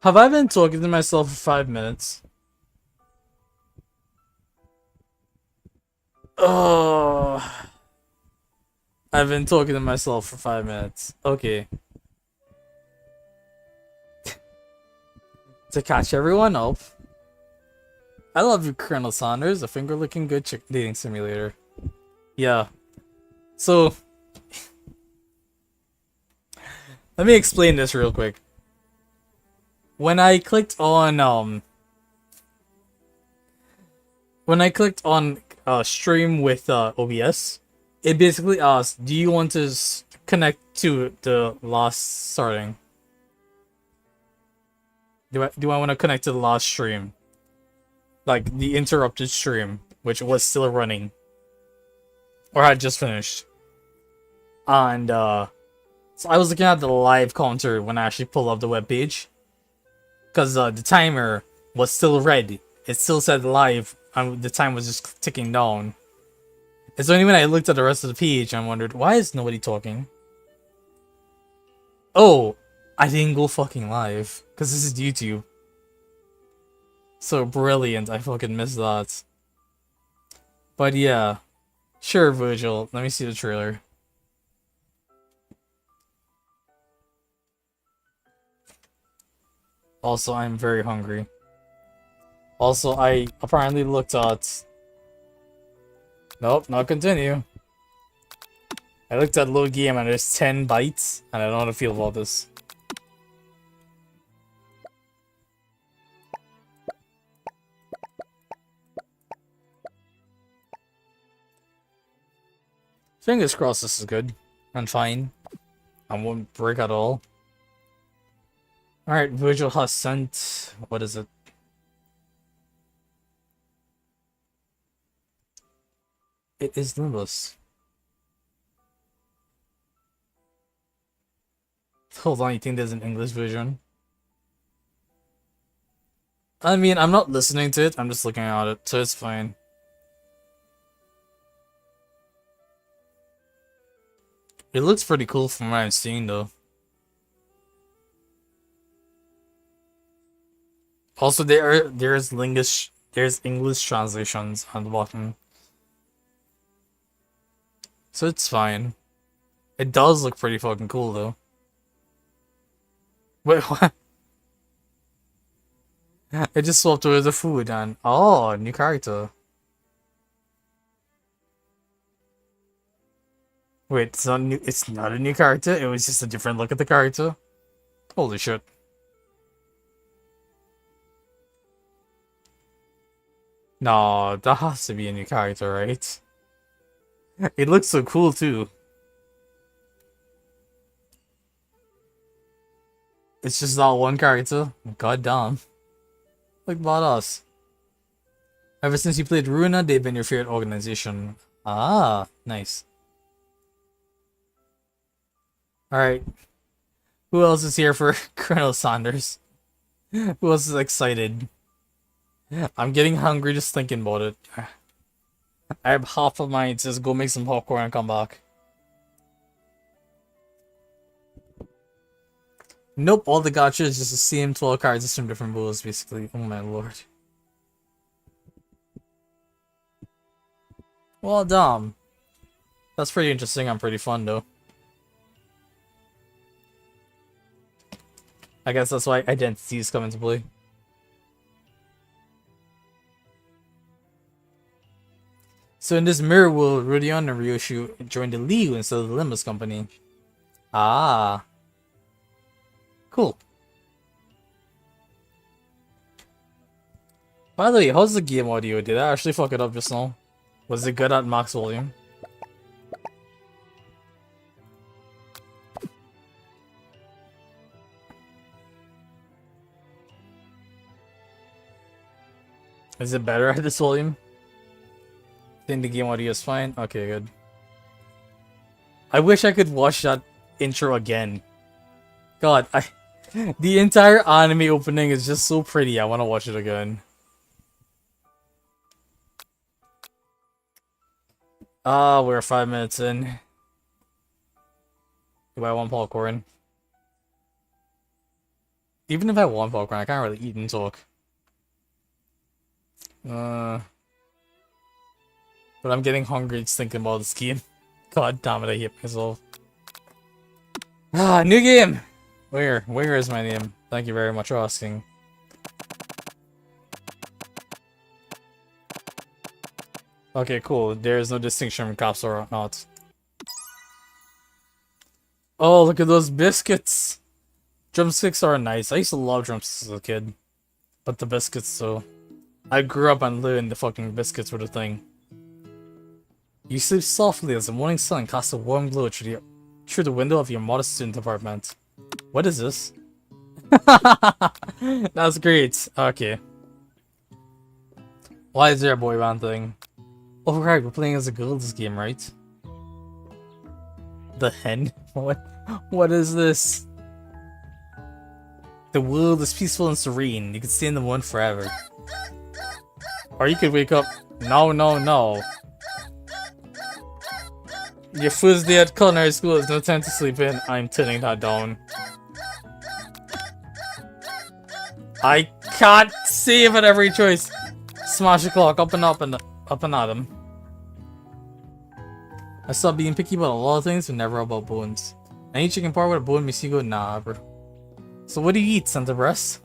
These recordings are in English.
Have I been talking to myself for 5 minutes? Oh, I've been talking to myself for 5 minutes. Okay. To catch everyone up, I love you, Colonel Saunders, a finger-licking good chick dating simulator. Yeah. So, let me explain this real quick. When I clicked on, stream with OBS, it basically asked, do you want to connect to the last starting? Do I want to connect to the last stream? Like the interrupted stream, which was still running. Or had just finished. And so I was looking at the live counter when I actually pulled up the webpage. Because the timer was still red. It still said live, and the time was just ticking down. It's only when I looked at the rest of the page and wondered, why is nobody talking? Oh, I didn't go fucking live. Because this is YouTube. So brilliant, I fucking missed that. But yeah. Sure, Vergil. Let me see the trailer. Also, I'm very hungry. Also, I apparently looked at... Nope, not continue. I looked at load game and there's 10 bytes, and I don't know how to feel about this. Fingers crossed this is good. And fine. I won't break at all. Alright, Vergil has sent... What is it? It is Nimbus. Hold on, you think there's an English version? I mean, I'm not listening to it, I'm just looking at it, so it's fine. It looks pretty cool from what I'm seeing, though. Also, there's English translations on the bottom, so it's fine. It does look pretty fucking cool, though. Wait, what? It just swapped over the food and oh, new character. Wait, it's not new. It's not a new character. It was just a different look at the character. Holy shit! No, that has to be a new character, right? It looks so cool too. It's just not one character. God damn. Look about us. Ever since you played Runa, they've been your favorite organization. Ah, nice. Alright. Who else is here for Colonel Saunders? Who else is excited? I'm getting hungry just thinking about it. I have half of mine to just go make some popcorn and come back. Nope, all the gacha is just the same 12 cards just from different rules, basically. Oh my lord. Well, damn. That's pretty interesting and pretty fun, though. I guess that's why identities come into play. So in this mirror world, Rudion and Ryoshu joined the Liu instead of the Limbus company. Ah. Cool. By the way, how's the game audio? Did I actually fuck it up just now? Was it good at max volume? Is it better at this volume? Think the game audio is fine? Okay, good. I wish I could watch that intro again. God, the entire anime opening is just so pretty. I want to watch it again. Ah, we're 5 minutes in. Do I want popcorn? Even if I want popcorn, I can't really eat and talk. But I'm getting hungry just thinking about this game. God damn it, I hate myself. Ah, new game! Where is my name? Thank you very much for asking. Okay, cool. There is no distinction from cops or not. Oh, look at those biscuits! Drumsticks are nice. I used to love drumsticks as a kid. But the biscuits, so... I grew up on living the fucking biscuits were the thing. You sleep softly as the morning sun casts a warm glow through the window of your modest student apartment. What is this? That's great. Okay. Why is there a boy band thing? Oh right, we're playing as a girl this game, right? The hen? What is this? The world is peaceful and serene. You can stay in the one forever. Or you could wake up. No, no, no. Your first day at culinary school is no time to sleep in. I'm turning that down. I can't save at every choice. Smash the clock up and up and at him. I stopped being picky about a lot of things, but never about bones. Any chicken part with a bone makes you go, nah, bro. So what do you eat, Santa Breast?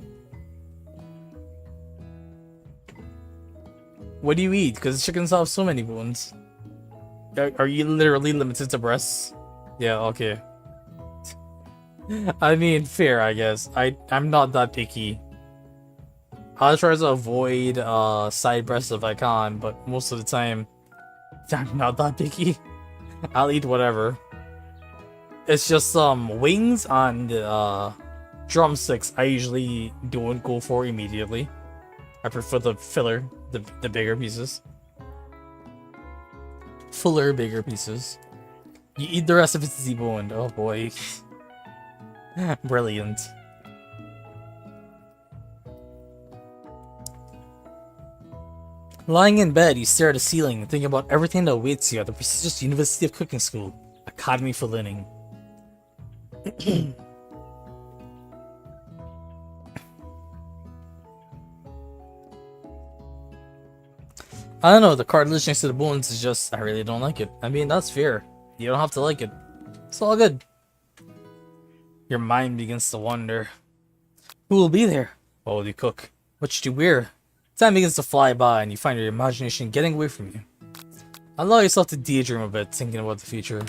What do you eat? Because chickens have so many bones. Are you literally limited to breasts? Yeah, okay. I mean, fair, I guess. I'm not that picky. I'll try to avoid side breasts if I can, but most of the time, I'm not that picky. I'll eat whatever. It's just wings and drumsticks I usually don't go for immediately. I prefer the filler, the bigger pieces. Fuller, bigger pieces. You eat the rest if it's deboned. Oh boy. Brilliant. Lying in bed, you stare at the ceiling, thinking about everything that awaits you at the prestigious University of Cooking School, Academy for Learning. I don't know, the cartilage next to the bones is just, I really don't like it. I mean, that's fair. You don't have to like it. It's all good. Your mind begins to wander. Who will be there? What will you cook? What should you wear? Time begins to fly by and you find your imagination getting away from you. Allow yourself to daydream a bit, thinking about the future.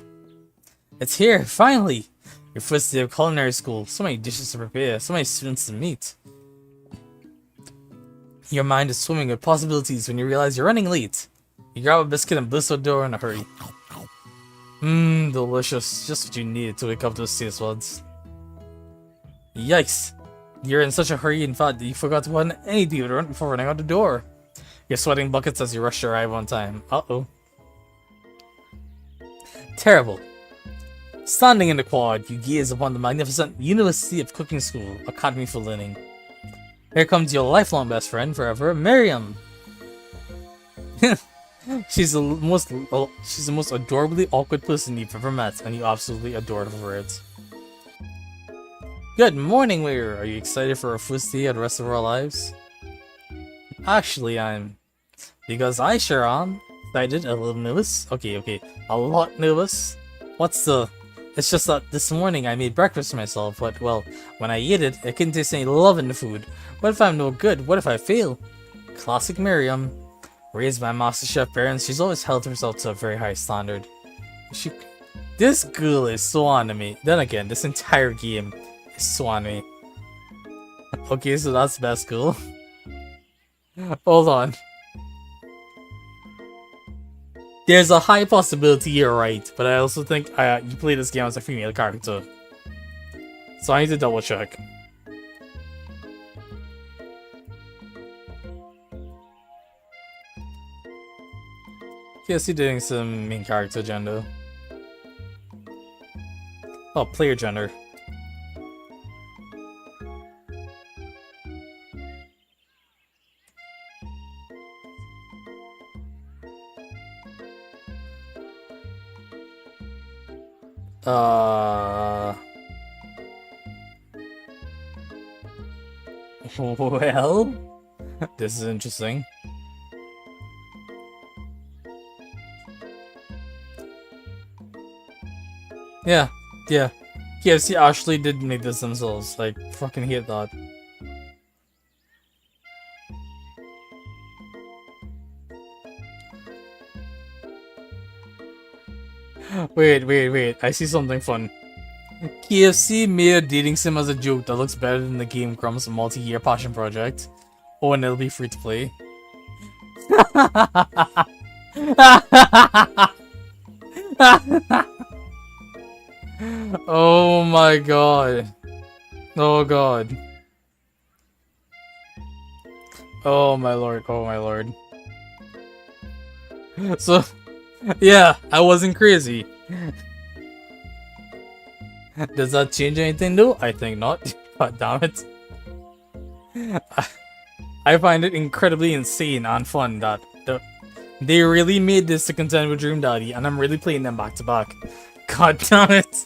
It's here, finally! Your first day of culinary school. So many dishes to prepare, so many students to meet. Your mind is swimming with possibilities when you realize you're running late. You grab a biscuit and burst out the door in a hurry. Mmm, delicious. Just what you needed to wake up those taste buds. Yikes. You're in such a hurry, in fact, that you forgot to put on any deodorant before running out the door. You're sweating buckets as you rush to arrive on time. Uh-oh. Terrible. Standing in the quad, you gaze upon the magnificent University of Cooking School, Academy for Learning. Here comes your lifelong best friend forever, Miriam. She's the most adorably awkward person you've ever met, and you absolutely adore her for it. Good morning, Weir. Are you excited for our first day of the rest of our lives? Actually, I'm. Because I sure am. Excited, a little nervous. Okay, a lot nervous. It's just that this morning I made breakfast for myself, but well, when I ate it, I couldn't taste any love in the food. What if I'm no good? What if I fail? Classic Miriam. Raised by MasterChef parents, she's always held herself to a very high standard. This girl is so on me. Then again, this entire game is so on me. Okay, so that's best girl. Hold on. There's a high possibility you're right, but I also think you play this game as a female character. So I need to double check. Yes, you're doing some main character gender. Oh, player gender. Well, this is interesting. Yeah, yeah. KFC actually did make this themselves. Like, fucking hate that. Wait. I see something fun. KFC made a dating sim as a joke that looks better than the game Crumb's multi-year passion project. Oh, and it'll be free to play. Oh my god. Oh god. Oh my lord. Oh my lord. So, yeah, I wasn't crazy. Does that change anything though? I think not. God damn it. I find it incredibly insane and fun that they really made this to contend with Dream Daddy, and I'm really playing them back to back. God damn it.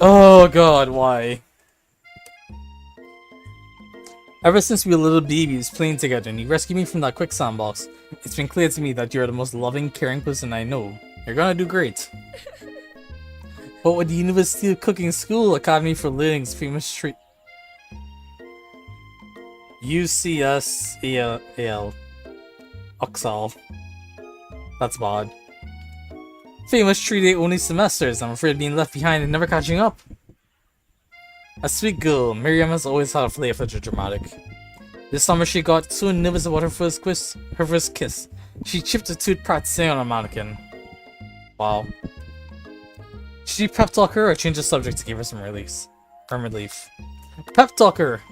Oh god, why? Ever since we were little babies playing together and you rescued me from that quicksand box, it's been clear to me that you're the most loving, caring person I know. You're gonna do great. But with the University of Cooking School Academy for Living's famous treat UCSAL Oxal. That's bad. Famous 3-day only semesters, I'm afraid of being left behind and never catching up. A sweet girl, Miriam has always had a flair for the dramatic. This summer she got so nervous about her first kiss, she chipped a tooth practicing on a mannequin. Wow. Should you pep talk her or change the subject to give her some relief? Pep talk her!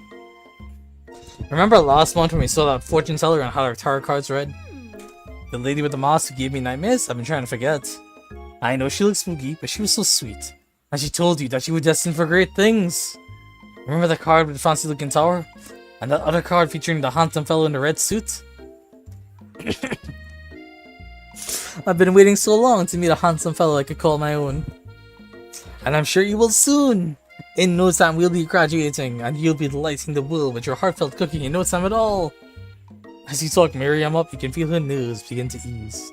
Remember last month when we saw that fortune teller and had our tarot cards read? The lady with the mask who gave me nightmares? I've been trying to forget. I know she looks spooky, but she was so sweet. And she told you that you were destined for great things. Remember the card with the fancy looking tower? And that other card featuring the handsome fellow in the red suit? I've been waiting so long to meet a handsome fellow I could call my own. And I'm sure you will soon. In no time we'll be graduating, and you'll be delighting the world with your heartfelt cooking in no time at all. As you talk Miriam up, you can feel her nerves begin to ease.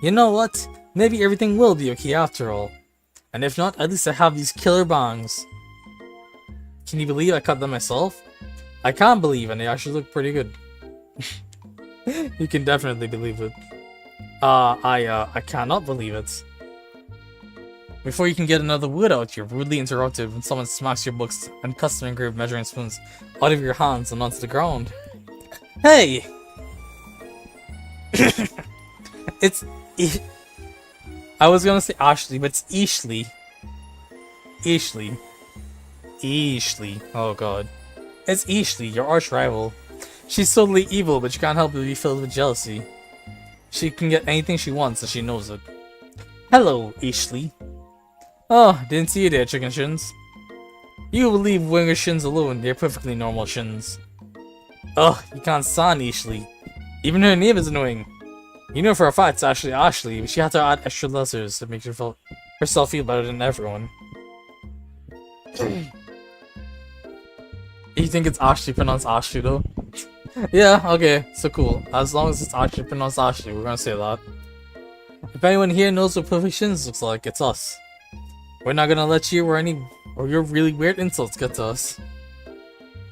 You know what? Maybe everything will be okay after all. And if not, at least I have these killer bangs. Can you believe I cut them myself? I can't believe, and they actually look pretty good. You can definitely believe it. I cannot believe it. Before you can get another word out, you're rudely interrupted when someone smacks your books and custom engraved measuring spoons out of your hands and onto the ground. Hey! I was gonna say Ashley, but it's Eashley. Eashley. Oh god. It's Eashley, your arch rival. She's totally evil, but you can't help but be filled with jealousy. She can get anything she wants, and she knows it. Hello, Eashley. Oh, didn't see you there, chicken shins. You will leave winger shins alone, they're perfectly normal shins. Ugh, you can't stand Eashley. Even her name is annoying. You know for a fact it's actually Ashley, but she had to add extra letters to make herself feel better than everyone. You think it's actually pronounced Ashley though? Yeah, okay, so cool. As long as it's actually pronounced Ashley, we're gonna say that. If anyone here knows what perfect shins looks like, it's us. We're not gonna let you or your really weird insults get to us.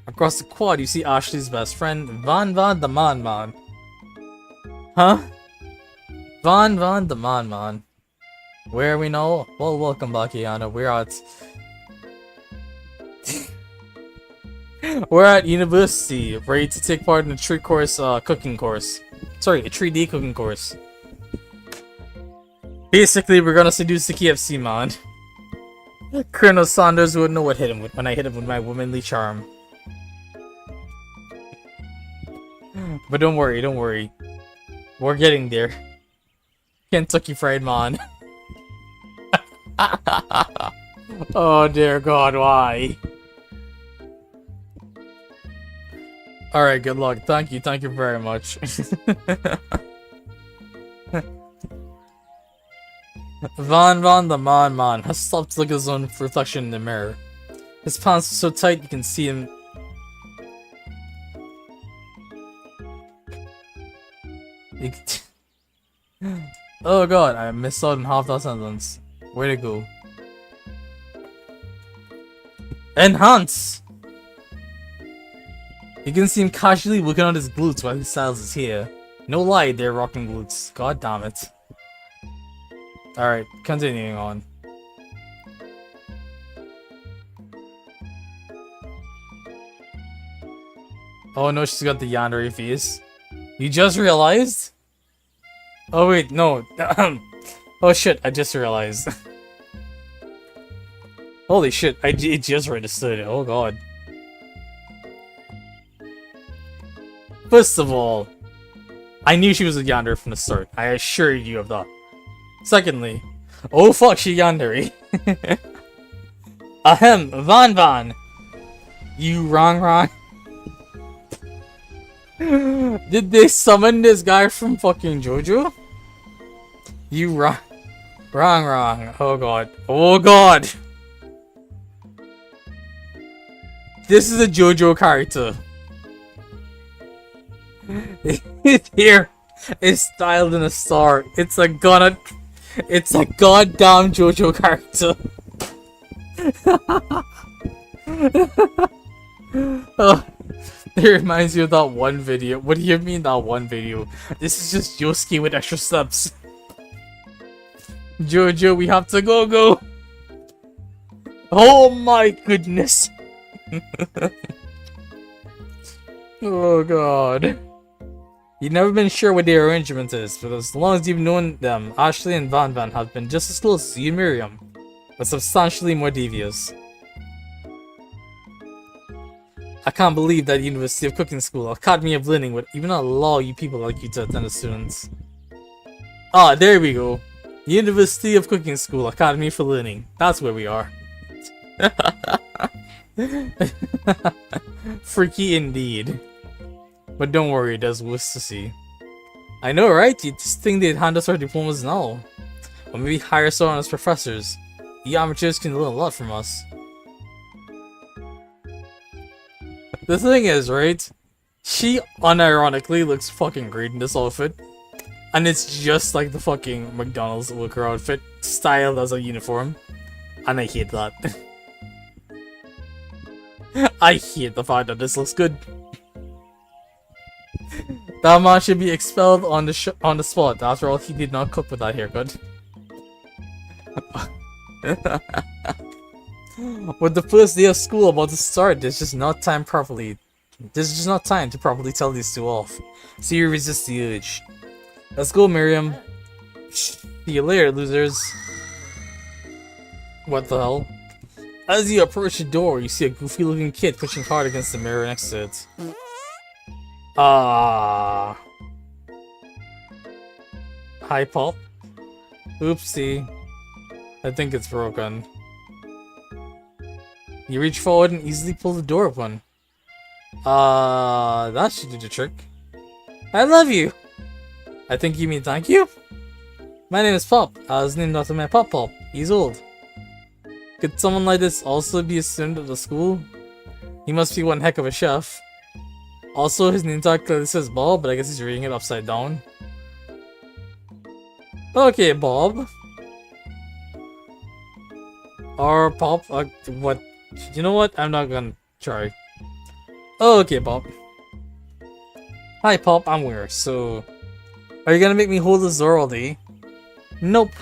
Across the quad, you see Ashley's best friend, Van the Man. Huh? Van the Man. Where are we now? Well, welcome back, Iana. We're at university, ready to take part in a 3-course cooking course. Sorry, a 3D cooking course. Basically, we're gonna seduce the KFC man. Colonel Saunders wouldn't know what hit him when I hit him with my womanly charm. But don't worry. We're getting there. Kentucky Fried Man. Oh dear god, why? Alright, good luck. Thank you very much. Van the Man has stopped to look at his own reflection in the mirror. His pants are so tight you can see him. You can oh god, I missed out on half that sentence. Way to go. Enhance! You can see him casually working on his glutes while he styles his hair. No lie, they're rocking glutes. God damn it. Alright, continuing on. Oh no, she's got the yandere face. You just realized? Oh wait, no. Oh shit, I just realized. Holy shit, I just registered it. Oh god. First of all, I knew she was a yandere from the start. I assure you of that. Secondly, oh fuck, she yandere. Ahem, Van. You wrong. Did they summon this guy from fucking JoJo? You wrong. Oh god. Oh god. This is a JoJo character. His hair is styled in a star. It's a goddamn JoJo character. Oh, it reminds me of that one video. What do you mean that one video? This is just Yosuke with extra steps. JoJo, we have to go. Oh my goodness. Oh god. You've never been sure what their arrangement is, but as long as you've known them, Ashley and Van have been just as close as you and Miriam, but substantially more devious. I can't believe that University of Cooking School, Academy of Learning, would even allow you people like you to attend as students. Ah, there we go. University of Cooking School, Academy for Learning. That's where we are. Freaky indeed. But don't worry, there's worse to see. I know, right? You'd just think they'd hand us our diplomas now. Or maybe hire someone as professors. You amateurs can learn a lot from us. The thing is, right? She unironically looks fucking great in this outfit. And it's just like the fucking McDonald's worker outfit, styled as a uniform. And I hate that. I hate the fact that this looks good. That man should be expelled on the spot. After all, he did not cook with that haircut. With the first day of school about to start, there's just not time to properly tell these two off. So you resist the urge. Let's go, Miriam. See you later, losers. What the hell? As you approach the door, you see a goofy-looking kid pushing hard against the mirror next to it. Ah. Hi, Pop. Oopsie. I think it's broken. You reach forward and easily pull the door open. That should do the trick. I love you! I think you mean thank you? My name is Pop. I was named after my Pop. He's old. Could someone like this also be a student of the school? He must be one heck of a chef. Also, his name tag clearly says Bob, but I guess he's reading it upside down. Okay, Bob. Or Pop. What? You know what? I'm not gonna try. Okay, Pop. Hi, Pop. I'm Weir. So, are you gonna make me hold this door all day? Nope.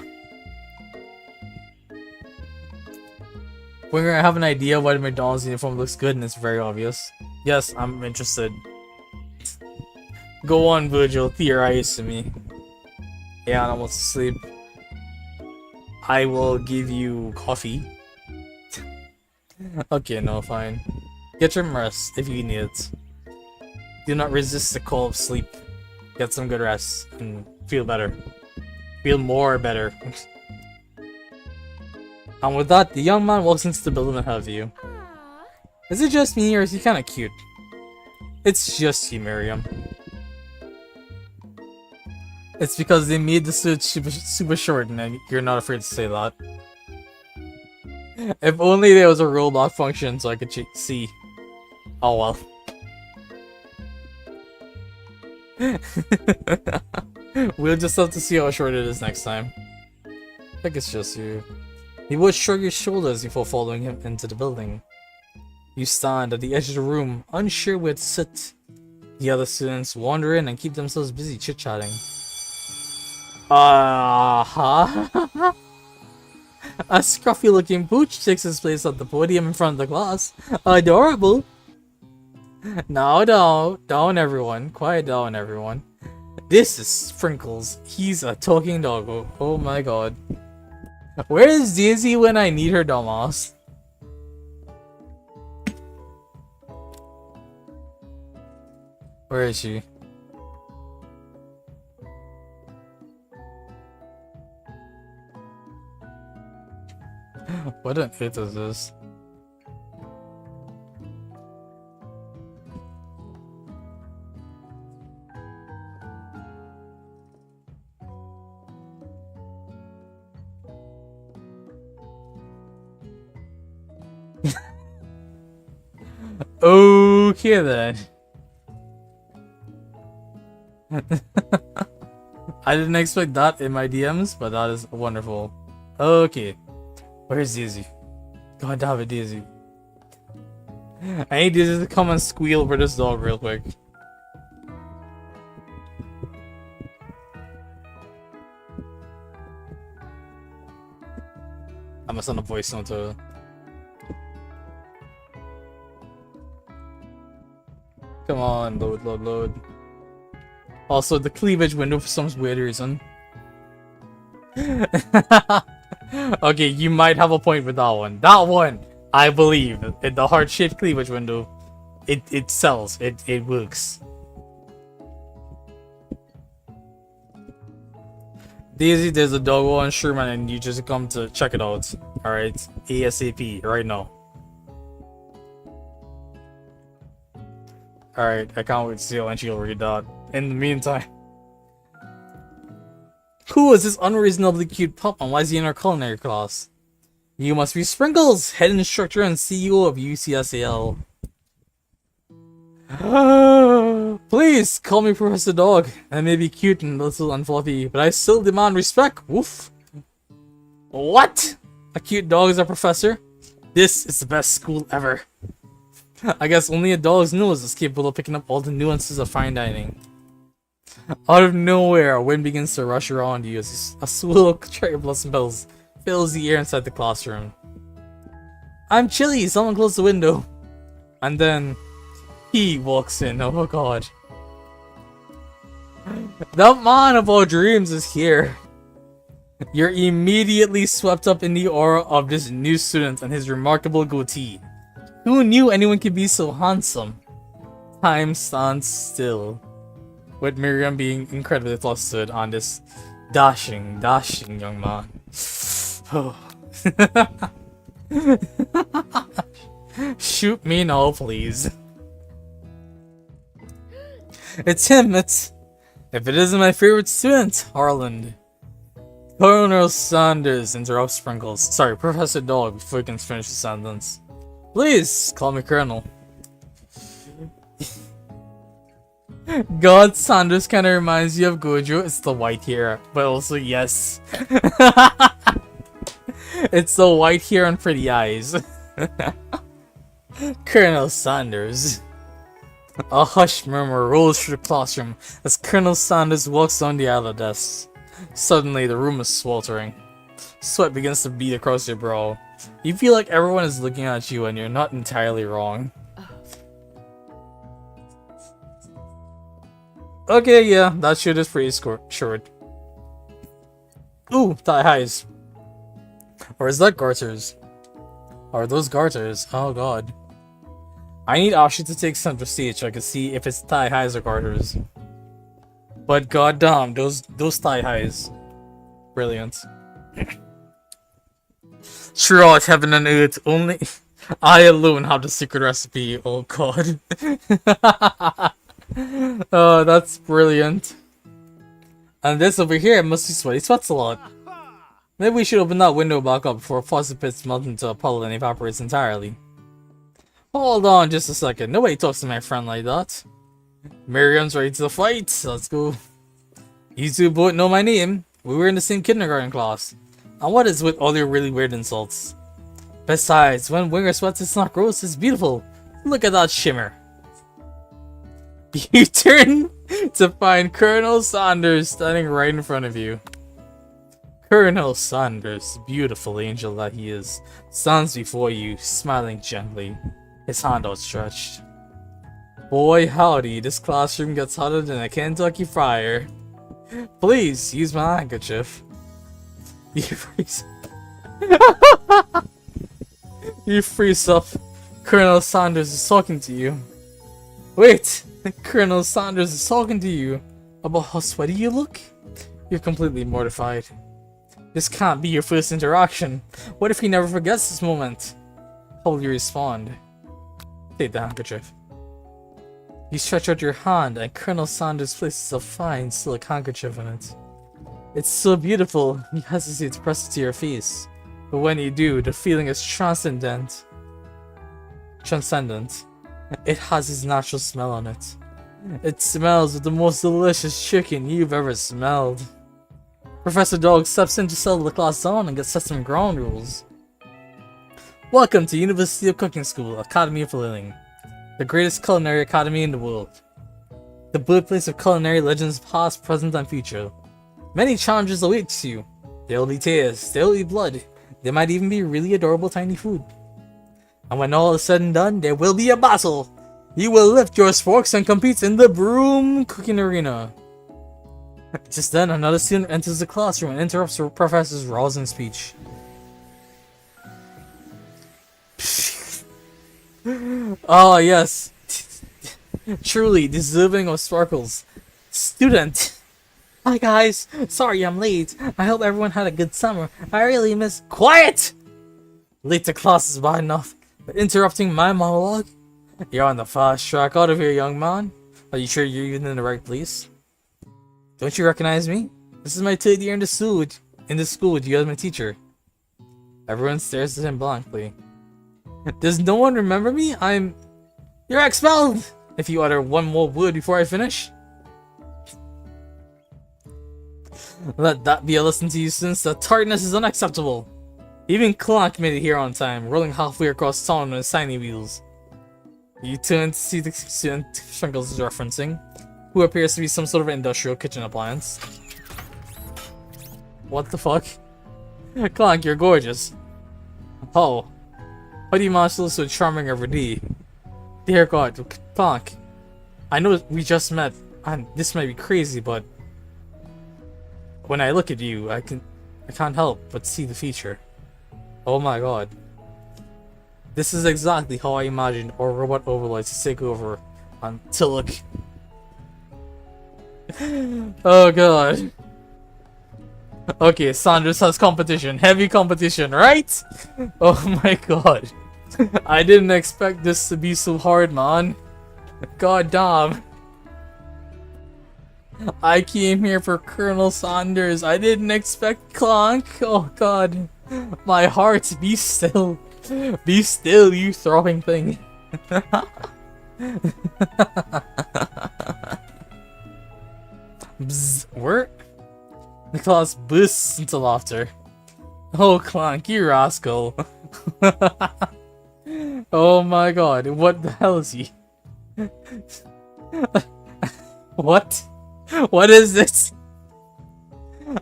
Winger, I have an idea why the McDonald's uniform looks good and it's very obvious. Yes, I'm interested. Go on, Vergil, theorize to me. Yeah, I'm almost asleep. I will give you coffee. Okay, no, fine. Get some rest if you need it. Do not resist the call of sleep. Get some good rest and feel better. Feel more better. And with that, the young man walks into the building ahead of you. Is it just me, or is he kinda cute? It's just you, Miriam. It's because they made the suit super short and you're not afraid to say that. If only there was a robot function so I could see. Oh well. We'll just have to see how short it is next time. I think it's just you. He would shrug his shoulders before following him into the building. You stand at the edge of the room, unsure where to sit. The other students wander in and keep themselves busy chit-chatting. Uh-huh. A scruffy-looking pooch takes his place at the podium in front of the class. Adorable! Now down everyone. Quiet down everyone. This is Sprinkles. He's a talking doggo. Oh my god. Where is Daisy when I need her, dumbass? Where is she? What on earth is this? Okay then. I didn't expect that in my DMs, but that is wonderful. Okay. Where's Daisy? God damn it, Daisy. I need Daisy to come and squeal for this dog real quick. I must send a voice note to her. Come on, load. Also, the cleavage window for some weird reason. Okay, you might have a point with that one. That one, I believe, in the heart-shaped cleavage window, it sells. It works. Daisy, there's a doggo on Sherman, and you just come to check it out. All right, ASAP, right now. Alright, I can't wait to see when she'll read that. In the meantime. Who is this unreasonably cute pup and why is he in our culinary class? You must be Sprinkles, head instructor and CEO of UCSAL. Please, call me Professor Dog. I may be cute and little and fluffy, but I still demand respect. Woof. What? A cute dog is a professor? This is the best school ever. I guess only a dog's nose is capable of picking up all the nuances of fine dining. Out of nowhere, a wind begins to rush around you as a swirl of cherry blossom bells fills the air inside the classroom. I'm chilly, someone close the window. And then, he walks in, oh god. The man of our dreams is here. You're immediately swept up in the aura of this new student and his remarkable goatee. Who knew anyone could be so handsome? Time stands still, with Miriam being incredibly flustered on this dashing young man. Shoot me now, please. It's him, if it isn't my favorite student, Harland. Colonel Sanders interrupts Sprinkles. Sorry, Professor Dog, before he can finish the sentence. Please, call me Colonel. God, Sanders kinda reminds you of Gojo. It's the white hair, but also yes. It's the white hair and pretty eyes. Colonel Sanders. A hushed murmur rolls through the classroom as Colonel Sanders walks down the aisle of desks. Suddenly, the room is sweltering. Sweat begins to bead across your brow. You feel like everyone is looking at you and you're not entirely wrong. Okay, yeah, that shit is pretty short. Ooh, thigh highs. Or is that garters? Are those garters? Oh god. I need Ashley to take center stage so I can see if it's thigh highs or garters. But goddamn, those thigh highs. Brilliant. Throughout heaven and earth, only I alone have the secret recipe. Oh god. Oh, that's brilliant. And this over here must be Sweaty Sweats a lot. Maybe we should open that window back up before faucet pits melt into a puddle and evaporates entirely. Hold on just a second. Nobody talks to my friend like that. Miriam's ready to fight. Let's go. You two both know my name. We were in the same kindergarten class. And what is with all your really weird insults? Besides, when Winger sweats, it's not gross, it's beautiful. Look at that shimmer. You turn to find Colonel Saunders standing right in front of you. Colonel Saunders, beautiful angel that he is, stands before you, smiling gently, his hand outstretched. Boy howdy, this classroom gets hotter than a Kentucky fryer. Please, use my handkerchief. You freeze. You freeze up. Colonel Saunders is talking to you. Wait! Colonel Saunders is talking to you about how sweaty you look? You're completely mortified. This can't be your first interaction. What if he never forgets this moment? How will you respond? Take the handkerchief. You stretch out your hand and Colonel Saunders places a fine silk handkerchief in it. It's so beautiful, you hesitate to press it to your face. But when you do, the feeling is transcendent. It has his natural smell on it. It smells of the most delicious chicken you've ever smelled. Professor Dog steps in to settle the class down and get set some ground rules. Welcome to University of Cooking School, Academy of Lilling, the greatest culinary academy in the world. The birthplace of culinary legends past, present, and future. Many challenges await you. There will be tears, there will be blood, there might even be really adorable tiny food. And when all is said and done, there will be a battle! You will lift your forks and compete in the broom cooking arena. Just then, another student enters the classroom and interrupts the professor's rousing speech. Oh yes, truly deserving of sparkles. Student! Hi guys, sorry I'm late. I hope everyone had a good summer. I really miss— Quiet! Late to class is bad enough, but interrupting my monologue? You're on the fast track out of here, young man. Are you sure you're even in the right place? Don't you recognize me? This is my third year in the school with you as my teacher. Everyone stares at him blankly. Does no one remember me? You're expelled! If you utter one more word before I finish. Let that be a lesson to you, since the tartness is unacceptable. Even Clank made it here on time, rolling halfway across town on his tiny wheels. You turn to see the student Sprinkles is referencing, who appears to be some sort of industrial kitchen appliance. What the fuck? Clank, you're gorgeous. Oh. How do you manage to look so charming every day? Dear God, Clank. I know we just met, and this might be crazy, but when I look at you, I can't help but see the future. Oh my god. This is exactly how I imagined our robot overlords to take over on Tiluk. Oh god. Okay, Saunders has competition. Heavy competition, right? Oh my god. I didn't expect this to be so hard, man. God damn. I came here for Colonel Saunders. I didn't expect Clank. Oh god. My heart, be still. Be still, you throbbing thing. Bzz, where? The class bursts into laughter. Oh, Clank, you rascal. Oh my god, what the hell is he? What? What is this?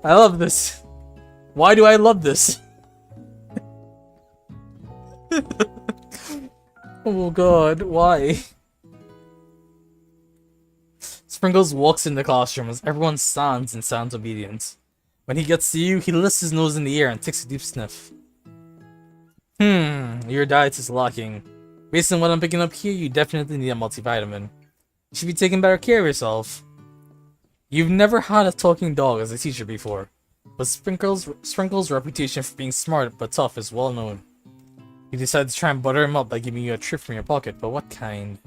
I love this. Why do I love this? Oh god, why? Sprinkles walks in the classroom as everyone stands in silent obedience. When he gets to you, he lifts his nose in the air and takes a deep sniff. Your diet is lacking. Based on what I'm picking up here, you definitely need a multivitamin. You should be taking better care of yourself. You've never had a talking dog as a teacher before, but Sprinkles' reputation for being smart but tough is well known. You decide to try and butter him up by giving you a treat from your pocket, but what kind?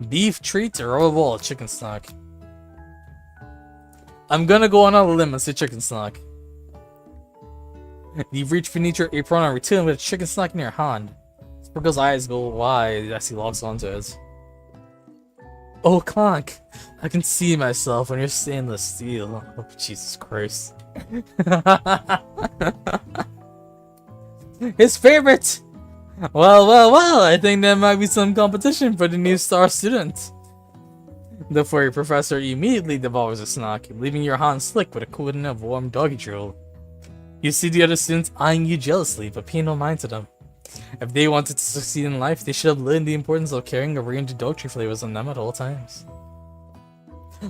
Beef treat or rubber ball chicken snack? I'm gonna go on a limb and say chicken snack. You reach beneath your apron and return with a chicken snack in your hand. Sprinkle's eyes go wide as he locks onto it. Oh, Clank, I can see myself on your stainless steel. Oh, Jesus Christ. His favorite! Well, I think there might be some competition for the new star student. The furry professor immediately devours a snack, leaving your hand slick with a coating of warm doggy drool. You see the other students eyeing you jealously, but pay no mind to them. If they wanted to succeed in life, they should have learned the importance of carrying a range of dog treat flavors on them at all times.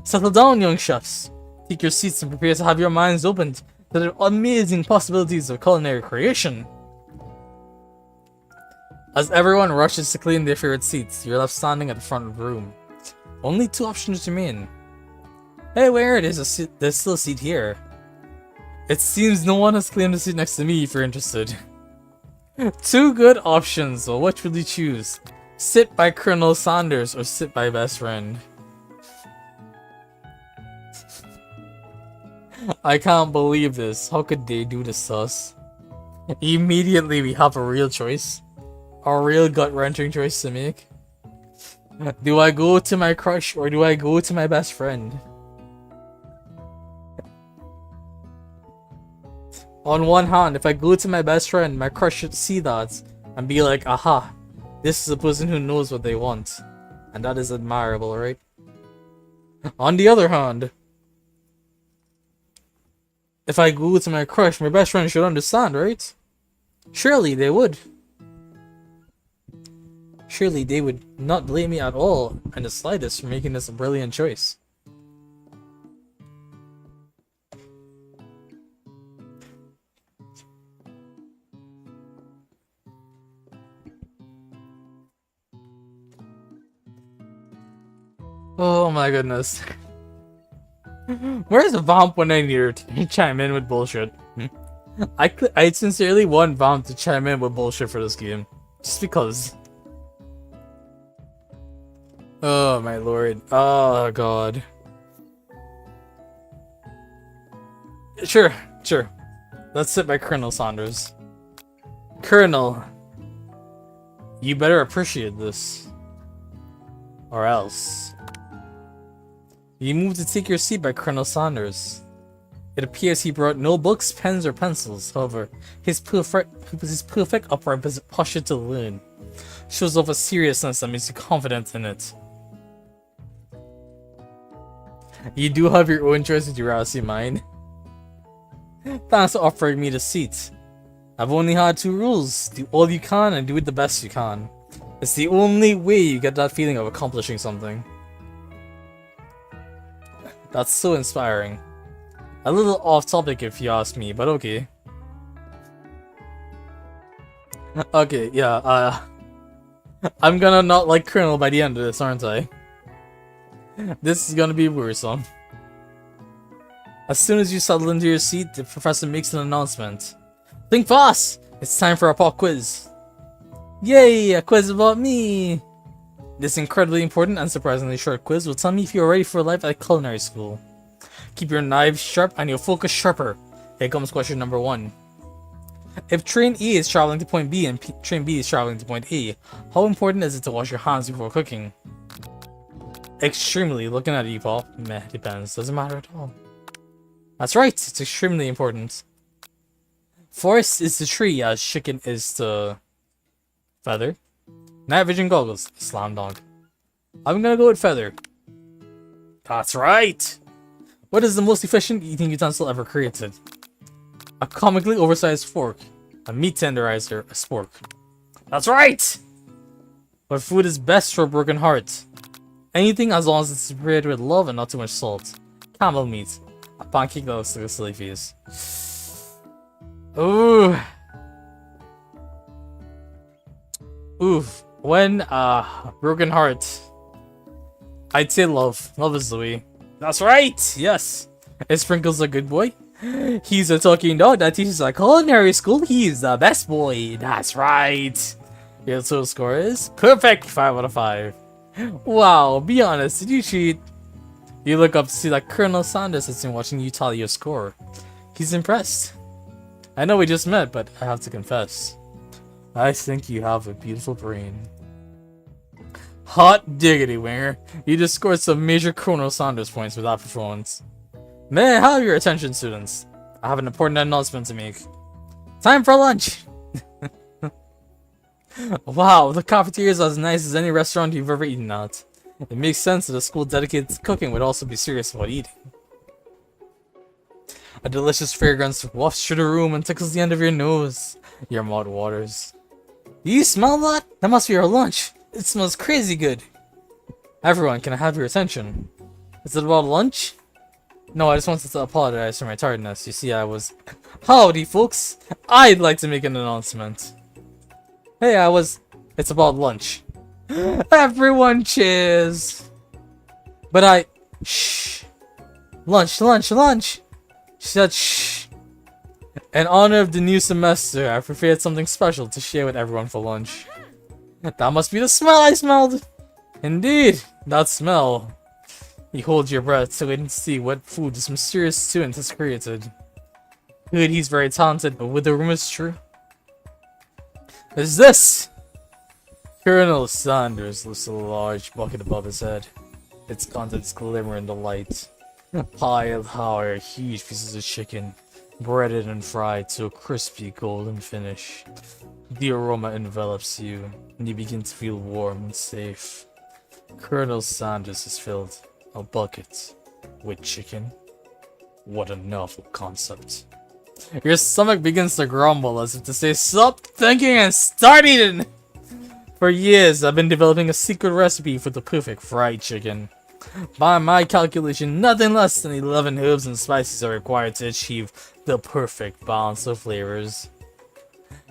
Settle down, young chefs. Take your seats and prepare to have your minds opened to the amazing possibilities of culinary creation. As everyone rushes to claim their favorite seats, you're left standing at the front of the room. Only 2 options remain. Hey, where it is? There's still a seat here. It seems no one has claimed a seat next to me if you're interested. 2 good options, well, which will you choose? Sit by Colonel Sanders or sit by best friend? I can't believe this. How could they do this to us? Immediately we have a real choice. A real gut-wrenching choice to make. Do I go to my crush or do I go to my best friend? On one hand, if I go to my best friend, my crush should see that and be like, aha, this is a person who knows what they want. And that is admirable, right? On the other hand, if I go to my crush, my best friend should understand, right? Surely they would. Surely they would not blame me at all in the slightest for making this a brilliant choice. Oh my goodness. Where's the Vamp when I need her to chime in with bullshit? I sincerely want Vamp to chime in with bullshit for this game. Just because. Oh my lord. Oh god. Sure. Let's sit by Colonel Sanders. Colonel, you better appreciate this. Or else. You move to take your seat by Colonel Sanders. It appears he brought no books, pens, or pencils. However, his perfect upright posture to learn shows off a seriousness that makes you confident in it. You do have your own choice, would you rather see mine? Thanks for offering me the seat. I've only had 2 rules. Do all you can and do it the best you can. It's the only way you get that feeling of accomplishing something. That's so inspiring. A little off topic if you ask me, but okay. Okay, yeah, I'm gonna not like Colonel by the end of this, aren't I? This is gonna be worrisome. As soon as you settle into your seat, the professor makes an announcement. Think fast! It's time for a pop quiz. Yay, a quiz about me! This incredibly important and surprisingly short quiz will tell me if you're ready for life at culinary school. Keep your knives sharp and your focus sharper. Here comes question number 1. If train A is traveling to point B and train B is traveling to point A, how important is it to wash your hands before cooking? Extremely. Looking at you, Paul. Meh, depends. Doesn't matter at all. That's right, it's extremely important. Forest is the tree as chicken is the feather. Night vision goggles, slam dog. I'm gonna go with feather. That's right! What is the most efficient eating utensil ever created? A comically oversized fork, a meat tenderizer, a spork. That's right! But food is best for a broken heart. Anything as long as it's prepared with love and not too much salt. Camel meat, a pancake that looks like a silly face. Ooh. Oof. When, broken heart. I'd say love. Love is the way. That's right! Yes! Is Sprinkles a good boy? He's a talking dog that teaches at culinary school. He's the best boy. That's right! Your total score is perfect! 5 out of 5. Wow, be honest, did you cheat? You look up to see that Colonel Sanders has been watching you tally your score. He's impressed. I know we just met, but I have to confess. I think you have a beautiful brain. Hot diggity, Winger. You just scored some major Colonel Sanders points with that performance. May I have your attention, students? I have an important announcement to make. Time for lunch! Wow, the cafeteria is as nice as any restaurant you've ever eaten at. It makes sense that a school dedicated to cooking would also be serious about eating. A delicious fragrance wafts through the room and tickles the end of your nose. Your mouth waters. Do you smell that? That must be our lunch. It smells crazy good. Everyone, can I have your attention? Is it about lunch? No, I just wanted to apologize for my tardiness. You see, I was... Howdy, folks! I'd like to make an announcement. Hey, It's about lunch. Everyone cheers! But Shh! Lunch, lunch, lunch! She said shh. In honor of the new semester, I prepared something special to share with everyone for lunch. That must be the smell I smelled! Indeed, that smell. You hold your breath to wait and see what food this mysterious student has created. Good, he's very talented, but with the rumors true? Is this? Colonel Sanders lifts a large bucket above his head. Its contents glimmer in the light. Piled high are huge pieces of chicken, breaded and fried to a crispy golden finish. The aroma envelops you, and you begin to feel warm and safe. Colonel Sanders has filled a bucket with chicken. What a novel concept. Your stomach begins to grumble as if to say, stop thinking and start eating! For years, I've been developing a secret recipe for the perfect fried chicken. By my calculation, nothing less than 11 herbs and spices are required to achieve the perfect balance of flavors.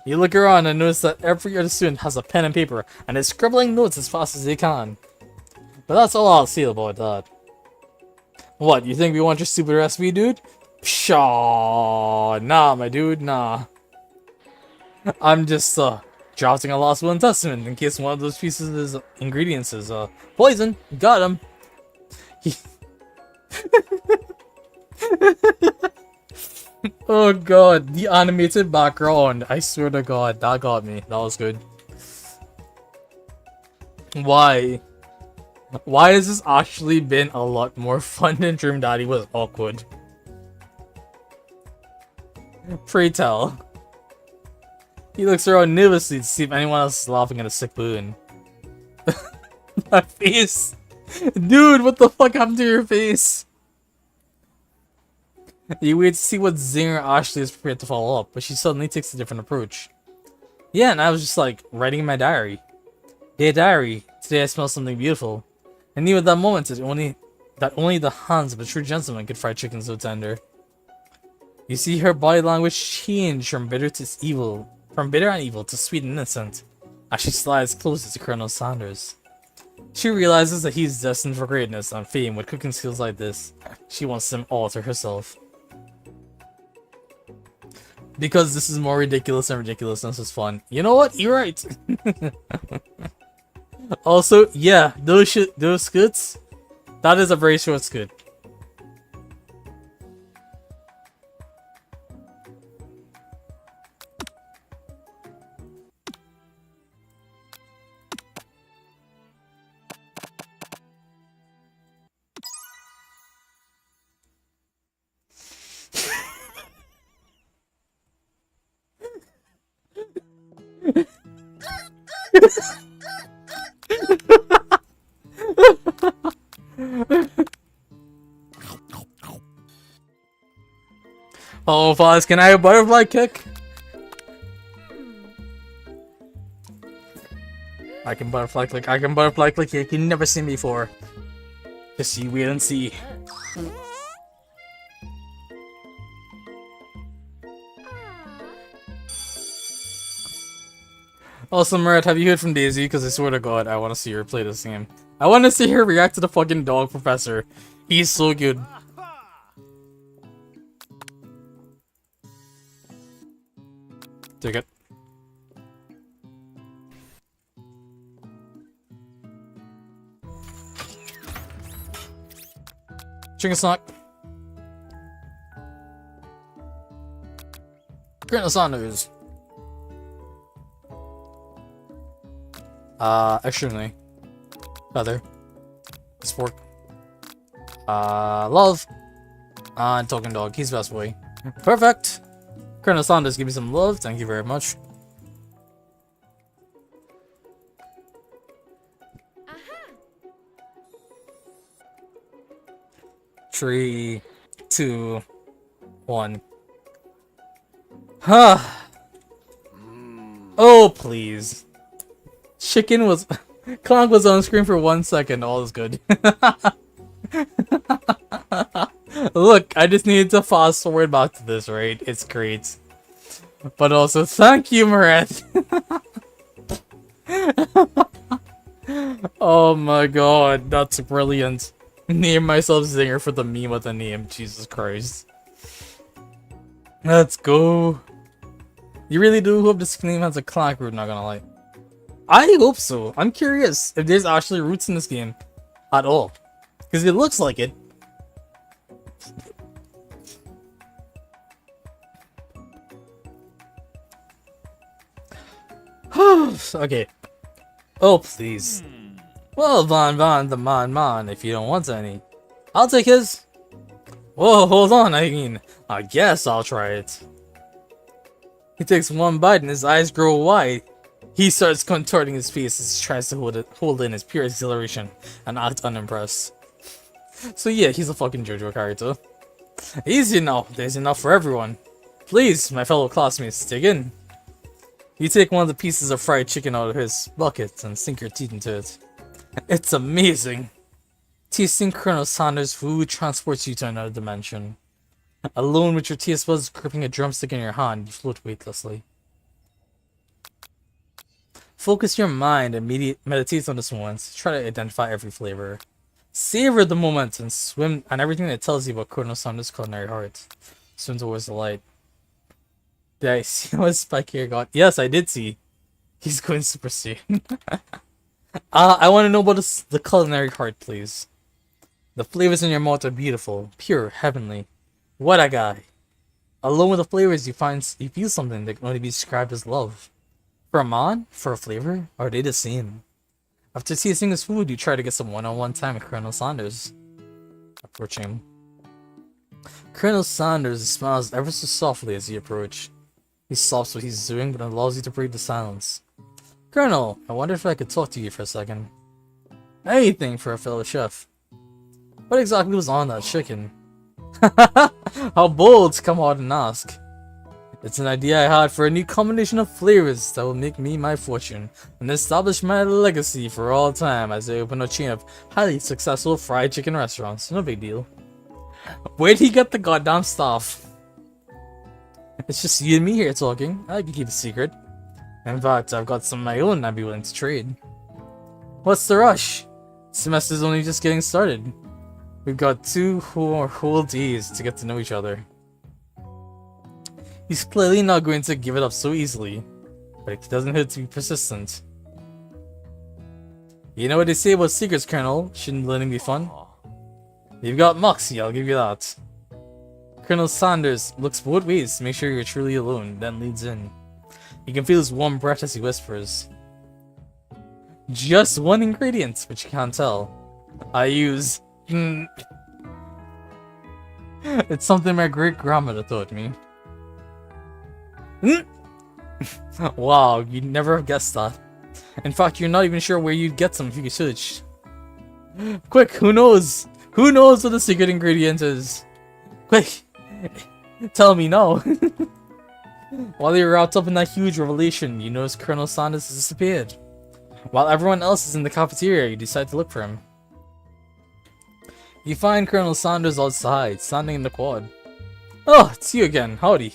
You look around and notice that every other student has a pen and paper and is scribbling notes as fast as they can. But that's all I'll say about that. What, you think we want your stupid recipe, dude? Pshaw, nah, my dude, nah. I'm just, drafting a lost will and testament in case one of those pieces of ingredients is, poison. Got him. Oh god, the animated background. I swear to god, that got me. That was good. Why? Why has this actually been a lot more fun than Dream Daddy was awkward? Pray tell. He looks around nervously to see if anyone else is laughing at a sick boon. My face! Dude, what the fuck happened to your face? You wait to see what zinger Ashley is prepared to follow up, but she suddenly takes a different approach. Yeah, and I was just like, writing in my diary. Hey diary, today I smell something beautiful. I knew at that moment that only the hands of a true gentleman could fry chicken so tender. You see her body language change from bitter and evil to sweet and innocent, as she slides closer to Colonel Sanders. She realizes that he's destined for greatness and fame with cooking skills like this. She wants them all to herself. Because this is more ridiculous than ridiculousness is fun. You know what? You're right. Also, yeah, those skits, that is a very short skit. Oh, Foz, can I have a butterfly kick? I can butterfly click you can never see me before. Just you wait and see. Also, Murat, have you heard from Daisy? Because I swear to god, I want to see her play this game. I want to see her react to the fucking dog professor. He's so good. Take it. Chicken snack. Colonel Saunders. Extremely. Feather. Spork. Love. And Token Dog. He's best boy. Perfect. Colonel Saunders, give me some love. Thank you very much. Three, two, one. Huh. Oh, please. Chicken was... Clonk was on screen for 1 second. All is good. Look, I just needed to fast forward back to this, right? It's great. But also, thank you, Mareth. Oh my god, that's brilliant. Name myself Zinger for the meme with the name. Jesus Christ. Let's go. You really do hope this name has a Clonk root, not gonna lie. I hope so. I'm curious if there's actually roots in this game at all. Because it looks like it. Okay. Oh, please. Well, Von, the man, if you don't want any. I'll take his. Whoa, hold on, I mean, I guess I'll try it. He takes one bite and his eyes grow wide. He starts contorting his face as he tries to hold in his pure exhilaration and act unimpressed. So yeah, he's a fucking JoJo character. Easy now, there's enough for everyone. Please, my fellow classmates, dig in. You take one of the pieces of fried chicken out of his bucket and sink your teeth into it. It's amazing. Tasting Colonel Saunders' food transports you to another dimension. Alone with your taste buds gripping a drumstick in your hand, you float weightlessly. Focus your mind and meditate on this moment. Try to identify every flavor. Savor the moment and swim and everything that tells you about Colonel Saunders' culinary heart. Swim towards the light. Did I see what Spike here got? Yes, I did see. He's going Super Saiyan. I want to know about the culinary heart, please. The flavors in your mouth are beautiful, pure, heavenly. What a guy. Along with the flavors, you feel something that can only be described as love. For a man, for a flavor, are they the same? After tasting his food, you try to get some one-on-one time with Colonel Saunders. Approaching him. Colonel Saunders smiles ever so softly as you approach. He stops what he's doing, but allows you to break the silence. Colonel, I wonder if I could talk to you for a second. Anything for a fellow chef. What exactly was on that chicken? How bold to come out and ask. It's an idea I had for a new combination of flavors that will make me my fortune and establish my legacy for all time as I open a chain of highly successful fried chicken restaurants. No big deal. Where'd he get the goddamn stuff? It's just you and me here talking. I can keep a secret. In fact, I've got some of my own I'd be willing to trade. What's the rush? Semester's only just getting started. We've got 2 whole days to get to know each other. He's clearly not going to give it up so easily, but he doesn't hurt to be persistent. You know what they say about secrets, Colonel? Shouldn't learning be fun? You've got moxie, I'll give you that. Colonel Saunders looks both ways to make sure you're truly alone, then leads in. You can feel his warm breath as he whispers. Just one ingredient, but you can't tell. I use... It's something my great-grandmother taught me. Wow, you'd never have guessed that. In fact, you're not even sure where you'd get some if you could search. Quick, who knows? Who knows what the secret ingredient is? Quick, tell me now. While you're wrapped up in that huge revelation, you notice Colonel Saunders has disappeared. While everyone else is in the cafeteria, you decide to look for him. You find Colonel Saunders outside, standing in the quad. Oh, it's you again. Howdy.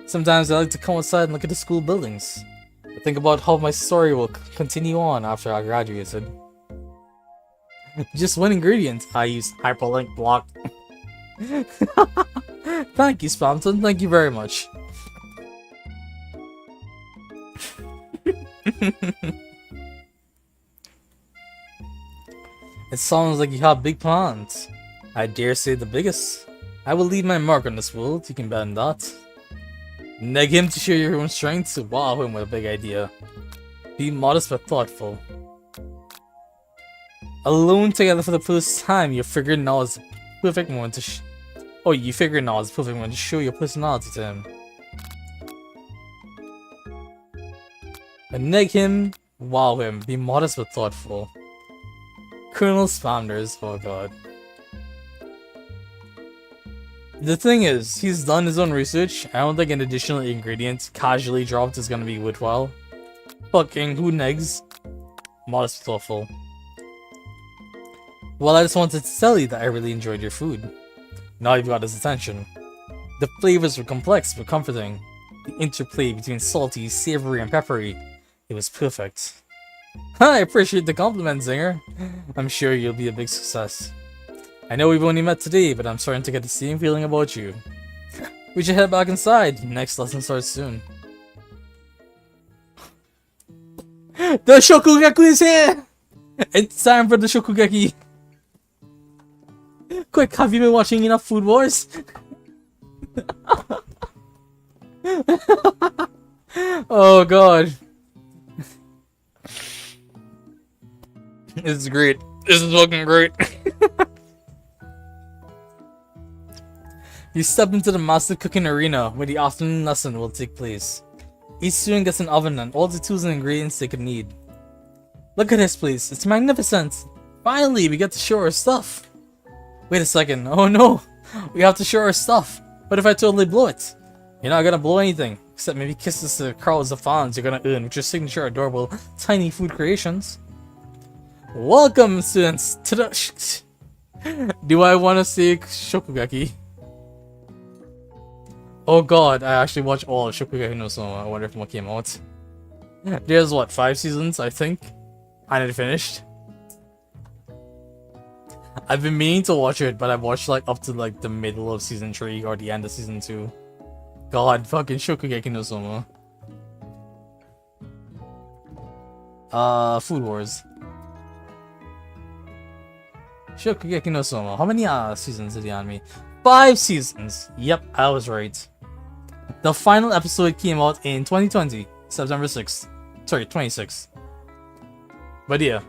Sometimes I like to come outside and look at the school buildings. I think about how my story will continue on after I graduated. Just one ingredient. I use hyperlink block. Thank you, Spamton. Thank you very much. It sounds like you have big plans. I dare say the biggest. I will leave my mark on this world, you can bet on that. Neg him to share your own strength, to wow him with a big idea. Be modest but thoughtful. Alone together for the first time, you figure now is the perfect moment to you figure now is the perfect moment to show your personality to him. And neg him, wow him, be modest but thoughtful. Colonel Spammers, oh god. The thing is, he's done his own research. I don't think an additional ingredient casually dropped is gonna be worthwhile. Fucking who negs? Modest but thoughtful. Well, I just wanted to tell you that I really enjoyed your food. Now you've got his attention. The flavors were complex but comforting. The interplay between salty, savory, and peppery. It was perfect. I appreciate the compliment, Zinger. I'm sure you'll be a big success. I know we've only met today, but I'm starting to get the same feeling about you. We should head back inside. Next lesson starts soon. The Shokugeki is here! It's time for the Shokugeki. Quick, have you been watching enough Food Wars? Oh god. This is great. This is fucking great. You step into the massive cooking arena where the afternoon lesson will take place. Each student gets an oven and all the tools and ingredients they could need. Look at this place, it's magnificent! Finally, we get to show our stuff! Wait a second, oh no! We have to show our stuff! What if I totally blow it? You're not gonna blow anything, except maybe kisses to the crowds of fans you're gonna earn with your signature adorable tiny food creations. Welcome, students, to the Do I want to see Shokugeki? Oh god, I actually watched all of Shokugeki no Soma. I wonder if what came out. There's what, 5 seasons, I think? And it finished. I've been meaning to watch it, but I've watched like up to like the middle of season 3 or the end of season 2. God, fucking Shokugeki no Soma. Food Wars. Shokugeki no Soma. How many seasons did he on me? 5 seasons. Yep, I was right. The final episode came out in 2020, September 6th. Sorry, 26th. But yeah.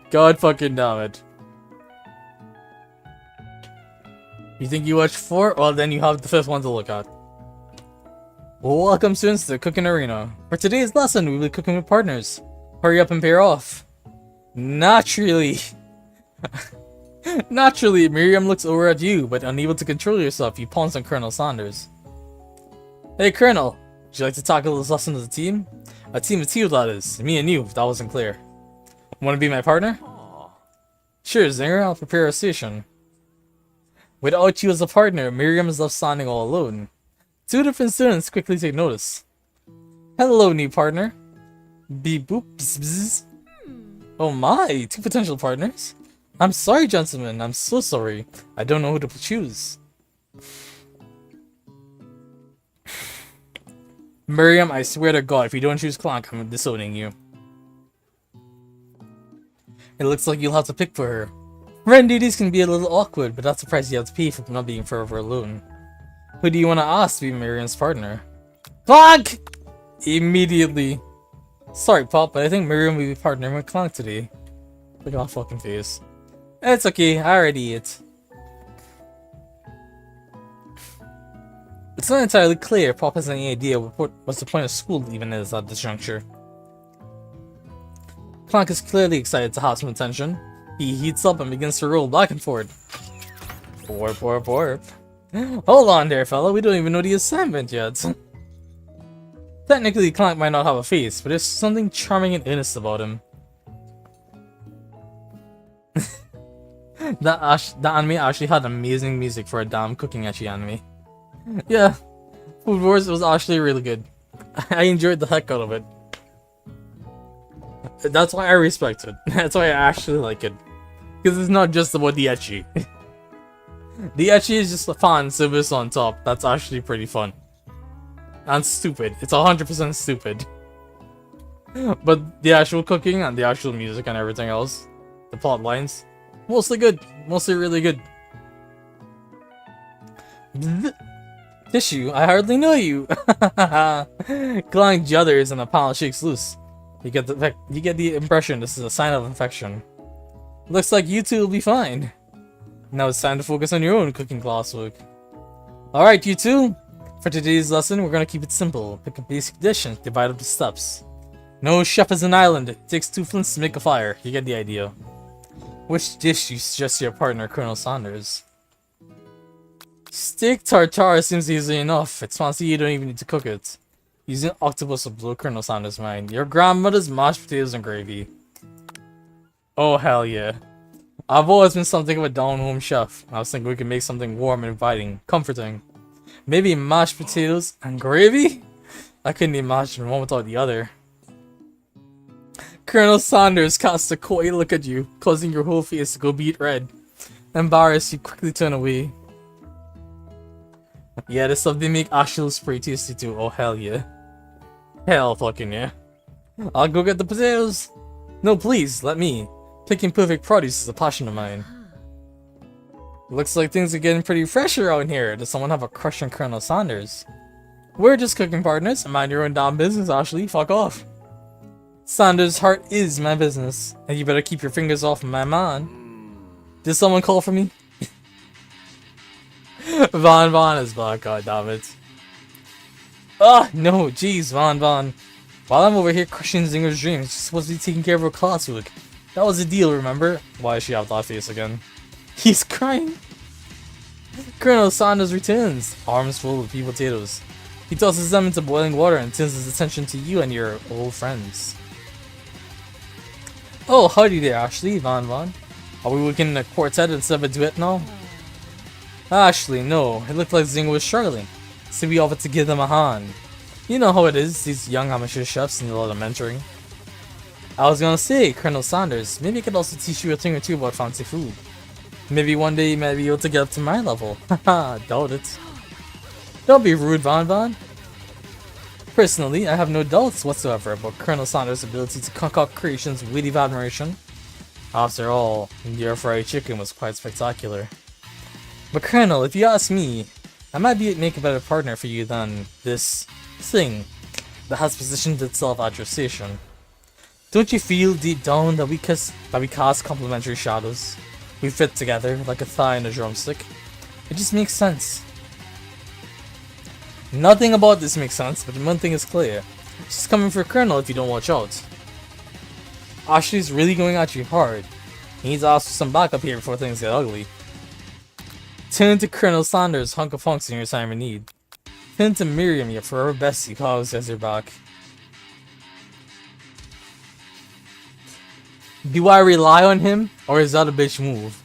God fucking damn it. You think you watched 4? Well, then you have the 5th one to look at. Welcome, students, to the cooking arena. For today's lesson, we'll be cooking with partners. Hurry up and pair off. Naturally. Naturally, Miriam looks over at you, but unable to control yourself, you pounce on Colonel Sanders. Hey, Colonel. Would you like to tackle this lesson as a team? A team of 2, that is. Me and you, if that wasn't clear. Want to be my partner? Aww. Sure, Zinger, I'll prepare a station. Without you as a partner, Miriam is left standing all alone. 2 different students quickly take notice. Hello, new partner. Beep boop bzz bzz. Oh my, 2 potential partners? I'm sorry, gentlemen, I'm so sorry. I don't know who to choose. Miriam, I swear to God, if you don't choose Clank, I'm disowning you. It looks like you'll have to pick for her. Friend duties can be a little awkward, but that's the price you have to pay for not being forever alone. Who do you want to ask to be Miriam's partner? Clank! Immediately. Sorry, Pop, but I think Miriam will be partnering with Clank today. Look at my fucking face. It's okay, I already ate. It's not entirely clear if Pop has any idea what's the point of school even is at this juncture. Clank is clearly excited to have some attention. He heats up and begins to roll back and forth. Warp, warp, warp. Hold on there, fella, we don't even know the assignment yet. Technically, Clank might not have a face, but there's something charming and earnest about him. That anime actually had amazing music for a damn cooking ecchi anime. Yeah, Food Wars was actually really good. I enjoyed the heck out of it. That's why I respect it. That's why I actually like it. Because it's not just about the ecchi. The ecchi is just a fan service on top. That's actually pretty fun. And stupid. It's 100% stupid. But the actual cooking and the actual music and everything else, the plot lines, mostly good. Mostly really good. Tissue, I hardly know you. Glowing judders and the palm shakes loose. You get the impression this is a sign of infection. Looks like you two will be fine. Now it's time to focus on your own cooking classwork. Alright, you two. For today's lesson, we're gonna keep it simple. Pick a basic dish and divide up the steps. No chef is an island. It takes 2 flints to make a fire. You get the idea. Which dish do you suggest to your partner, Colonel Saunders? Steak tartare seems easy enough. It's fancy, you don't even need to cook it. Using octopus will blow Colonel Saunders' mind. Your grandmother's mashed potatoes and gravy. Oh hell yeah. I've always been something of a down-home chef. I was thinking we could make something warm and inviting, comforting. Maybe mashed potatoes and gravy? I couldn't imagine one without the other. Colonel Saunders casts a coy look at you, causing your whole face to go beet red. Embarrassed, you quickly turn away. Yeah, this stuff they make actually looks pretty tasty too. Oh hell yeah. Hell fucking yeah. I'll go get the potatoes. No please, let me. Picking perfect produce is a passion of mine. Looks like things are getting pretty fresh around here. Does someone have a crush on Colonel Saunders? We're just cooking partners. Mind your own damn business, Ashley. Fuck off. Saunders' heart is my business, and you better keep your fingers off my man. Did someone call for me? Von is back, god damn it. Ah, no, jeez, Von. While I'm over here crushing Zinger's dreams, she's supposed to be taking care of her classwork. That was the deal, remember? Why does she have that face again? He's crying. Colonel Saunders returns, arms full of pea potatoes. He tosses them into boiling water and turns his attention to you and your old friends. Oh, howdy there, Ashley, Von. Are we working in a quartet instead of a duet now? Ashley, no. It looked like Zinger was struggling, so we offered to give them a hand. You know how it is, these young amateur chefs need a lot of mentoring. I was gonna say, Colonel Saunders, maybe I could also teach you a thing or two about fancy food. Maybe one day you might be able to get up to my level. Haha, doubt it. Don't be rude, Von. Personally, I have no doubts whatsoever about Colonel Saunders' ability to concoct creations worthy of admiration. After all, your fried chicken was quite spectacular. But Colonel, if you ask me, I might make a better partner for you than this thing that has positioned itself at your station. Don't you feel deep down that we cast complementary shadows? We fit together like a thigh and a drumstick. It just makes sense. Nothing about this makes sense, but one thing is clear. She's coming for Colonel if you don't watch out. Ashley's really going at you hard. He needs to ask for some backup here before things get ugly. Turn to Colonel Saunders, hunk of hunks in your time of need. Turn to Miriam, your forever bestie, calls as your back. Do I rely on him, or is that a bitch move?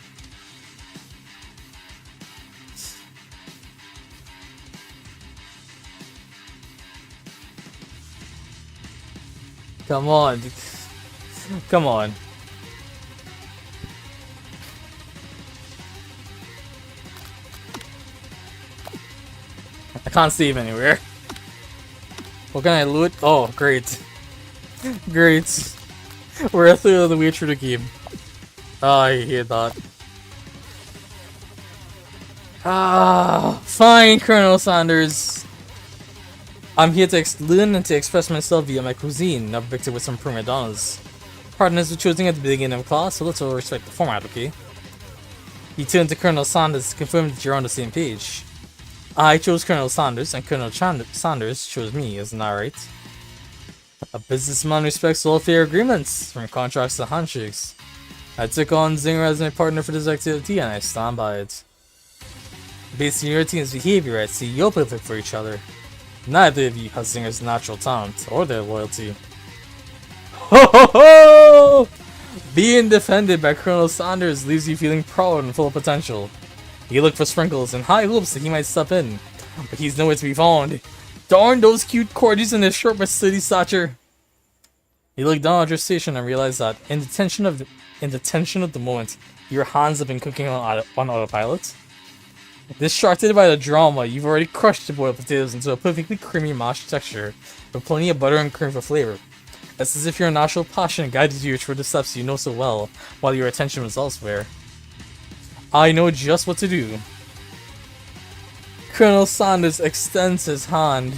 Come on. Come on. I can't save anywhere. What can I loot? Oh, great. Great. We're a third of the way through the game. Oh, I hate that. Ah, fine, Colonel Saunders. I'm here to learn and to express myself via my cuisine, not victim with some prima donnas. Partners were choosing at the beginning of class, so let's all respect the format, okay? He turned to Colonel Saunders to confirm that you're on the same page. I chose Colonel Saunders, and Colonel Saunders chose me, isn't that right? A businessman respects all fair agreements, from contracts to handshakes. I took on Zinger as my partner for this activity, and I stand by it. Based on your team's behavior, I see you're perfect for each other. Neither of you has Zinger's natural talent, or their loyalty. Ho ho ho! Being defended by Colonel Saunders leaves you feeling proud and full of potential. You look for Sprinkles in high hopes that he might step in, but he's nowhere to be found. Darn those cute corgis and their short but sturdy stature. You look down at your station and realize that in the tension of the moment, your hands have been cooking on autopilot. Distracted by the drama, you've already crushed the boiled potatoes into a perfectly creamy mashed texture, with plenty of butter and cream for flavor. It's as if your natural passion guided you through the steps you know so well, while your attention was elsewhere. I know just what to do. Colonel Sanders extends his hand.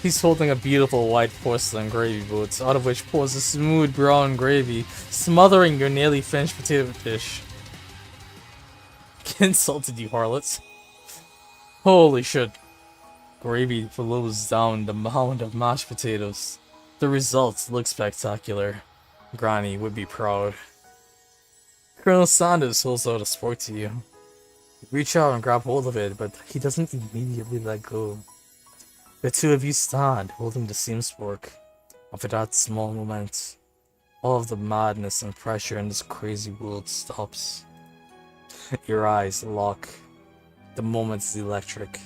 He's holding a beautiful white porcelain gravy boat, out of which pours a smooth brown gravy, smothering your nearly finished potato dish. Insulted you, harlots. Holy shit. Gravy flows down the mound of mashed potatoes. The results look spectacular. Granny would be proud. Colonel Sanders holds out a spork to you. You reach out and grab hold of it, but he doesn't immediately let go. The two of you stand, holding the same spork. And for that small moment, all of the madness and pressure in this crazy world stops. Your eyes lock. The moment is electric.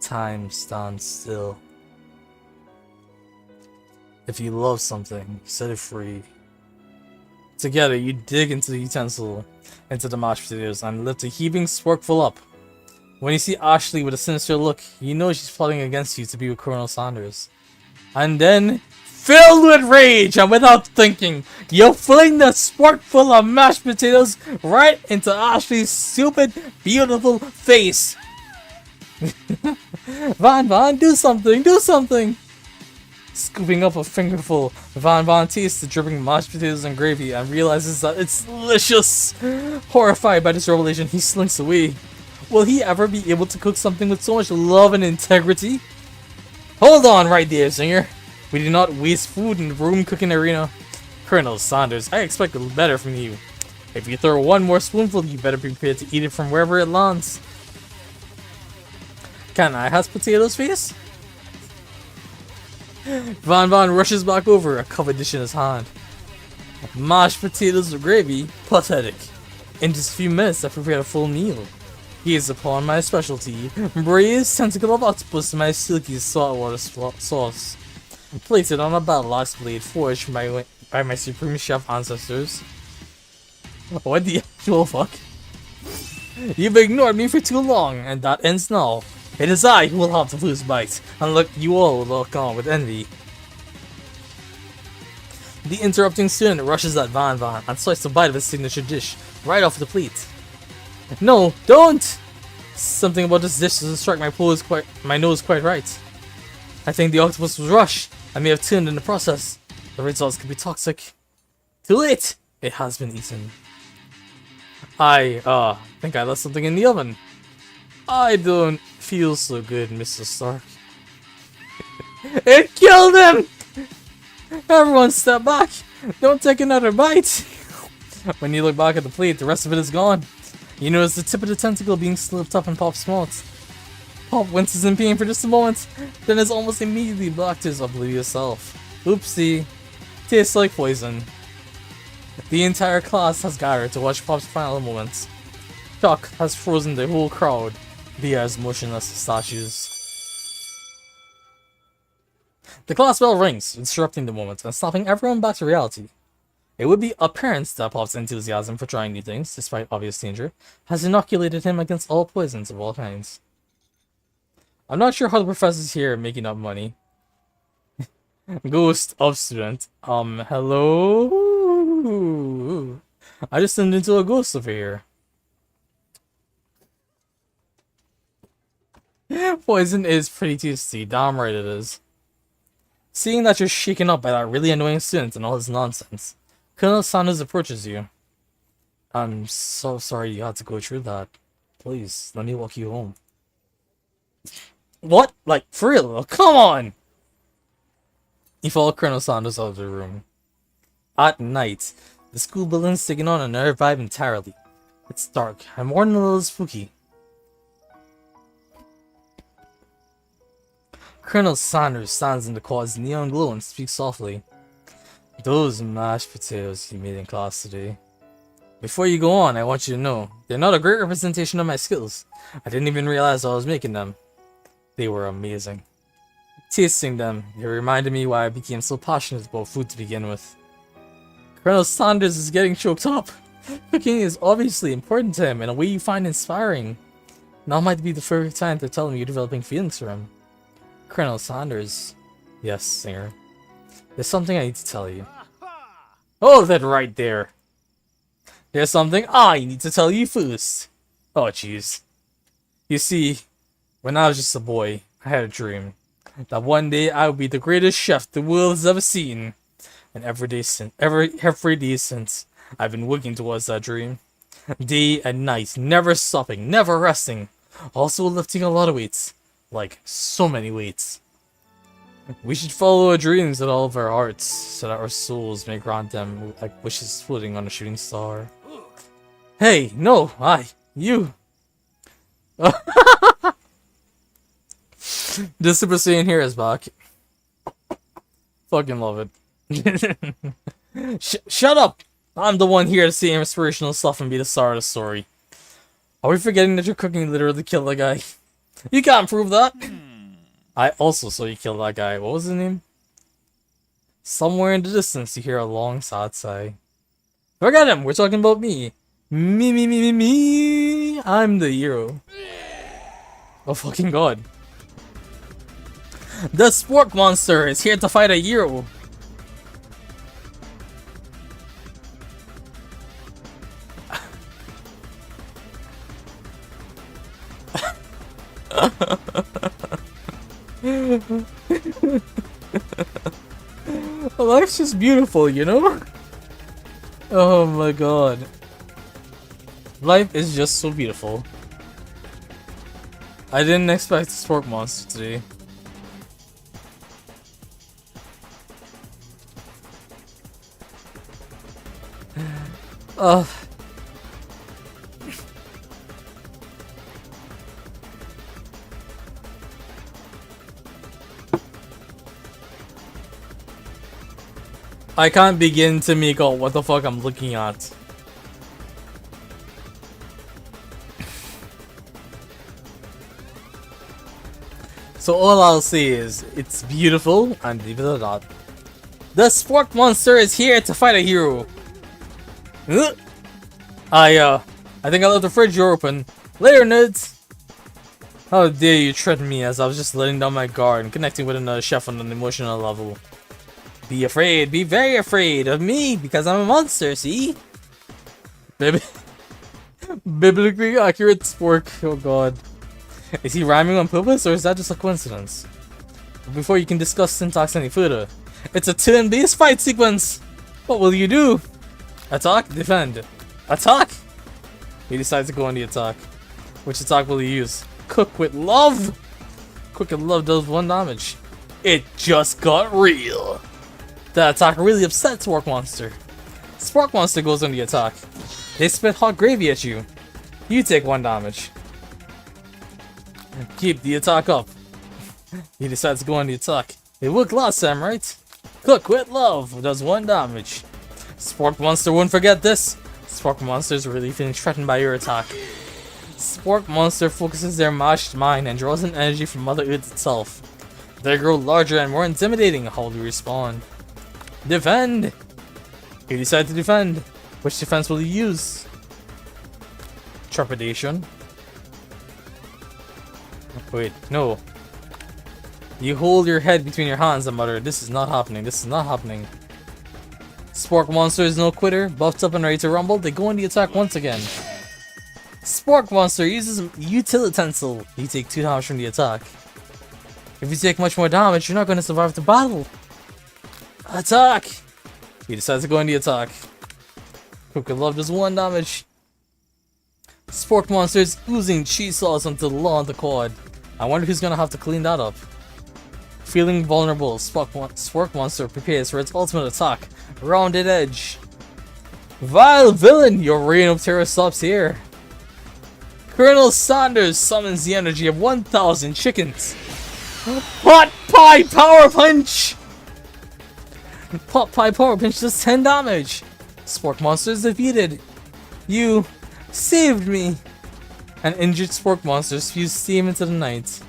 Time stands still. If you love something, set it free. Together, you dig into the utensil, into the mashed potatoes, and lift a heaving sporkful up. When you see Ashley with a sinister look, you know she's plotting against you to be with Colonel Sanders. And then, filled with rage and without thinking, you fling the sporkful of mashed potatoes right into Ashley's stupid, beautiful face. Van, do something, do something! Scooping up a fingerful, Van tastes the dripping mashed potatoes and gravy and realizes that it's delicious. Horrified by this revelation, he slinks away. Will he ever be able to cook something with so much love and integrity? Hold on right there, Singer. We do not waste food in the room cooking arena. Colonel Sanders, I expect better from you. If you throw one more spoonful, you better be prepared to eat it from wherever it lands. Can I have potatoes, face? Van rushes back over, a covered dish in his hand. Mashed potatoes with gravy? Pathetic. In just a few minutes, I prepared a full meal. Gaze upon my specialty, braised tentacle of octopus in my silky saltwater sauce. Plated on a battle axe blade forged by my supreme chef ancestors. What the actual fuck? You've ignored me for too long, and that ends now. It is I who will have the first bite, and look, you all will look on with envy. The interrupting student rushes at Van and slices a bite of his signature dish right off the plate. No, don't! Something about this dish doesn't strike my nose quite right. I think the octopus was rushed. I may have turned in the process. The results could be toxic. Too late! It has been eaten. I think I left something in the oven. I don't feel so good, Mr. Stark. It killed him! Everyone step back! Don't take another bite! When you look back at the plate, the rest of it is gone. You notice the tip of the tentacle being slipped up in Pop's mouth. Pop winces in pain for just a moment, then is almost immediately back to his oblivious self. Oopsie. Tastes like poison. The entire class has gathered to watch Pop's final moments. Shock has frozen the whole crowd. They are as motionless as statues. The class bell rings, disrupting the moment and snapping everyone back to reality. It would be apparent that Pop's enthusiasm for trying new things, despite obvious danger, has inoculated him against all poisons of all kinds. I'm not sure how the professor's here making up money. Ghost of student. Hello? I just turned into a ghost over here. Poison is pretty tasty, damn right it is. Seeing that you're shaken up by that really annoying student and all his nonsense, Colonel Sanders approaches you. I'm so sorry you had to go through that. Please, let me walk you home. What? Like, for real? Come on! You follow Colonel Sanders out of the room. At night, the school building's taking on another vibe entirely. It's dark, and more than a little spooky. Colonel Sanders stands in the quad's neon glow and speaks softly. Those mashed potatoes you made in class today. Before you go on, I want you to know, they're not a great representation of my skills. I didn't even realize I was making them. They were amazing. Tasting them, it reminded me why I became so passionate about food to begin with. Colonel Sanders is getting choked up. Cooking is obviously important to him in a way you find inspiring. Now might be the perfect time to tell him you're developing feelings for him. Colonel Sanders. Yes, Singer. There's something I need to tell you. Hold that right there. There's something I need to tell you first. Oh, jeez. You see, When I was just a boy, I had a dream that one day I would be the greatest chef the world has ever seen. And every day since, I've been working towards that dream. Day and night, never stopping, never resting. Also lifting a lot of weights. Like, so many weights. We should follow our dreams with all of our hearts, so that our souls may grant them like wishes floating on a shooting star. Hey, no, you. The Super Saiyan here is back. Fucking love it. Shut up! I'm the one here to say inspirational stuff and be the star of the story. Are we forgetting that your cooking literally killed that guy? You can't prove that! I also saw you kill that guy. What was his name? Somewhere in the distance you hear a long sad sigh. Forget him! We're talking about me! Me! I'm the hero. Oh fucking god. The Spork Monster is here to fight a hero! Life's just beautiful, you know? Oh my god. Life is just so beautiful. I didn't expect a Spork Monster today. I can't begin to make out what the fuck I'm looking at. So all I'll say is, it's beautiful, and leave it at that. The Spork Monster is here to fight a hero. I think I left the fridge door open. Later, nerds! How dare you threaten me as I was just letting down my guard and connecting with another chef on an emotional level. Be afraid, be very afraid of me, because I'm a monster, see? Biblically accurate Spork, oh god. Is he rhyming on purpose, or is that just a coincidence? Before you can discuss syntax any further, it's a turn-based fight sequence! What will you do? Attack, defend. Attack! He decides to go on the attack. Which attack will he use? Cook with love! Cook with love does 1 damage. It just got real! That attack really upsets Spork Monster. Spork Monster goes on the attack. They spit hot gravy at you. You take 1 damage. Keep the attack up. He decides to go on the attack. It worked last time, right? Cook with love does 1 damage. Spork Monster won't forget this. Spork Monster is really feeling threatened by your attack. Spork Monster focuses their mashed mind and draws in energy from Mother Earth itself. They grow larger and more intimidating. How do you respond? Defend! You decide to defend. Which defense will you use? Trepidation. Wait, no. You hold your head between your hands and mutter, this is not happening, this is not happening. Spork Monster is no quitter, buffed up and ready to rumble, they go on the attack once again. Spork Monster uses Utilitensile. You take 2 damage from the attack. If you take much more damage, you're not going to survive the battle. Attack! He decides to go on the attack. Cook with love does 1 damage. Spork Monster is oozing cheese sauce onto the law on the quad. I wonder who's gonna have to clean that up. Feeling vulnerable, Spork Monster prepares for its ultimate attack. Rounded Edge. Vile villain, your reign of terror stops here. Colonel Sanders summons the energy of 1,000 chickens. Pot Pie Power Punch! Pot Pie Power Punch does 10 damage. Spork Monster is defeated. You saved me. An injured Spork Monster spews steam into the night.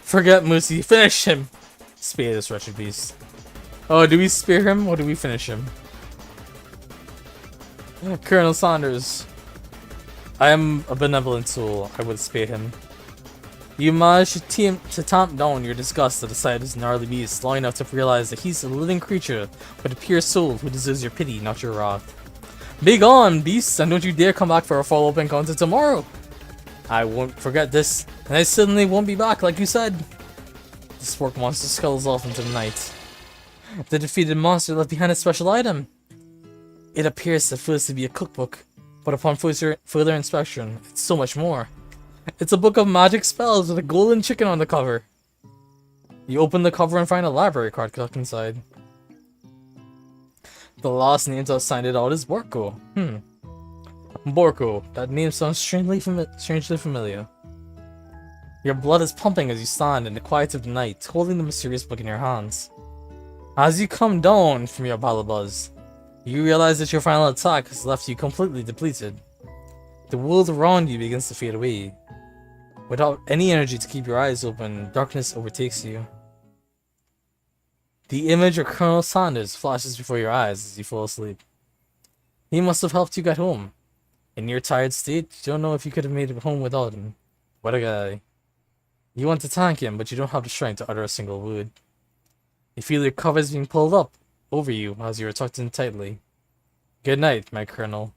Forget Moosey. Finish him. Spare this wretched beast. Oh, do we spare him or do we finish him? Colonel Sanders. I am a benevolent soul. I would spare him. You managed to tamp down your disgust at the sight of this gnarly beast long enough to realize that he's a living creature with a pure soul who deserves your pity, not your wrath. Be gone, beast, and don't you dare come back for a follow-up encounter tomorrow! I won't forget this, and I suddenly won't be back like you said. The spork monster scuttles off into the night. The defeated monster left behind a special item. It appears at first to be a cookbook, but upon further inspection, it's so much more. It's a book of magic spells with a golden chicken on the cover. You open the cover and find a library card tucked inside. The last name that signed it out is Borko. Borko. That name sounds strangely familiar. Your blood is pumping as you stand in the quiet of the night, holding the mysterious book in your hands. As you come down from your battle buzz, you realize that your final attack has left you completely depleted. The world around you begins to fade away. Without any energy to keep your eyes open, darkness overtakes you. The image of Colonel Sanders flashes before your eyes as you fall asleep. He must have helped you get home. In your tired state, you don't know if you could have made it home without him. What a guy. You want to thank him, but you don't have the strength to utter a single word. You feel your covers being pulled up over you as you are tucked in tightly. Good night, my Colonel.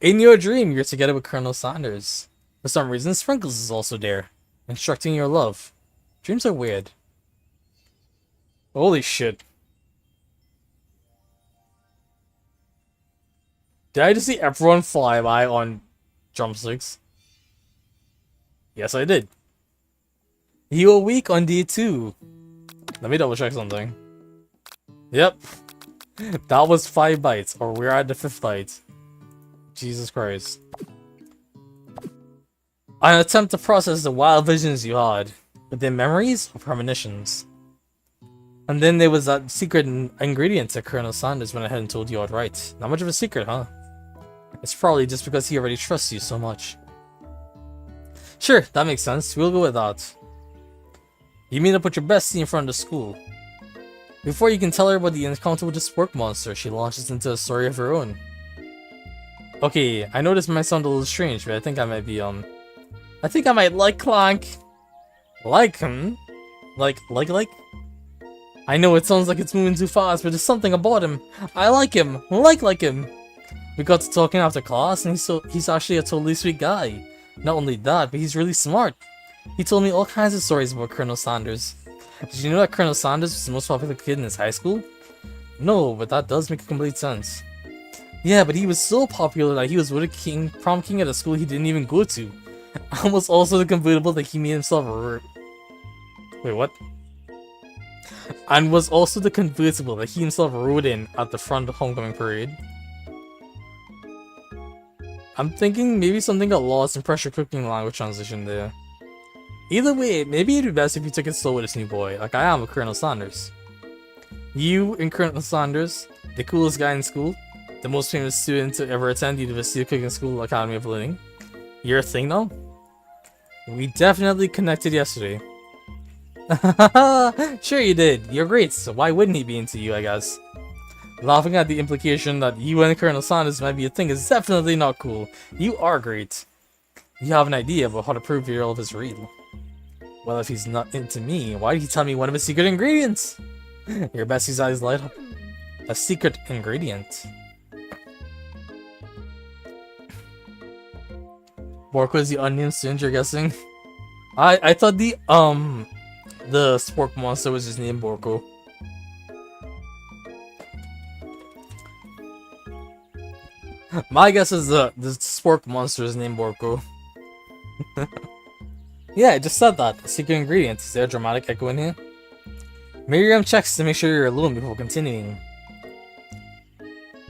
In your dream, you're together with Colonel Sanders. For some reason, Sprinkles is also there, instructing your love. Dreams are weird. Holy shit. Did I just see everyone fly by on drumsticks? Yes, I did. You were weak on day 2. Let me double check something. Yep. That was 5 bites, or we're at the 5th bite. Jesus Christ. An attempt to process the wild visions you had. With their memories or premonitions. And then there was that secret ingredient that Colonel Sanders went ahead and told you outright. Not much of a secret, huh? It's probably just because he already trusts you so much. Sure, that makes sense. We'll go with that. You meet up with your bestie in front of the school. Before you can tell her about the encounter with the spork monster, she launches into a story of her own. Okay, I know this might sound a little strange, but I think I might be, I think I might like Clank. Like him? Like? I know it sounds like it's moving too fast, but there's something about him. I like him. Like him. We got to talking after class, and he's actually a totally sweet guy. Not only that, but he's really smart. He told me all kinds of stories about Colonel Sanders. Did you know that Colonel Sanders was the most popular kid in his high school? No, but that does make complete sense. Yeah, but he was so popular that he was voted prom king at a school he didn't even go to. And was also the convertible that he made himself Wait, what? And was also the convertible that he himself rode in at the front of homecoming parade. I'm thinking maybe something got lost in pressure cooking language transition there. Either way, maybe it'd be best if you took it slow with this new boy, like I am with Colonel Sanders. You and Colonel Sanders, the coolest guy in school, the most famous student to ever attend University of Cooking School Academy of Learning. You're a thing now? We definitely connected yesterday. Sure you did. You're great, so why wouldn't he be into you, I guess? Laughing at the implication that you and Colonel Sanders might be a thing is definitely not cool. You are great. You have an idea about how to prove your love is real. Well, if he's not into me, why did he tell me one of his secret ingredients? Your bestie's eyes light up. A secret ingredient. Borko is the unnamed student, you're guessing? I thought the spork monster was just named Borko. My guess is the spork monster is named Borko. Yeah, I just said that. A secret ingredient. Is there a dramatic echo in here? Miriam checks to make sure you're alone before continuing.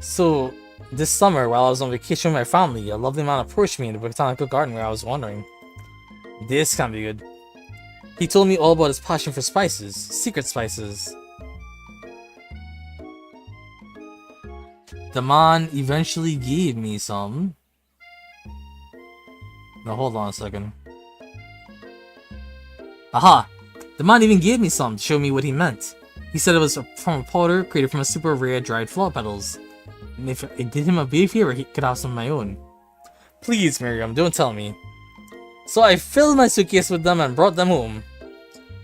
So, this summer, while I was on vacation with my family, a lovely man approached me in the botanical garden where I was wandering. This can't be good. He told me all about his passion for spices, secret spices. The man eventually gave me some. Now hold on a second. Aha! The man even gave me some to show me what he meant. He said it was from a powder created from a super rare dried flower petals. And if it did him a big favor, he could have some of my own. Please, Miriam, don't tell me. So I filled my suitcase with them and brought them home.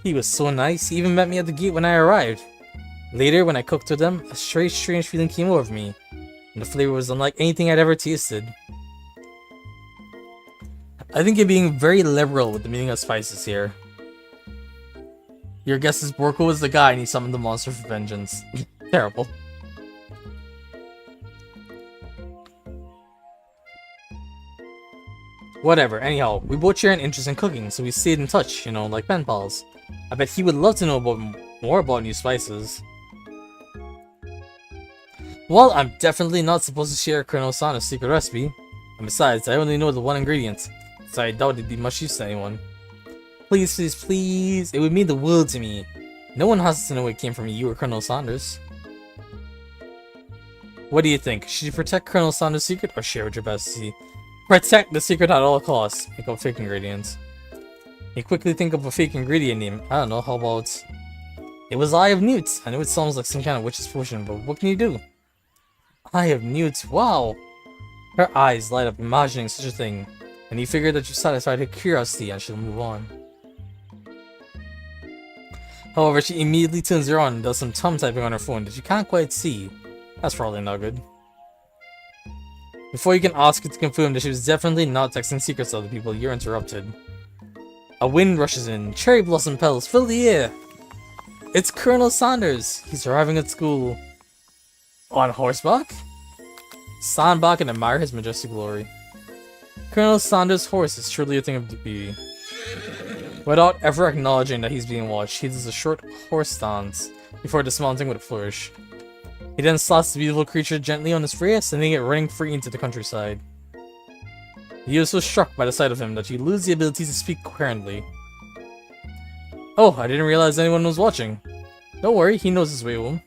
He was so nice, he even met me at the gate when I arrived. Later, when I cooked with them, a strange feeling came over me, and the flavor was unlike anything I'd ever tasted. I think you're being very liberal with the meaning of spices here. Your guess is Vergil was the guy and he summoned the monster for vengeance. Terrible. Whatever, anyhow, we both share an interest in cooking, so we stayed in touch, you know, like pen pals. I bet he would love to know more about new spices. Well, I'm definitely not supposed to share Colonel Sana's secret recipe. And besides, I only know the one ingredient, so I doubt it'd be much use to anyone. Please, please, please, it would mean the world to me. No one has to know it came from you or Colonel Saunders. What do you think? Should you protect Colonel Saunders' secret or share with your bestie? Protect the secret at all costs. Make up fake ingredients. You quickly think of a fake ingredient name. I don't know, how about... It was Eye of Newt. I know it sounds like some kind of witch's potion, but what can you do? Eye of Newt, wow! Her eyes light up imagining such a thing, and you figure that you've satisfied her curiosity and she'll move on. However, she immediately turns around and does some thumb typing on her phone that you can't quite see. That's probably not good. Before you can ask her to confirm that she was definitely not texting secrets to other people, you're interrupted. A wind rushes in, cherry blossom petals fill the air. It's Colonel Saunders. He's arriving at school. On horseback? Stand back and admire his majestic glory. Colonel Saunders' horse is truly a thing of beauty. Without ever acknowledging that he's being watched, he does a short horse stance before dismounting with a flourish. He then slaps the beautiful creature gently on his face, sending it running free into the countryside. You are so struck by the sight of him that you lose the ability to speak coherently. Oh, I didn't realize anyone was watching. Don't worry, he knows his way home.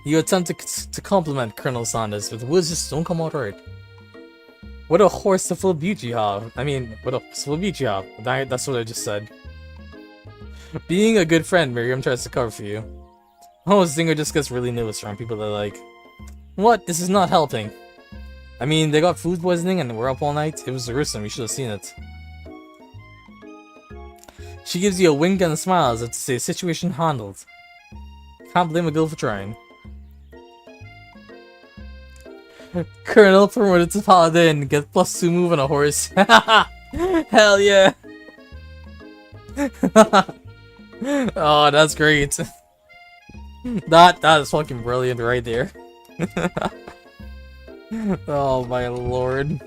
You attempt to compliment Colonel Saunders, but the words just don't come out right. What a horse to full beauty you have. I mean, what a full beauty you have. That's what I just said. Being a good friend, Miriam tries to cover for you. Oh, Zinger just gets really nervous around people that are like, what? This is not helping. I mean, they got food poisoning and we're up all night. It was gruesome, you should have seen it. She gives you a wink and a smile as if to say, situation handled. Can't blame a girl for trying. Colonel promoted to Paladin, get +2 move on a horse. Hell yeah! Oh, that's great. That is fucking brilliant right there. Oh my lord.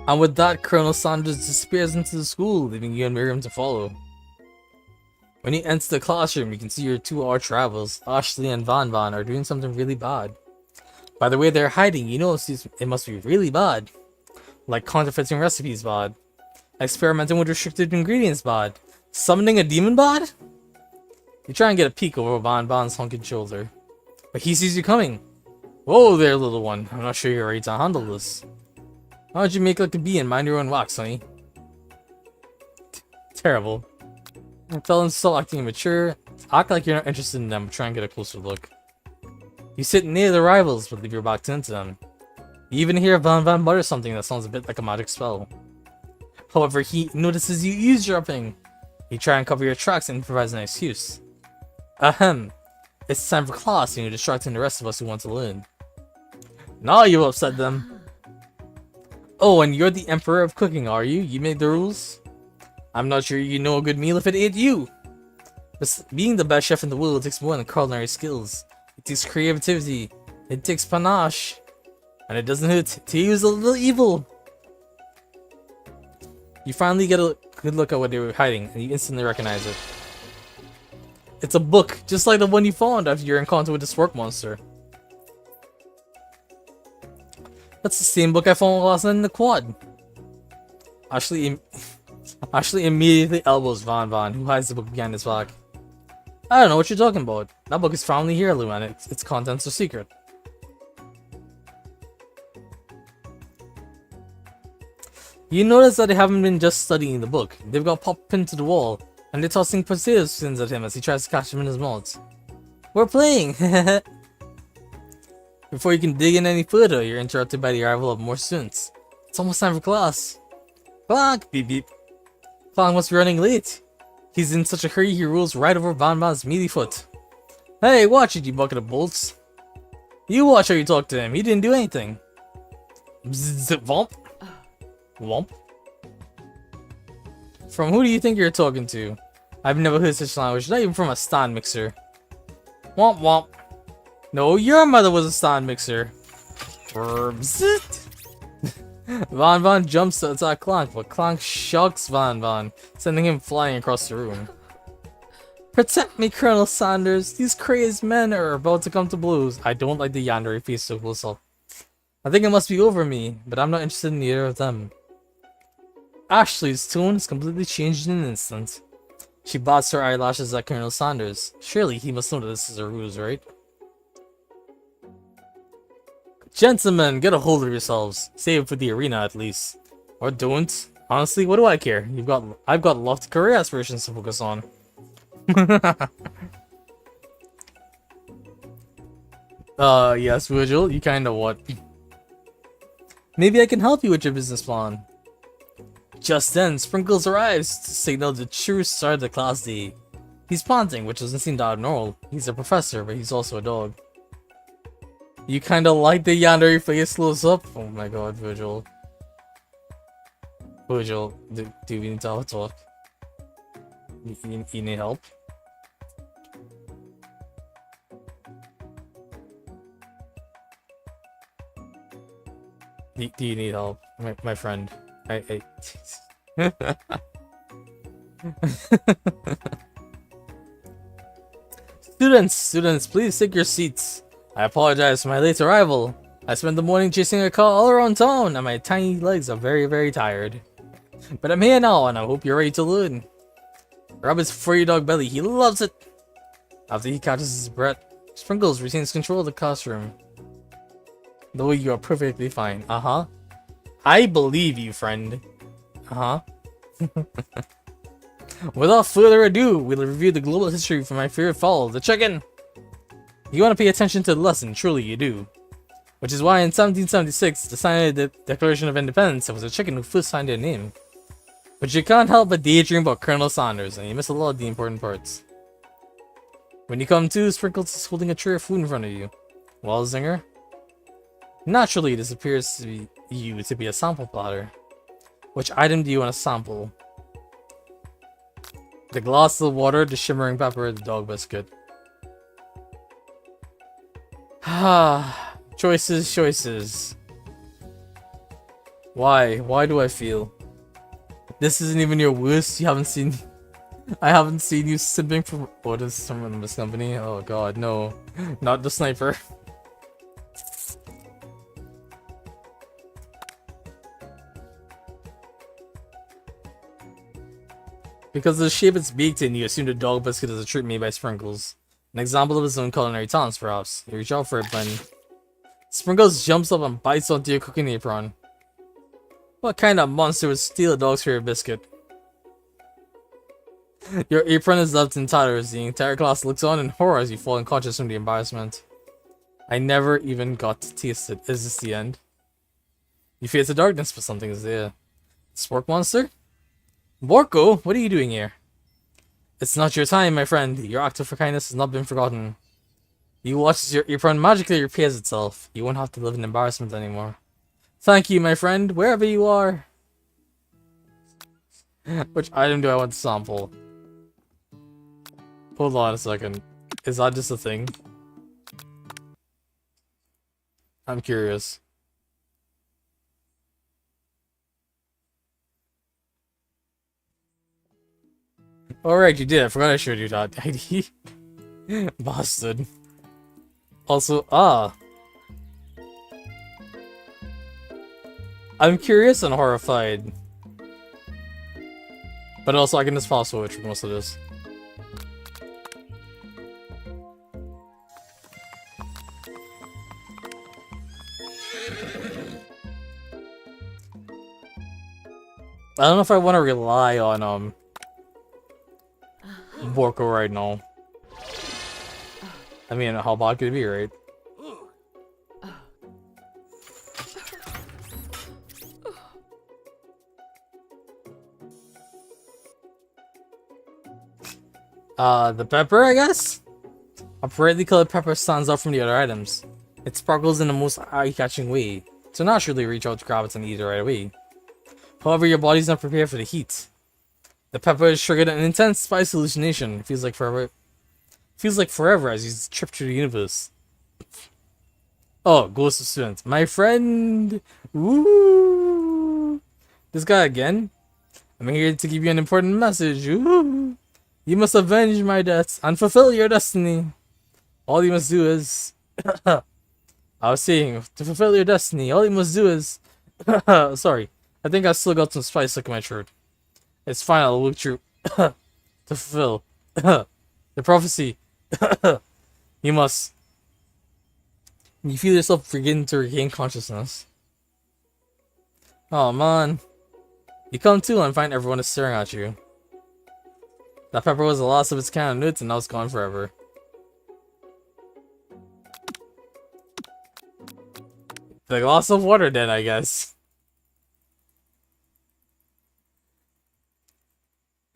And with that, Colonel Saunders disappears into the school, leaving you and Miriam to follow. When you enter the classroom, you can see your two arch rivals, Ashley and Van Van, are doing something really bad. By the way they're hiding, you know it must be really bad. Like counterfeiting recipes bad. Experimenting with restricted ingredients bad. Summoning a demon bad? You try and get a peek over Van Van's hunking shoulder. But he sees you coming. Whoa there, little one. I'm not sure you're ready to handle this. Why don't you make like a bee and mind your own wax, honey? Terrible. Felons still acting immature. Act like you're not interested in them, but try and get a closer look. You sit near the rivals, but leave your back to them. You even hear Van Van mutter something that sounds a bit like a magic spell. However, he notices you eavesdropping. You try and cover your tracks and improvise an excuse. Ahem. It's time for class and you're distracting the rest of us who want to learn. Now you've upset them. Oh, and you're the emperor of cooking, are you? You made the rules? I'm not sure you know a good meal if it ain't you. But being the best chef in the world takes more than culinary skills. It takes creativity. It takes panache. And it doesn't hurt to use a little evil. You finally get a good look at what they were hiding, and you instantly recognize it. It's a book, just like the one you found after your encounter with the Spork monster. That's the same book I found last night in the quad. Ashley immediately elbows Van Van, who hides the book behind his back. I don't know what you're talking about. That book is family heirloom and its contents are secret. You notice that they haven't been just studying the book. They've got Pop pinned to the wall, and they're tossing potato skins at him as he tries to catch them in his mouth. We're playing! Before you can dig in any further, you're interrupted by the arrival of more students. It's almost time for class. Clock! Beep beep. Clock must be running late. He's in such a hurry he rolls right over Van Van's meaty foot. Hey, watch it, you bucket of bolts. You watch how you talk to him. He didn't do anything. Bzz, womp. Womp. From who do you think you're talking to? I've never heard such language, not even from a stand mixer. Womp womp. No, your mother was a stand mixer. Bzz. Van Van jumps to attack Clank, but Clank shocks Van Van, sending him flying across the room. Protect me, Colonel Sanders. These crazed men are about to come to blows. I don't like the Yandere face so close up. I think it must be over me, but I'm not interested in either of them. Ashley's tone has completely changed in an instant. She bats her eyelashes at Colonel Sanders. Surely he must know that this is a ruse, right? Gentlemen, get a hold of yourselves. Save it for the arena at least. Or don't. Honestly, what do I care? I've got lofty career aspirations to focus on. Yes, Vergil, you kinda what? Maybe I can help you with your business plan. Just then, Sprinkles arrives to signal the true start of the class day. He's panting, which doesn't seem that abnormal. He's a professor, but he's also a dog. You kinda like the Yandere face close up? Oh my god, Vergil. Vergil, do we need to have a talk? You need help? Do you need help? My friend. Students, please take your seats. I apologize for my late arrival. I spent the morning chasing a car all around town, and my tiny legs are very, very tired. But I'm here now, and I hope you're ready to learn. Rub his furry dog belly, he loves it! After he catches his breath, Sprinkles retains control of the classroom. Though you are perfectly fine. Uh-huh. I believe you, friend. Uh-huh. Without further ado, we'll review the global history from my favorite fowl, the chicken! You want to pay attention to the lesson, truly you do. Which is why in 1776, the sign of the Declaration of Independence, it was a chicken who first signed their name. But you can't help but daydream about Colonel Sanders, and you miss a lot of the important parts. When you come to, Sprinkles is holding a tray of food in front of you. Well, Zinger? Naturally, this appears to be a sample platter. Which item do you want to sample? The glass of water, the shimmering pepper, the dog biscuit. Ah, choices. Why? Why do I feel? This isn't even your worst. I haven't seen you simping for what is someone in this company? Oh god, no. Not the sniper. Because of the shape it's baked in, you assume the dog biscuit is a treat made by Sprinkles. An example of his own culinary talents, perhaps. You reach out for it when Sprinkles jumps up and bites onto your cooking apron. What kind of monster would steal a dog's favorite biscuit? Your apron is left in tatters. The entire class looks on in horror as you fall unconscious from the embarrassment. I never even got to taste it. Is this the end? You face the darkness, but something is there. Spork monster? Borko, what are you doing here? It's not your time, my friend. Your act for kindness has not been forgotten. You watch as your apron magically repairs itself. You won't have to live in embarrassment anymore. Thank you, my friend, wherever you are. Which item do I want to sample? Hold on a second. Is that just a thing? I'm curious. Alright, you did. I forgot I showed you that ID. Bastard. Also, I'm curious and horrified. But also, I can just fast forward for most of this. I don't know if I want to rely on, Borko right now. I mean, how bad could it be, right? The pepper, I guess? A brightly colored pepper stands out from the other items. It sparkles in the most eye-catching way, so naturally reach out to grab it and eat it right away. However, your body's not prepared for the heat. The pepper has triggered an intense spice hallucination. It feels like forever. Feels like forever as you trip through the universe. Oh, ghost of student. My friend! Woo! This guy again? I'm here to give you an important message. Woo! You must avenge my deaths and fulfill your destiny. All you must do is... I was saying, to fulfill your destiny, all you must do is... Sorry, I think I still got some spice stuck in my throat. It's fine, I'll work through... to fulfill... the prophecy. You must... You feel yourself begin to regain consciousness. Oh man. You come to and find everyone is staring at you. That pepper was the last of its kind of nuts and now it's gone forever. The glass of water then, I guess.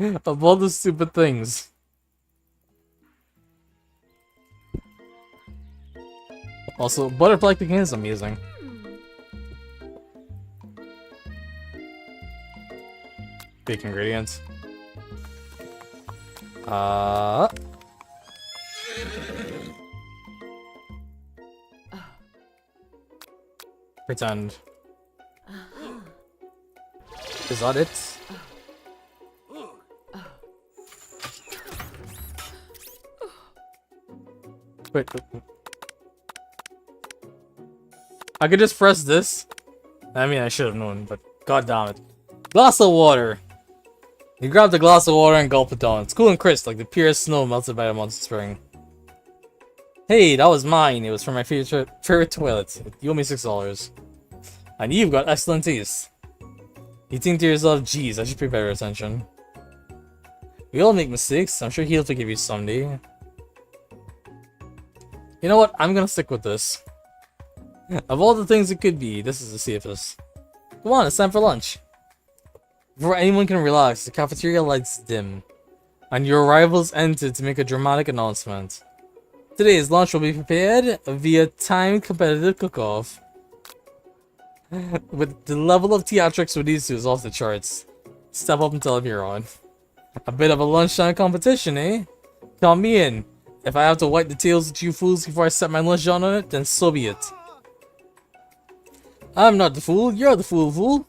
Of all the stupid things. Also, butterfly cooking is amazing. Big ingredients. Pretend. Is that it? Wait. I could just press this. I mean, I should have known, but god damn it. Glass of water. You grab the glass of water and gulp it down. It's cool and crisp, like the purest snow melted by the months of spring. Hey, that was mine. It was from my favorite toilet. You owe me $6. And you've got excellent taste. You think to yourself, geez, I should pay better attention. We all make mistakes. I'm sure he'll forgive you someday. You know what? I'm gonna stick with this. Of all the things it could be, this is the safest. Come on, it's time for lunch. Before anyone can relax, the cafeteria lights dim, and your arrivals enter to make a dramatic announcement. Today's lunch will be prepared via timed competitive cook-off. With the level of theatrics with these two is off the charts. Step up and tell them you're on. A bit of a lunchtime competition, eh? Count me in. If I have to wipe the tails of you fools before I set my lunch down on it, then so be it. I'm not the fool, you're the fool.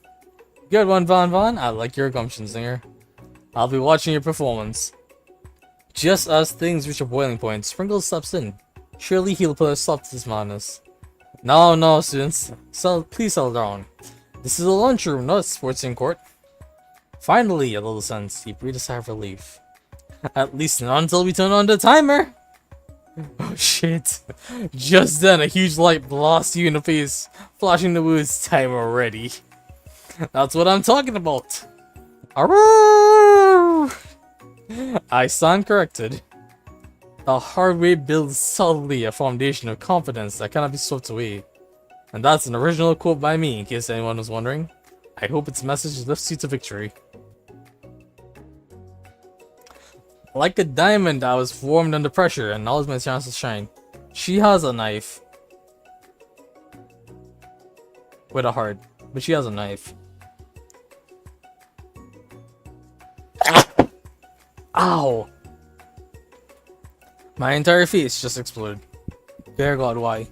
Good one, Von. I like your gumption, Singer. I'll be watching your performance. Just as things reach a boiling point, Sprinkles steps in. Surely he'll put a stop to this madness. No, students. Please settle down. This is a lunchroom, not a sportsing court. Finally, a little sense. He breathed a sigh of relief. At least not until we turn on the timer. Oh shit. Just then, a huge light blasts you in the face, flashing the words "time already." That's what I'm talking about. Arrgh! I stand corrected. A hard way builds solidly a foundation of confidence that cannot be swept away. And that's an original quote by me, in case anyone was wondering. I hope its message lifts you to victory. Like a diamond, I was formed under pressure, and now's my chance to shine. She has a knife. With a heart. But she has a knife. Ow! My entire face just exploded. Dear God, why?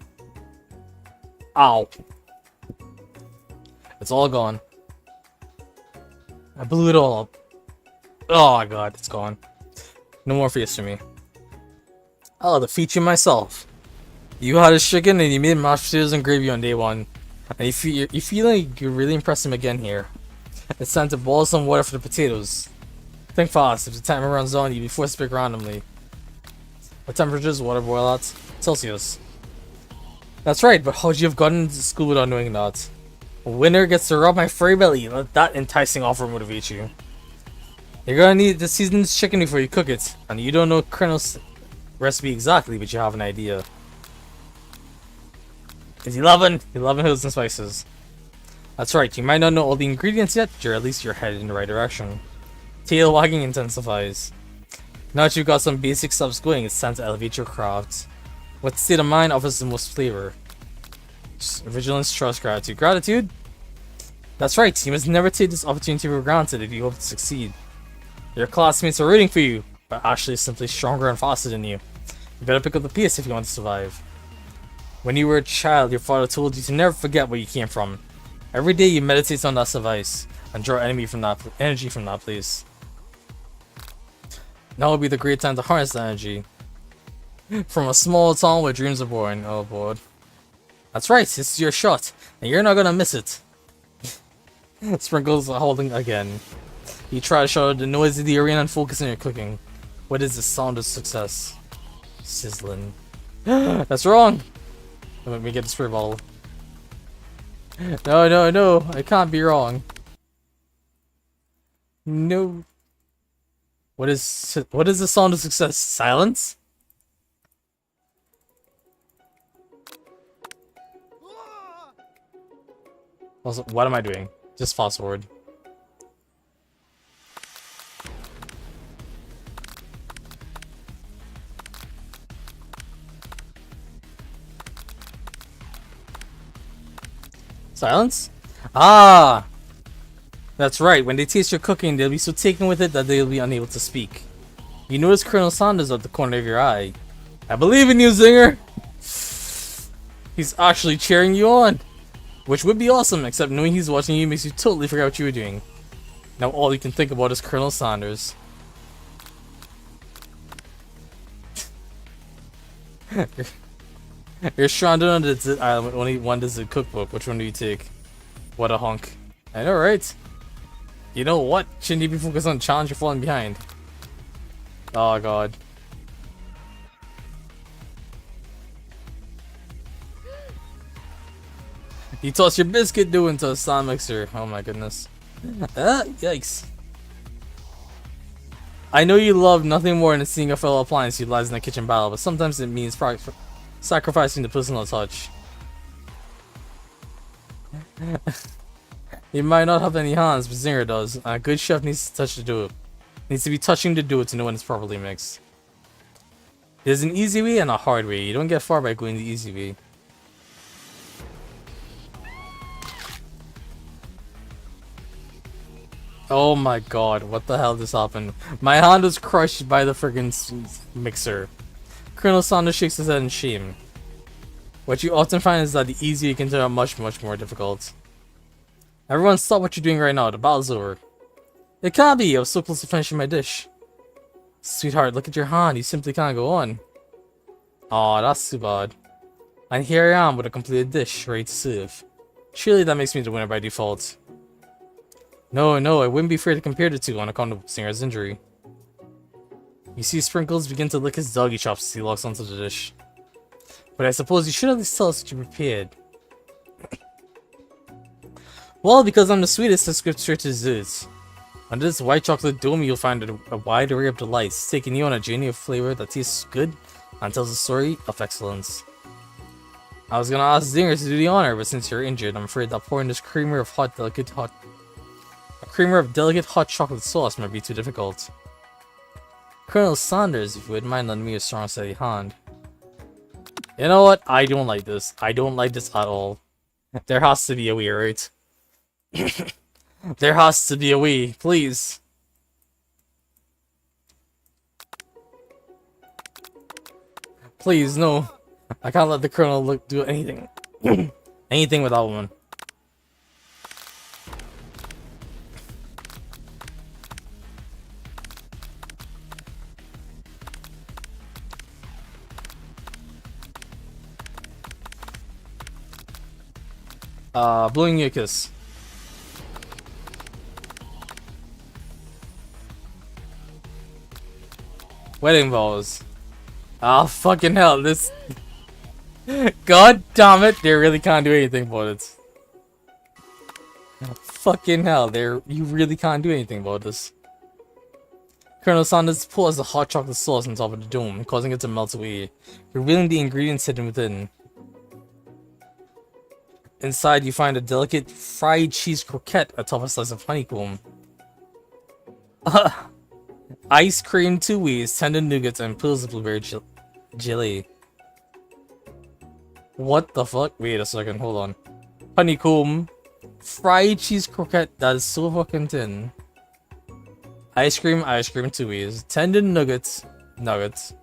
Ow. It's all gone. I blew it all up. Oh my god, it's gone. No more face for me. I'll defeat you myself. You had his chicken and you made mashed potatoes and gravy on day one. And you feel like you really impressed him again here. It's time to boil some water for the potatoes. Think fast, if the timer runs on, you'll be forced to pick randomly. What temperature does water boil at? Celsius. That's right, but how'd you have gotten into school without knowing that? A winner gets to rub my furry belly. Let that enticing offer motivate you. You're gonna need the seasoned chicken before you cook it. And you don't know Colonel's recipe exactly, but you have an idea. Is 11 herbs and spices. That's right, you might not know all the ingredients yet, but at least you're headed in the right direction. Tail wagging intensifies. Now that you've got some basic stuffs going, it's time to elevate your craft. What state of mind offers the most flavor? Vigilance, trust, gratitude. Gratitude? That's right, you must never take this opportunity for granted if you hope to succeed. Your classmates are rooting for you, but actually simply stronger and faster than you. You better pick up the pace if you want to survive. When you were a child, your father told you to never forget where you came from. Every day you meditate on that advice and draw energy from that place. Now will be the great time to harness that energy. From a small town where dreams are born. Oh boy. That's right, this is your shot, and you're not gonna miss it. Sprinkles holding again. You try to shut out the noise of the arena and focus on your cooking. What is the sound of success? Sizzling. That's wrong! Let me get the spray bottle. No, I can't be wrong. No. What is the sound of success? Silence? Also, what am I doing? Just fast forward. Silence? Ah! That's right, when they taste your cooking, they'll be so taken with it that they'll be unable to speak. You notice Colonel Sanders at the corner of your eye. I believe in you, Zinger! He's actually cheering you on! Which would be awesome, except knowing he's watching you makes you totally forget what you were doing. Now all you can think about is Colonel Sanders. You're stranded on the desert island with only one desert cookbook. Which one do you take? What a hunk. I know, right? You know what? Shouldn't you be focused on challenge or falling behind? Oh god. You toss your biscuit dough into a sand mixer. Oh my goodness. Yikes. I know you love nothing more than seeing a fellow appliance utilized in a kitchen battle, but sometimes it means sacrificing the personal touch. You might not have any hands, but Zinger does. A good chef needs to touch the dough. Needs to be touching the dough to know when it's properly mixed. There's an easy way and a hard way. You don't get far by going the easy way. Oh my god, what the hell just happened? My hand was crushed by the friggin' mixer. Colonel Sanders shakes his head in shame. What you often find is that the easier can turn out much more difficult. Everyone stop what you're doing right now, the battle's over. It can't be, I was so close to finishing my dish. Sweetheart, look at your hand, you simply can't go on. Aw, that's too bad. And here I am with a completed dish, ready to serve. Surely that makes me the winner by default. No, I wouldn't be fair to compare the two on account of Zinger's injury. You see Sprinkles begin to lick his doggy chops as he locks onto the dish. But I suppose you should at least tell us what you prepared. Well, because I'm the sweetest, let's get straight to desserts. Under this white chocolate dome, you'll find a wide array of delights, taking you on a journey of flavor that tastes good and tells a story of excellence. I was gonna ask Zinger to do the honor, but since you're injured, I'm afraid that pouring this creamer of delicate hot chocolate sauce might be too difficult. Colonel Sanders, if you wouldn't mind lending me a strong steady hand. You know what? I don't like this. I don't like this at all. There has to be a way, right? There has to be a way, please. Please, no. I can't let the Colonel do anything. Anything with that woman. Blowing you a kiss. Wedding vows. Ah, fucking hell, this... God damn it, they really can't do anything about it. Fucking hell, you really can't do anything about this. Colonel Sanders pours the hot chocolate sauce on top of the dome, causing it to melt away, revealing the ingredients hidden within. Inside, you find a delicate fried cheese croquette atop a slice of honeycomb. Ice cream 2 ways, tender nougats, and pearls of blueberry jelly. What the fuck? Wait a second, hold on. Honeycomb. Fried cheese croquette, that is so fucking thin. Ice cream two ways. Tendon nuggets, nougats.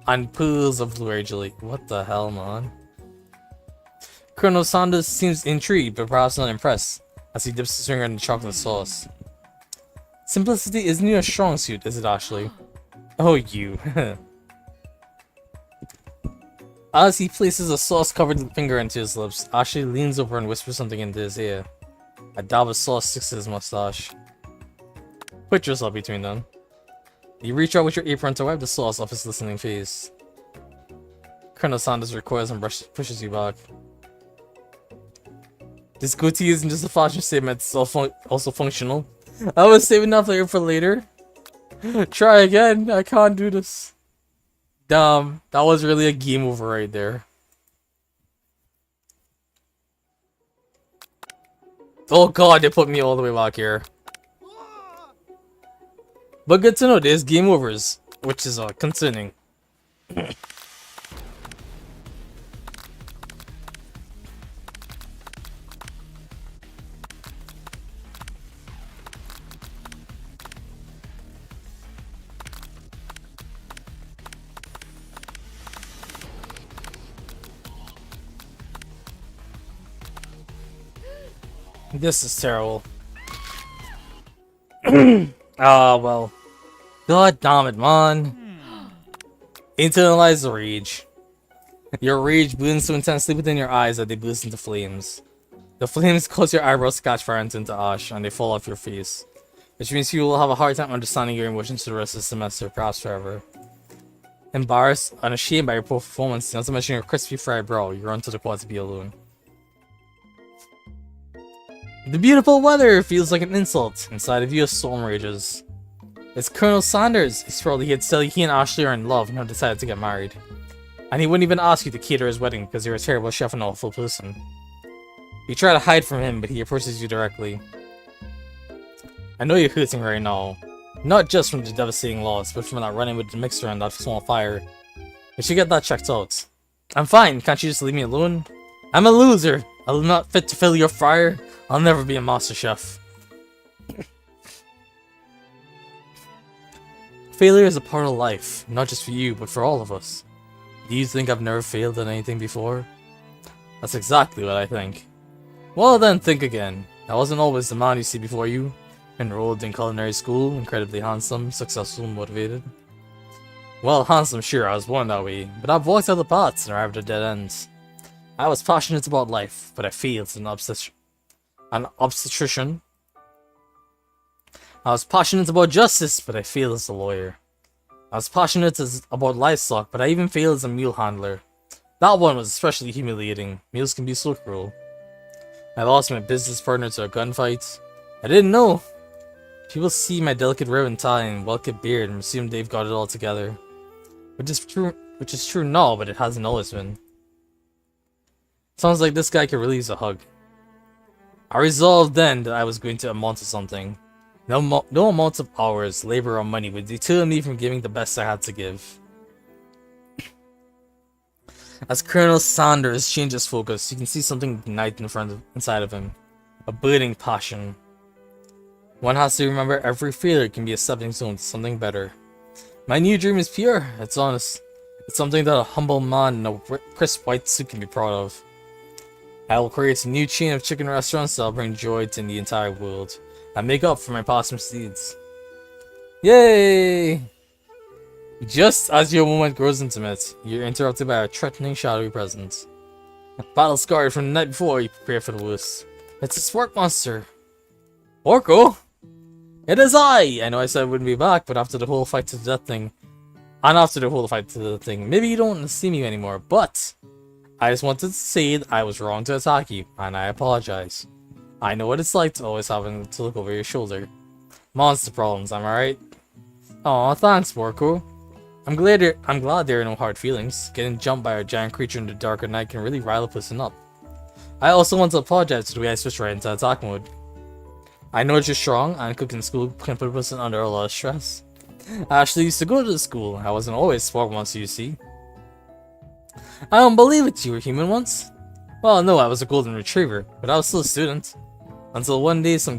And pools of blueberry jelly. What the hell, man? Colonel Sanders seems intrigued, but perhaps not impressed, as he dips his finger in the chocolate sauce. Simplicity isn't your strong suit, is it, Ashley? Oh, you. As he places a sauce-covered finger into his lips, Ashley leans over and whispers something into his ear. A dab of sauce sticks to his mustache. Put yourself between them. You reach out with your apron to wipe the sauce off his listening face. Colonel Sanders recoils and pushes you back. This goatee isn't just a fashion statement, it's also functional. I was saving that flavor for later. Try again, I can't do this. Damn, that was really a game over right there. Oh god, they put me all the way back here. But good to know, there's game overs, which is concerning. This is terrible. Ah, well. God damn it, man. Internalize the rage. Your rage blooms so intensely within your eyes that they burst into flames. The flames cause your eyebrows to catch fire into ash, and they fall off your face. Which means you will have a hard time understanding your emotions for the rest of the semester, perhaps forever. Embarrassed and ashamed by your poor performance, not to mention your crispy fried brow, you run to the quad to be alone. The beautiful weather feels like an insult. Inside of you, a storm rages. It's Colonel Sanders. He's probably here to tell you he and Ashley are in love and have decided to get married. And he wouldn't even ask you to cater his wedding because you're a terrible chef and an awful person. You try to hide from him, but he approaches you directly. I know you're hurting right now. Not just from the devastating loss, but from that running with the mixer and that small fire. You should get that checked out. I'm fine. Can't you just leave me alone? I'm a loser. I'm not fit to fill your fire. I'll never be a master chef. Failure is a part of life, not just for you, but for all of us. Do you think I've never failed at anything before? That's exactly what I think. Well then, think again. I wasn't always the man you see before you. Enrolled in culinary school, incredibly handsome, successful, motivated. Well, handsome, sure, I was born that way, but I've walked other paths and arrived at dead ends. I was passionate about life, but I failed as an obstetrician. I was passionate about justice, but I failed as a lawyer. I was passionate about livestock, but I even failed as a mule handler. That one was especially humiliating. Mules can be so cruel. I lost my business partner to a gunfight. I didn't know. People see my delicate ribbon tie and well-kept beard and assume they've got it all together. Which is true now, but it hasn't always been. Sounds like this guy could really use a hug. I resolved then that I was going to amount to something. No amount of hours, labor, or money would deter me from giving the best I had to give. As Colonel Sanders changes focus, you can see something ignite inside of him. A burning passion. One has to remember every failure can be a stepping stone to something better. My new dream is pure, it's honest. It's something that a humble man in a crisp white suit can be proud of. I will create a new chain of chicken restaurants that will bring joy to the entire world, and make up for my past misdeeds. Yay! Just as your moment grows intimate, you're interrupted by a threatening shadowy presence. Battle scarred from the night before, you prepare for the worst. It's a spark monster. Orko? It is I! I know I said I wouldn't be back, but after the whole fight to the death thing, maybe you don't see me anymore, but I just wanted to say that I was wrong to attack you, and I apologize. I know what it's like to always having to look over your shoulder. Monster problems, am I right? Aw, thanks, Borko. I'm glad there are no hard feelings. Getting jumped by a giant creature in the dark at night can really rile a person up. I also want to apologize for the way I switched right into attack mode. I know you're strong, and cooking school can put a person under a lot of stress. I actually used to go to the school. I wasn't always smart once, you see. I don't believe it, you were human once. Well, no, I was a golden retriever, but I was still a student. Until one day some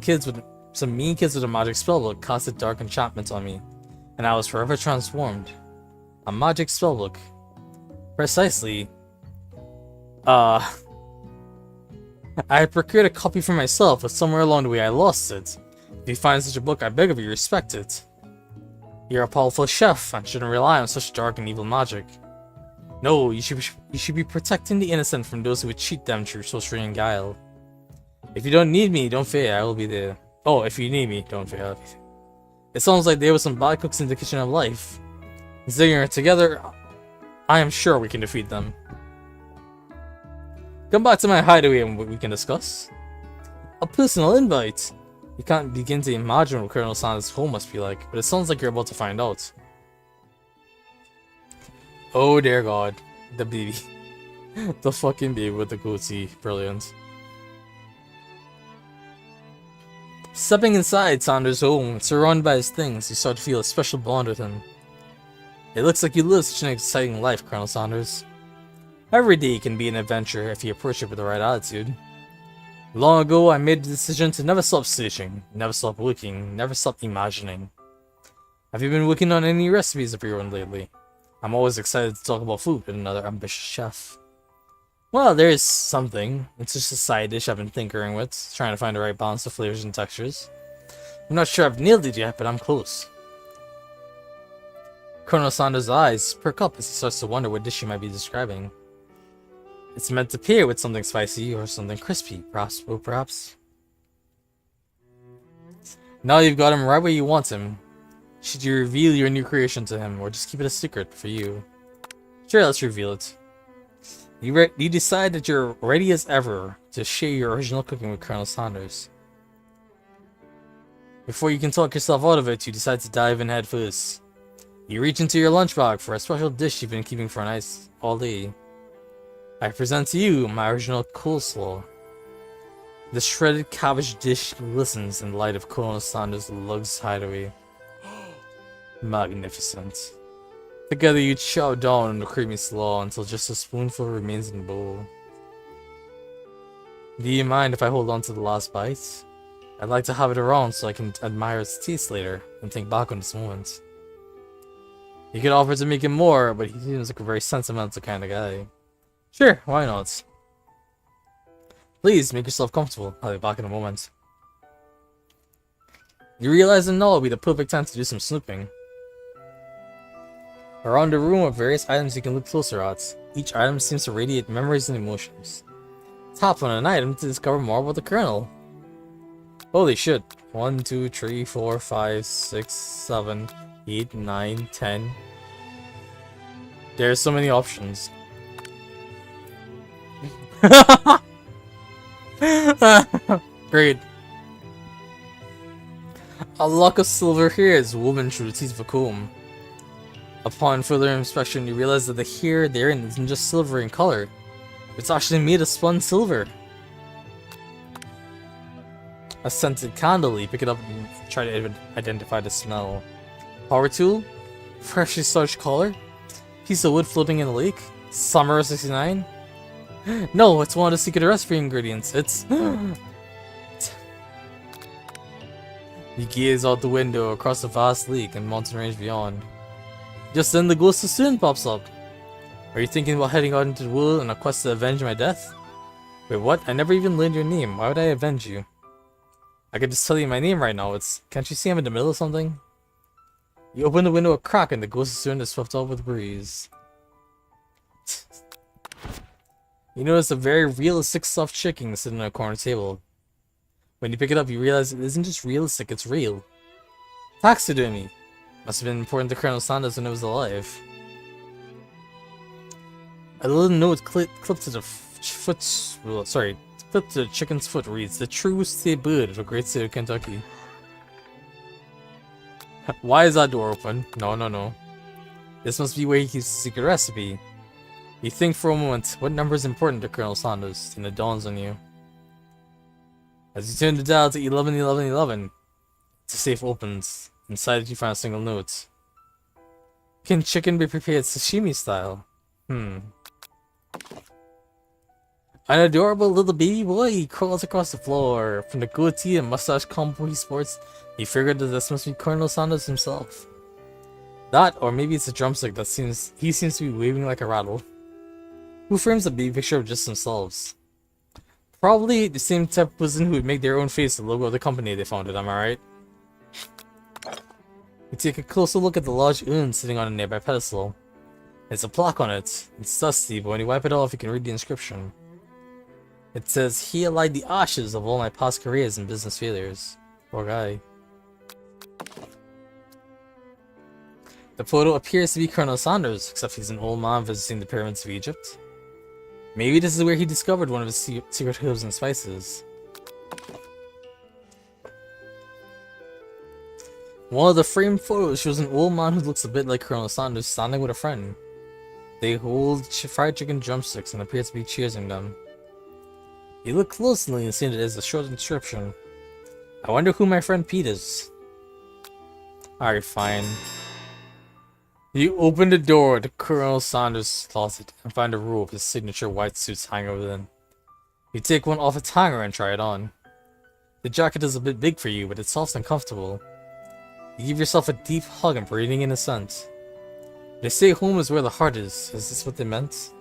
mean kids with a magic spellbook casted dark enchantments on me, and I was forever transformed. A magic spellbook. Precisely. I had procured a copy for myself, but somewhere along the way I lost it. If you find such a book, I beg of you, respect it. You're a powerful chef, and shouldn't rely on such dark and evil magic. No, you should be protecting the innocent from those who would cheat them through sorcery and guile. If you don't need me, don't fear, I will be there. Oh, if you need me, don't fear, I'll be there. It sounds like there were some bad cooks in the kitchen of life. Considering together, I am sure we can defeat them. Come back to my hideaway and we can discuss. A personal invite! You can't begin to imagine what Colonel Sanders' home must be like, but it sounds like you're about to find out. Oh dear god. The baby. The fucking baby with the goatee. Brilliant. Stepping inside Sanders' home, surrounded by his things, you start to feel a special bond with him. It looks like you live such an exciting life, Colonel Sanders. Every day can be an adventure if you approach it with the right attitude. Long ago, I made the decision to never stop searching, never stop looking, never stop imagining. Have you been working on any recipes of your own lately? I'm always excited to talk about food with another ambitious chef. Well, there is something. It's just a side dish I've been tinkering with, trying to find the right balance of flavors and textures. I'm not sure I've nailed it yet, but I'm close. Colonel Sanders' eyes perk up as he starts to wonder what dish he might be describing. It's meant to pair with something spicy or something crispy, perhaps. Now you've got him right where you want him. Should you reveal your new creation to him, or just keep it a secret for you? Sure, let's reveal it. You decide that you're ready as ever to share your original cooking with Colonel Sanders. Before you can talk yourself out of it, you decide to dive in head first. You reach into your lunch bag for a special dish you've been keeping for nice all day. I present to you my original coleslaw. The shredded cabbage dish glistens in the light of Colonel Sanders' luxe hideaway. Magnificent. Together you chow down on the creamy slaw until just a spoonful remains in the bowl. Do you mind if I hold on to the last bite? I'd like to have it around so I can admire its taste later and think back on this moment. You could offer to make him more, but he seems like a very sentimental kind of guy. Sure, why not? Please, make yourself comfortable. I'll be back in a moment. You realize that now will be the perfect time to do some snooping. Around the room are various items you can look closer at. Each item seems to radiate memories and emotions. Tap on an item to discover more about the Colonel. Holy shit. 1, 2, 3, 4, 5, 6, 7, 8, 9, 10. There's so many options. Great. A lock of silver hair is woven through the teeth of a comb. Upon further inspection, you realize that the hair therein isn't just silver in color. It's actually made of spun silver. A scented candle, you pick it up and try to identify the smell. Power tool? Freshly starched collar? Piece of wood floating in the lake? Summer 69? No, it's one of the secret recipe ingredients. It's... You gaze out the window across the vast lake and mountain range beyond. Just then the ghost of soon pops up. Are you thinking about heading out into the world on a quest to avenge my death? Wait, what? I never even learned your name. Why would I avenge you? I could just tell you my name right now. Can't you see I'm in the middle of something? You open the window a crack and the ghost of soon is swept out with the breeze. You notice a very realistic stuffed chicken sitting on a corner table. When you pick it up, you realize it isn't just realistic, it's real. Taxidermy! Must have been important to Colonel Sanders when he was alive. A little note clipped to the clipped to the chicken's foot reads, "The true state bird of the great state of Kentucky." Why is that door open? No. This must be where he keeps the secret recipe. You think for a moment, what number is important to Colonel Sanders, and it dawns on you. As you turn the dial to 111111, the safe opens. Inside it you find a single note. Can chicken be prepared sashimi style? An adorable little baby boy crawls across the floor. From the goatee and mustache combo he sports, he figured that this must be Colonel Sanders himself. That, or maybe it's a drumstick that he seems to be waving like a rattle. Who frames a baby picture of just themselves? Probably the same type of person who would make their own face the logo of the company they founded, am I right? We take a closer look at the large urn sitting on a nearby pedestal. There's a plaque on it. It's dusty, but when you wipe it off, you can read the inscription. It says, "Here lie the ashes of all my past careers and business failures." Poor guy. The photo appears to be Colonel Sanders, except he's an old man visiting the pyramids of Egypt. Maybe this is where he discovered one of his secret herbs and spices. One of the framed photos shows an old man who looks a bit like Colonel Sanders standing with a friend. They hold fried chicken drumsticks and appear to be cheersing them. You look closely and see that there's a short inscription. I wonder who my friend Pete is. Alright, fine. You open the door to Colonel Sanders' closet and find a robe of his signature white suits hanging within. You take one off its hanger and try it on. The jacket is a bit big for you, but it's soft and comfortable. You give yourself a deep hug and breathing in the scent. They say home is where the heart is. Is this what they meant?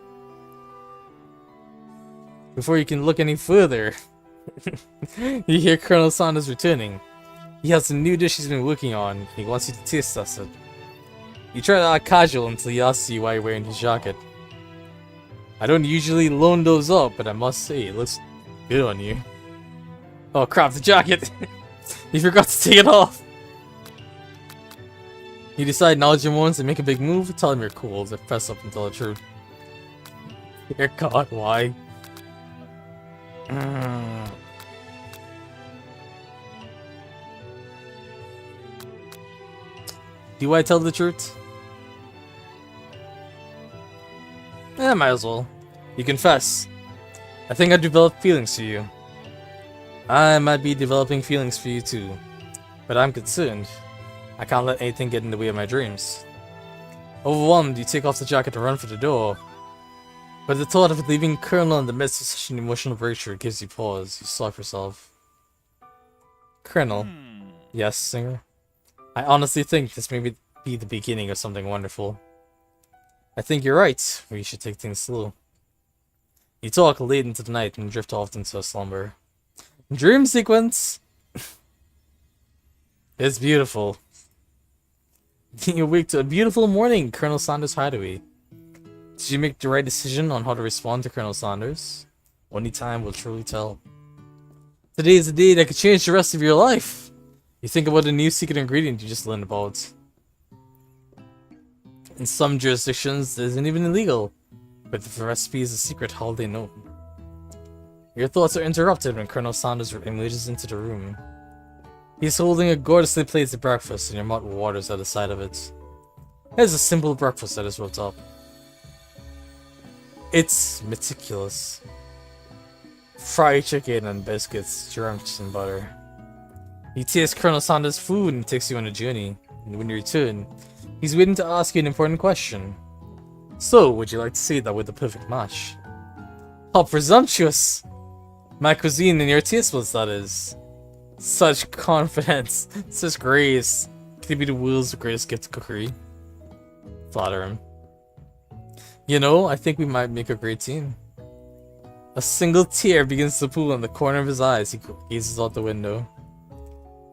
Before you can look any further, you hear Colonel Sanders returning. He has a new dish he's been working on, and he wants you to taste test it. You try to act casual until he asks you why you're wearing his jacket. I don't usually loan those up, but I must say, it looks good on you. Oh crap, the jacket! You forgot to take it off! You decide now's your moment to make a big move, tell him you're cool, to fess up and tell the truth. Dear God, why? Do I tell the truth? Might as well. You confess. I think I developed feelings for you. I might be developing feelings for you too. But I'm concerned. I can't let anything get in the way of my dreams. Overwhelmed, you take off the jacket and run for the door. But the thought of leaving Colonel in the midst of such an emotional breakthrough gives you pause. You stop yourself. Colonel. Yes, Singer? I honestly think this may be the beginning of something wonderful. I think you're right. We should take things slow. You talk late into the night and drift off into a slumber. Dream sequence! It's beautiful. You wake to a beautiful morning, Colonel Sanders' hideaway. Did you make the right decision on how to respond to Colonel Sanders? Only time will truly tell. Today is the day that could change the rest of your life. You think about a new secret ingredient you just learned about. In some jurisdictions, it isn't even illegal. But if the recipe is a secret, how will they know? Your thoughts are interrupted when Colonel Sanders emerges into the room. He's holding a gorgeously plated breakfast and your mouth waters at the sight of it. It's a simple breakfast that is wrapped up. It's meticulous. Fried chicken and biscuits drenched in butter. You taste Colonel Sanders' food and takes you on a journey. And when you return, he's waiting to ask you an important question. So, would you like to say that we're the perfect match? How presumptuous! My cuisine and your taste buds, that is. Such confidence, such grace. Could it be the world's greatest gift to cookery? Flatter him. You know, I think we might make a great team. A single tear begins to pool in the corner of his eyes. He gazes out the window.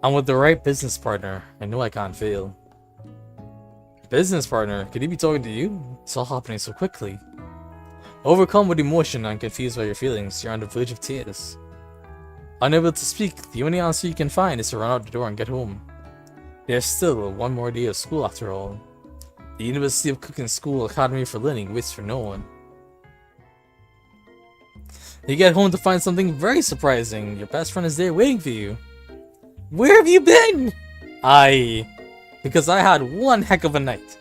I'm with the right business partner. I know I can't fail. Business partner? Could he be talking to you? It's all happening so quickly. Overcome with emotion and confused by your feelings, you're on the verge of tears. Unable to speak, the only answer you can find is to run out the door and get home. There's still one more day of school after all. The University of Cooking School Academy for Learning waits for no one. You get home to find something very surprising. Your best friend is there waiting for you. Where have you been? Because I had one heck of a night.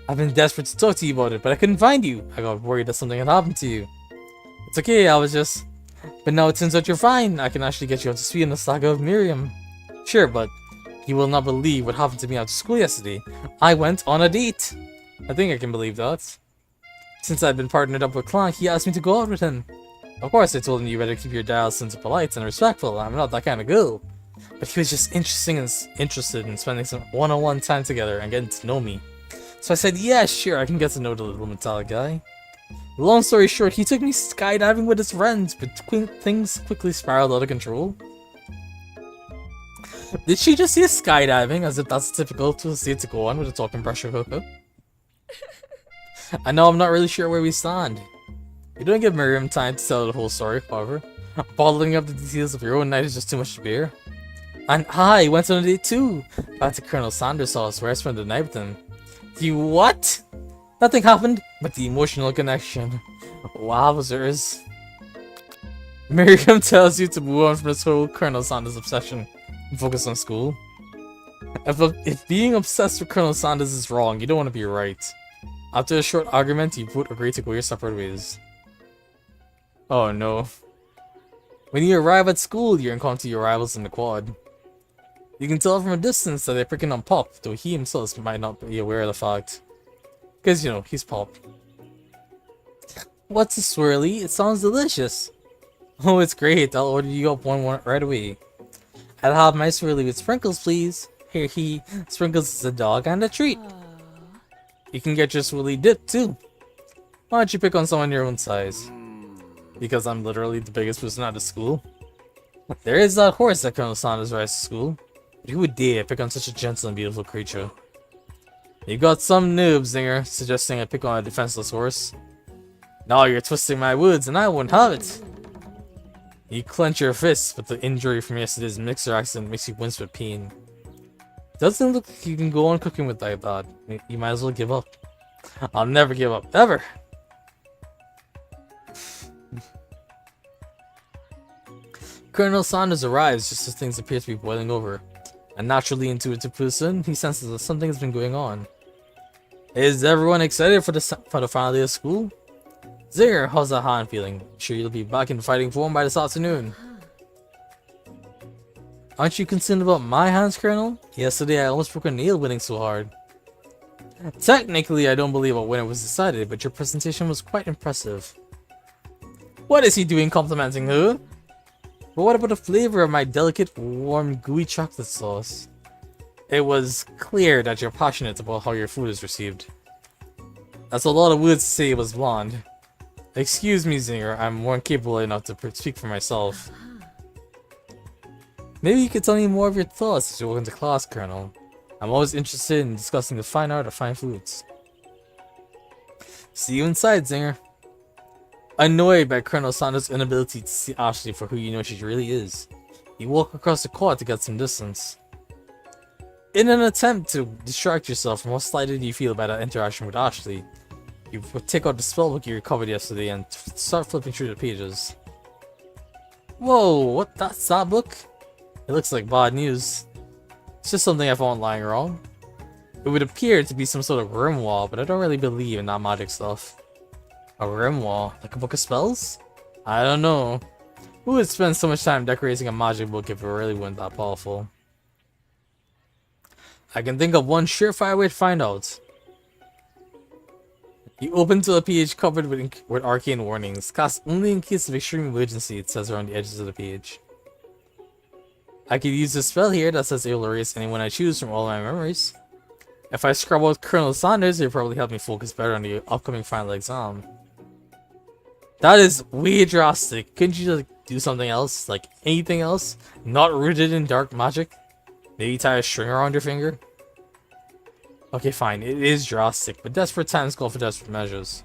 I've been desperate to talk to you about it, but I couldn't find you. I got worried that something had happened to you. It's okay, I was just... But now it turns out you're fine. I can actually get you up to speed on the saga of Miriam. Sure, but you will not believe what happened to me after school yesterday. I went on a date. I think I can believe that. Since I've been partnered up with Clank, he asked me to go out with him. Of course, I told him you better keep your dial sense polite and respectful. I'm not that kind of girl. But he was just interested in spending some one-on-one time together and getting to know me. So I said, yeah, sure, I can get to know the little metallic guy. Long story short, he took me skydiving with his friends, but things quickly spiraled out of control. Did she just say skydiving, as if that's typical to state to go on with a talking pressure hookup? I know I'm not really sure where we stand. You don't give Miriam time to tell the whole story, however. Bottling up the details of your own night is just too much to bear. And I went on a date too, back to Colonel Sanders' house where I spent the night with him. You what? Nothing happened but the emotional connection. Wowzers. Miriam tells you to move on from this whole Colonel Sanders obsession and focus on school. If being obsessed with Colonel Sanders is wrong, you don't want to be right. After a short argument, you both agree to go your separate ways. Oh no. When you arrive at school, you encounter your rivals in the quad. You can tell from a distance that they're picking on Pop, though he himself might not be aware of the fact. Because, you know, he's Pop. What's a swirly? It sounds delicious. Oh, it's great. I'll order you up one right away. I'll have my swirly with sprinkles, please. Here Sprinkles is a dog and a treat. You can get your swirly dipped, too. Why don't you pick on someone your own size? Because I'm literally the biggest person at the school. There is that horse that Colonel Sanders rides to school. But who would dare pick on such a gentle and beautiful creature? You got some noob, Zinger, suggesting I pick on a defenseless horse. Now you're twisting my words and I wouldn't have it. You clench your fists, but the injury from yesterday's mixer accident makes you wince with pain. Doesn't look like you can go on cooking with that thought. You might as well give up. I'll never give up, ever! Colonel Sanders arrives just as things appear to be boiling over. A naturally intuitive person, he senses that something has been going on. Is everyone excited for the final day of school? Zinger, how's that hand feeling? Sure you'll be back in fighting form by this afternoon. Aren't you concerned about my hands, Colonel? Yesterday I almost broke a nail winning so hard. Technically, I don't believe a winner was decided, but your presentation was quite impressive. What is he doing complimenting her? But what about the flavor of my delicate, warm, gooey chocolate sauce? It was clear that you're passionate about how your food is received. That's a lot of words to say it was blonde. Excuse me, Zinger, I'm more capable enough to speak for myself. Maybe you could tell me more of your thoughts as you walk into class, Colonel. I'm always interested in discussing the fine art of fine foods. See you inside, Zinger. Annoyed by Colonel Sanders' inability to see Ashley for who you know she really is, you walk across the quad to get some distance. In an attempt to distract yourself from how slighted you feel by that interaction with Ashley, you take out the spellbook you recovered yesterday and start flipping through the pages. Whoa, that's that book? It looks like bad news. It's just something I found lying around. It would appear to be some sort of grimoire, but I don't really believe in that magic stuff. A grimoire? Like a book of spells? I don't know. Who would spend so much time decorating a magic book if it really wasn't that powerful? I can think of one surefire way to find out. You open to a page covered with arcane warnings. Cast only in case of extreme emergency, it says around the edges of the page. I could use this spell here that says it will erase anyone I choose from all my memories. If I scrub out Colonel Sanders, it'll probably help me focus better on the upcoming final exam. That is way drastic. Couldn't you just do something else? Like anything else? Not rooted in dark magic? Maybe tie a string around your finger? Okay, fine. It is drastic, but desperate times call for desperate measures.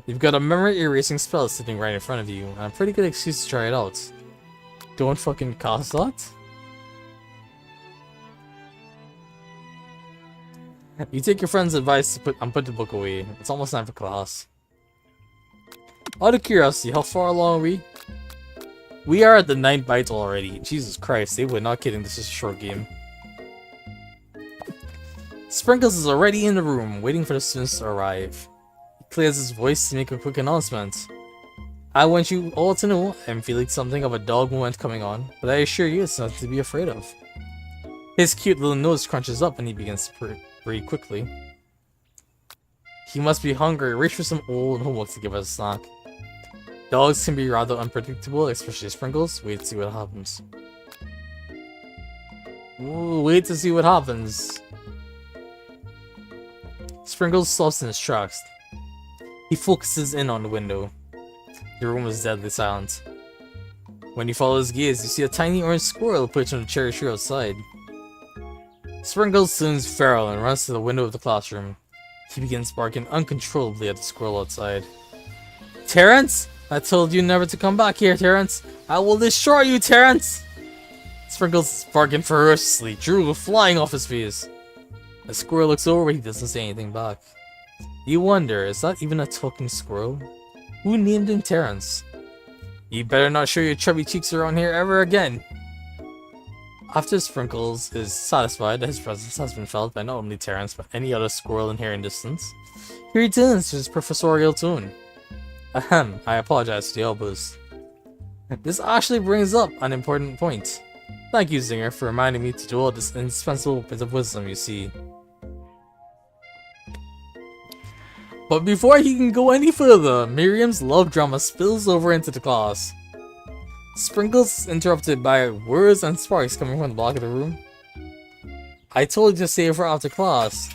You've got a memory erasing spell sitting right in front of you, and a pretty good excuse to try it out. Don't fucking cast that? You take your friend's advice to put the book away. It's almost time for class. Out of curiosity, how far along are we? We are at the 9th bite already. Jesus Christ, they were not kidding, this is a short game. Sprinkles is already in the room, waiting for the students to arrive. He clears his voice to make a quick announcement. I want you all to know I'm feeling something of a dog moment coming on, but I assure you it's nothing to be afraid of. His cute little nose crunches up and he begins to breathe quickly. He must be hungry. Reach for some old homework to give us a snack. Dogs can be rather unpredictable, especially Sprinkles. Wait to see what happens. Ooh, wait to see what happens. Sprinkles stops in his tracks. He focuses in on the window. The room is deadly silent. When you follow his gaze, you see a tiny orange squirrel perched on a cherry tree outside. Sprinkles turns feral and runs to the window of the classroom. He begins barking uncontrollably at the squirrel outside. Terrence! I told you never to come back here, Terrence! I will destroy you, Terrence! Sprinkles is barking ferociously, drool flying off his face. The squirrel looks over, but he doesn't say anything back. You wonder, is that even a talking squirrel? Who named him Terrence? You better not show your chubby cheeks around here ever again! After Sprinkles is satisfied that his presence has been felt by not only Terrence but any other squirrel in here in distance, he returns to his professorial tone. Ahem, I apologize for the elbows. This actually brings up an important point. Thank you, Zinger, for reminding me to do all this indispensable bit of wisdom, you see. But before he can go any further, Miriam's love drama spills over into the class. Sprinkles is interrupted by words and sparks coming from the back of the room. I told you to save for after class.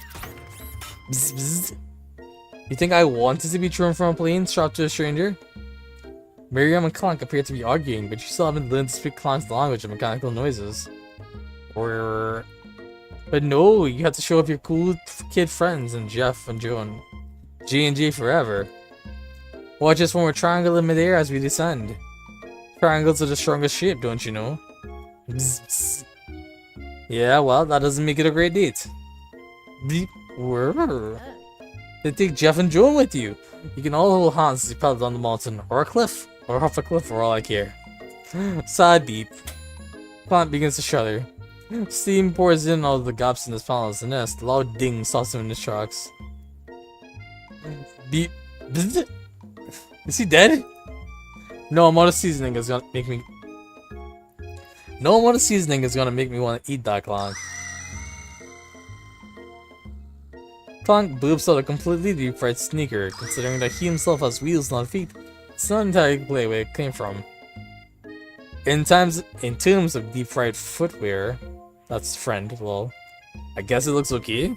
Bzz, bzz. You think I wanted to be thrown from a plane strapped to a stranger? Miriam and Clank appear to be arguing, but you still haven't learned to speak Clank's language of mechanical noises. But no, you have to show off your cool kid friends and Jeff and Joan. G&J forever. Watch us form a triangle in midair as we descend. Triangles are the strongest shape, don't you know? Bzz, bzz. Yeah, well, that doesn't make it a great date. Beep. Then take Jeff and Joan with you. You can all hold hands as you pedal down the mountain, or a cliff, or off a cliff for all I care. Sigh deep. Plant begins to shudder. Steam pours in all of the gaps in his panels, and a loud ding stops him in his tracks. Beep. Bzz. Is he dead? No amount of seasoning is gonna make me. No amount of seasoning is gonna make me want to eat that Clank. Clank bloops out a completely deep fried sneaker, considering that he himself has wheels not feet. It's not entirely clear where it came from. In terms of deep fried footwear, that's friend, well, I guess it looks okay.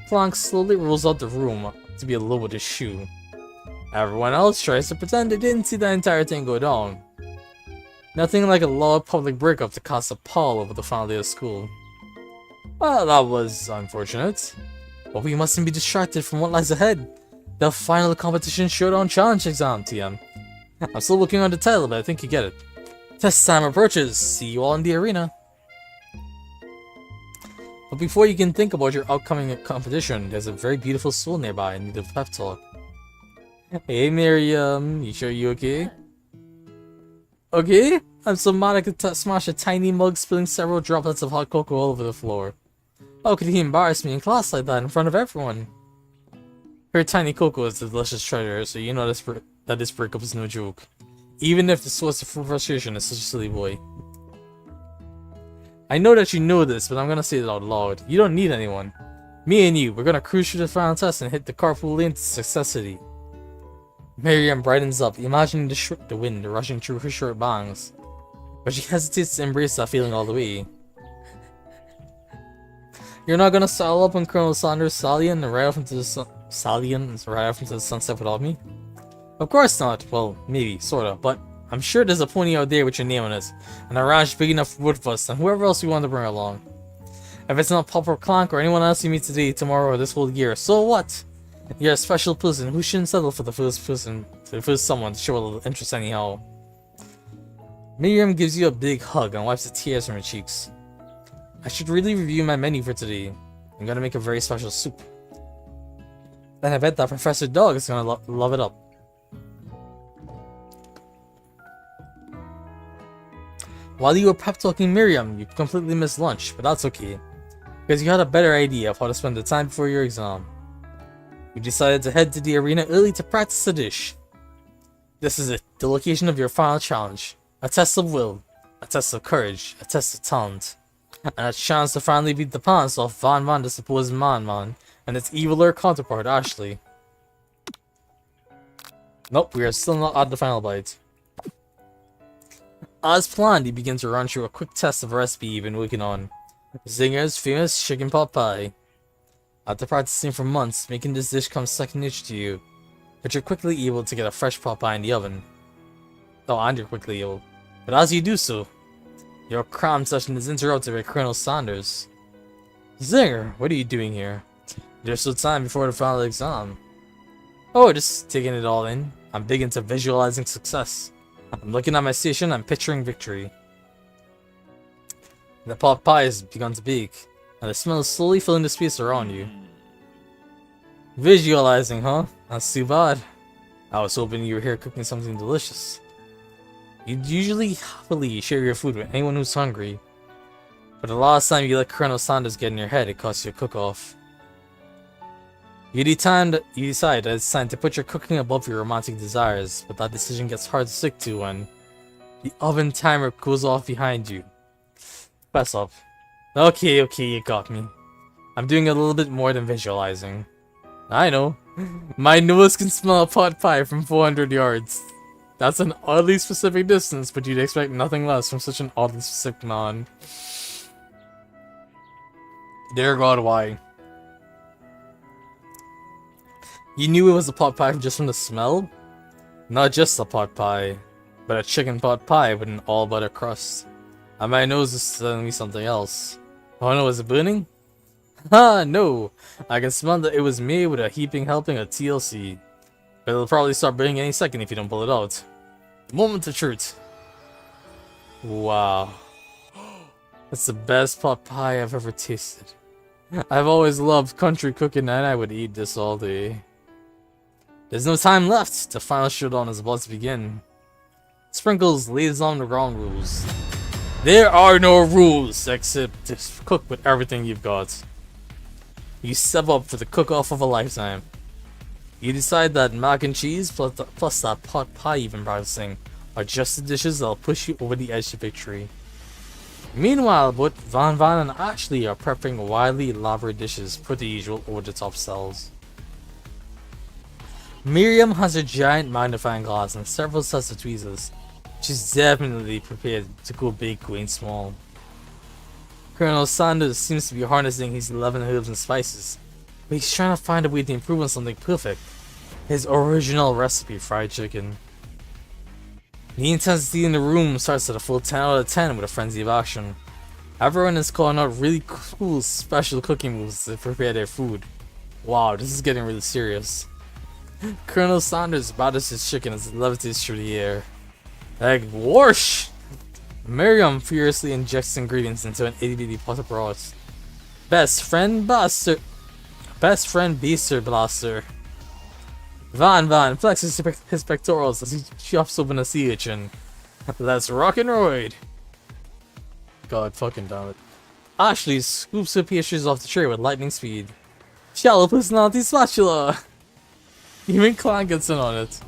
Clank slowly rolls out the room to be alone with his shoe. Everyone else tries to pretend they didn't see the entire thing go down. Nothing like a loud public breakup to cast a pall over the final day of school. Well, that was unfortunate. But we mustn't be distracted from what lies ahead. The final competition showdown challenge exam, TM. I'm still looking on the title, but I think you get it. Test time approaches. See you all in the arena. But before you can think about your upcoming competition, there's a very beautiful soul nearby in need of pep talk. Hey Miriam, you sure you okay? Okay? I'm so mad I could smash a tiny mug, spilling several droplets of hot cocoa all over the floor. How could he embarrass me in class like that in front of everyone? Her tiny cocoa is a delicious treasure, so you know that this breakup is no joke. Even if the source of frustration is such a silly boy. I know that you know this, but I'm gonna say it out loud. You don't need anyone. Me and you, we're gonna cruise through the final test and hit the carpool lane to Success City. Miriam brightens up, imagining the wind rushing through her short bangs. But she hesitates to embrace that feeling all the way. You're not gonna saddle up on Colonel Sanders' stallion and ride off into the sunset without me? Of course not. Well, maybe, sorta, but I'm sure there's a pony out there with your name on it, and a ranch big enough for both of us and whoever else we want to bring along. If it's not Papa or Clank or anyone else you meet today, tomorrow, or this whole year, so what? You're a special person who shouldn't settle for the first someone to show a little interest anyhow. Miriam gives you a big hug and wipes the tears from her cheeks. I should really review my menu for today. I'm gonna make a very special soup. And I bet that Professor Dog is gonna love it up. While you were pep talking Miriam, you completely missed lunch, but that's okay. Because you had a better idea of how to spend the time before your exam. You decided to head to the arena early to practice a dish. This is it, the location of your final challenge. A test of will, a test of courage, a test of talent, and a chance to finally beat the pants off Van the supposed man and its eviler counterpart, Ashley. Nope, we are still not at the final bite. As planned, he begins to run through a quick test of a recipe you've been working on. Zinger's famous chicken pot pie. After practicing for months, making this dish comes second nature to you, but you're quickly able to get a fresh pot pie in the oven. Oh, and you're quickly able. But as you do so, your cram session is interrupted by Colonel Sanders. Zinger, what are you doing here? There's still time before the final exam. Oh, just taking it all in. I'm big into visualizing success. I'm looking at my station, I'm picturing victory. The pot pie has begun to bake, and the smell is slowly filling the space around you. Visualizing, huh? That's too bad. I was hoping you were here cooking something delicious. You'd usually happily share your food with anyone who's hungry, but the last time you let Colonel Sanders get in your head, it cost you a cook-off. You decide that it's time to put your cooking above your romantic desires, but that decision gets hard to stick to when the oven timer goes off behind you. Fess up. Okay, you got me. I'm doing a little bit more than visualizing. I know. My nose can smell a pot pie from 400 yards. That's an oddly specific distance, but you'd expect nothing less from such an oddly specific man. Dear God, why? You knew it was a pot pie just from the smell? Not just a pot pie, but a chicken pot pie with an all butter crust. And my nose is telling me something else. Oh no, is it burning? Ha, no! I can smell that it was made with a heaping helping of TLC. But it'll probably start burning any second if you don't pull it out. Moment of truth. Wow. That's the best pot pie I've ever tasted. I've always loved country cooking and I would eat this all day. There's no time left. The final showdown is about to begin. Sprinkles lays down the ground rules. There are no rules except to cook with everything you've got. You step up for the cook-off of a lifetime. You decide that mac and cheese plus that pot pie you've been practicing are just the dishes that'll push you over the edge to victory. Meanwhile, both Van and Ashley are prepping wildly elaborate dishes for the usual over-the-top styles. Miriam has a giant magnifying glass and several sets of tweezers. She's definitely prepared to go big, going small. Colonel Sanders seems to be harnessing his 11 herbs and spices, but he's trying to find a way to improve on something perfect. His original recipe fried chicken. The intensity in the room starts at a full 10 out of 10 with a frenzy of action. Everyone is calling out really cool special cooking moves to prepare their food. Wow, this is getting really serious. Colonel Sanders batters his chicken as it levitates through the air. Like whoosh! Miriam furiously injects ingredients into an itty-bitty pot of broth. Best friend Baster Blaster. Van flexes his pectorals as he chops open a sea urchin. Let's rock and roll! God fucking damn it. Ashley scoops her pastries off the tray with lightning speed. Shallow personality spatula! Even Clank gets in on it.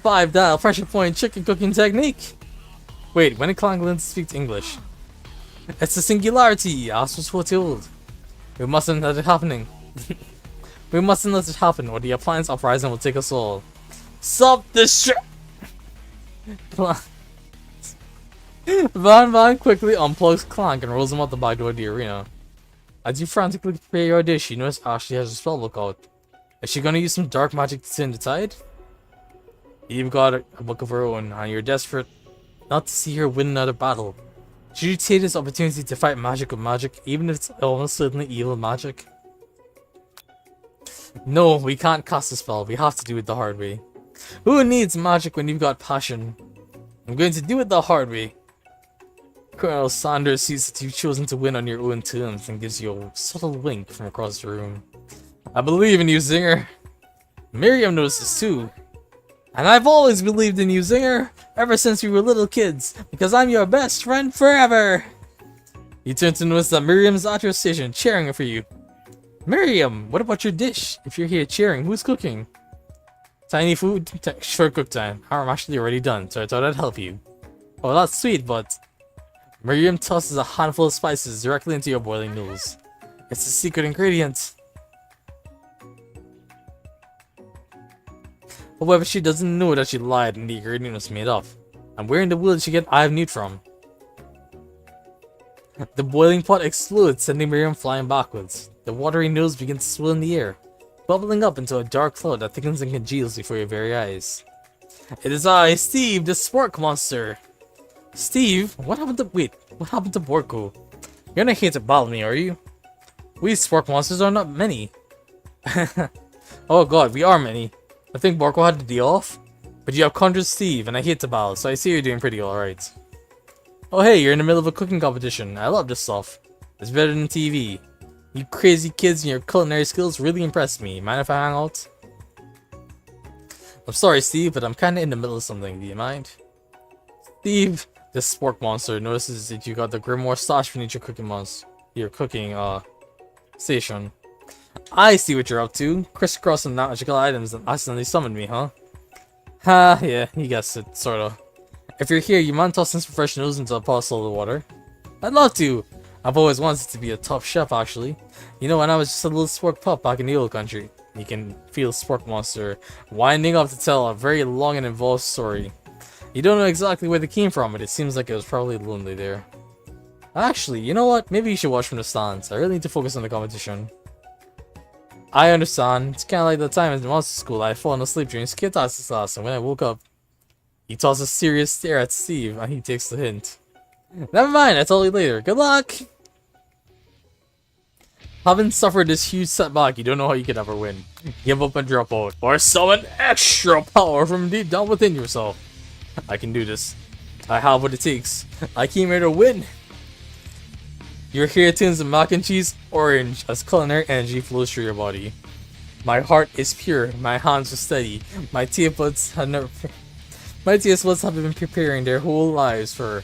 5 dial pressure point chicken cooking technique! Wait, when did Clank learn to speak English? It's a singularity, as was foretold. We mustn't let it happening. We mustn't let it happen, or the appliance uprising will take us all. Self-destruct! Van quickly unplugs Clank and rolls him out the back door of the arena. As you frantically prepare your dish, you notice Ashley has a spellbook out. Is she gonna use some dark magic to turn the tide? You've got a book of her own, and you're desperate not to see her win another battle. Should you take this opportunity to fight magic with magic, even if it's almost certainly evil magic? No, we can't cast a spell. We have to do it the hard way. Who needs magic when you've got passion? I'm going to do it the hard way. Colonel Sanders sees that you've chosen to win on your own terms and gives you a subtle wink from across the room. I believe in you, Zinger. Miriam notices too. And I've always believed in you, Zinger, ever since we were little kids, because I'm your best friend forever. You turn to notice that Miriam's at your station, cheering for you. Miriam, what about your dish? If you're here cheering, who's cooking? Tiny food? Sure, cook time. I'm actually already done, so I thought I'd help you. Oh, that's sweet, but... Miriam tosses a handful of spices directly into your boiling noodles. It's a secret ingredient. However, she doesn't know that she lied and the ingredient was made of. And where in the world did she get Eye of Newt from? The boiling pot explodes, sending Miriam flying backwards. The watery nose begins to swirl in the air, bubbling up into a dark cloud that thickens and congeals before your very eyes. It is I, Steve, the spork monster! Steve? What happened to- wait, what happened to Borko? You're not here to battle me, are you? We spork monsters are not many. Oh god, we are many. I think Borko had the deal off. But you have conjured Steve, and I hate to battle, so I see you're doing pretty alright. Oh hey, you're in the middle of a cooking competition. I love this stuff. It's better than TV. You crazy kids and your culinary skills really impress me. Mind if I hang out? I'm sorry, Steve, but I'm kinda in the middle of something. Do you mind? Steve, this spork monster notices that you got the grimoire stashed beneath your cooking station. I see what you're up to. Crisscrossing magical items and accidentally summoned me, huh? Ha, yeah, you guessed it, sorta. If you're here, you mind tossing some fresh noodles into a pot of salted water? I'd love to! I've always wanted to be a top chef, actually. You know, when I was just a little spork pup back in the old country. You can feel Spork Monster winding up to tell a very long and involved story. You don't know exactly where they came from, but it seems like it was probably lonely there. Actually, you know what? Maybe you should watch from the stands. I really need to focus on the competition. I understand. It's kind of like the time in the monster school I had fallen asleep during Skita's class, and when I woke up, he tosses a serious stare at Steve, and he takes the hint. Never mind, I'll tell you later. Good luck! Having suffered this huge setback, you don't know how you could ever win. Give up and drop out, or summon extra power from deep down within yourself. I can do this. I have what it takes. I came here to win! Your hair turns mac and cheese orange as culinary energy flows through your body. My heart is pure, my hands are steady, my taste buds have been preparing their whole lives for...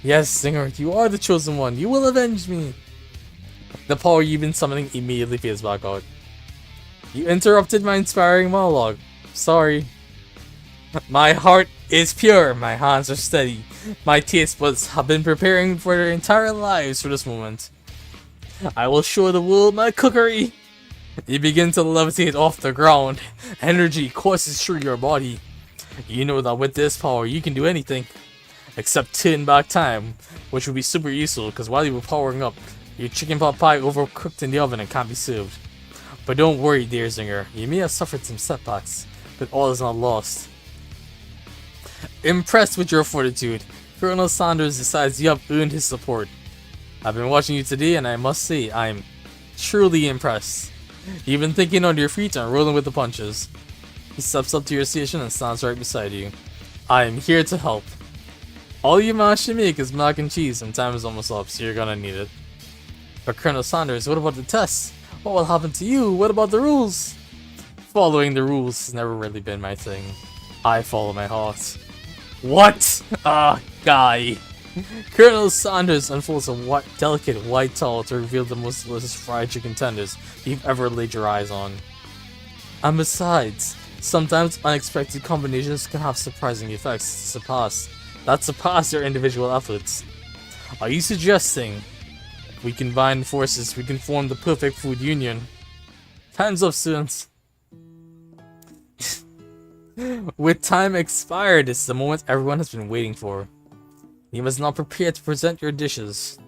Yes, Singer, you are the chosen one, you will avenge me! The power you've been summoning immediately fades back out. You interrupted my inspiring monologue. Sorry. My heart is pure, my hands are steady. My taste buds have been preparing for their entire lives for this moment. I will show the world my cookery! You begin to levitate off the ground. Energy courses through your body. You know that with this power you can do anything. Except turn back time, which would be super useful because while you were powering up, your chicken pot pie overcooked in the oven and can't be served. But don't worry, dear Zinger, you may have suffered some setbacks, but all is not lost. Impressed with your fortitude, Colonel Sanders decides you have earned his support. I've been watching you today and I must say, I'm truly impressed. You've been thinking on your feet and rolling with the punches. He steps up to your station and stands right beside you. I am here to help. All you managed to make is mac and cheese and time is almost up, so you're gonna need it. But Colonel Sanders, what about the tests? What will happen to you? What about the rules? Following the rules has never really been my thing. I follow my heart. What? Guy. Colonel Sanders unfolds a delicate white towel to reveal the most delicious fried chicken tenders you've ever laid your eyes on. And besides, sometimes unexpected combinations can have surprising effects that surpass your individual efforts. Are you suggesting we combine forces, we can form the perfect food union? Hands up, students. With time expired, it's the moment everyone has been waiting for. You must now prepare to present your dishes.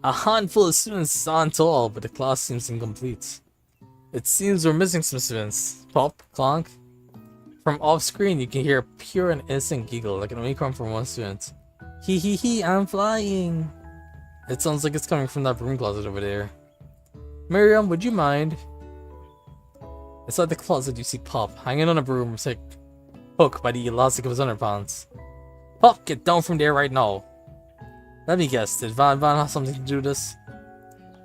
A handful of students stand tall, but the class seems incomplete. It seems we're missing some students. Pop, clonk. From off screen, you can hear a pure and innocent giggle that can only come from one student. Hee hee hee, I'm flying. It sounds like it's coming from that broom closet over there. Miriam, would you mind? Inside the closet, you see Pop hanging on a broom, hook by the elastic of his underpants. Pop, get down from there right now. Let me guess, did Van have something to do with this?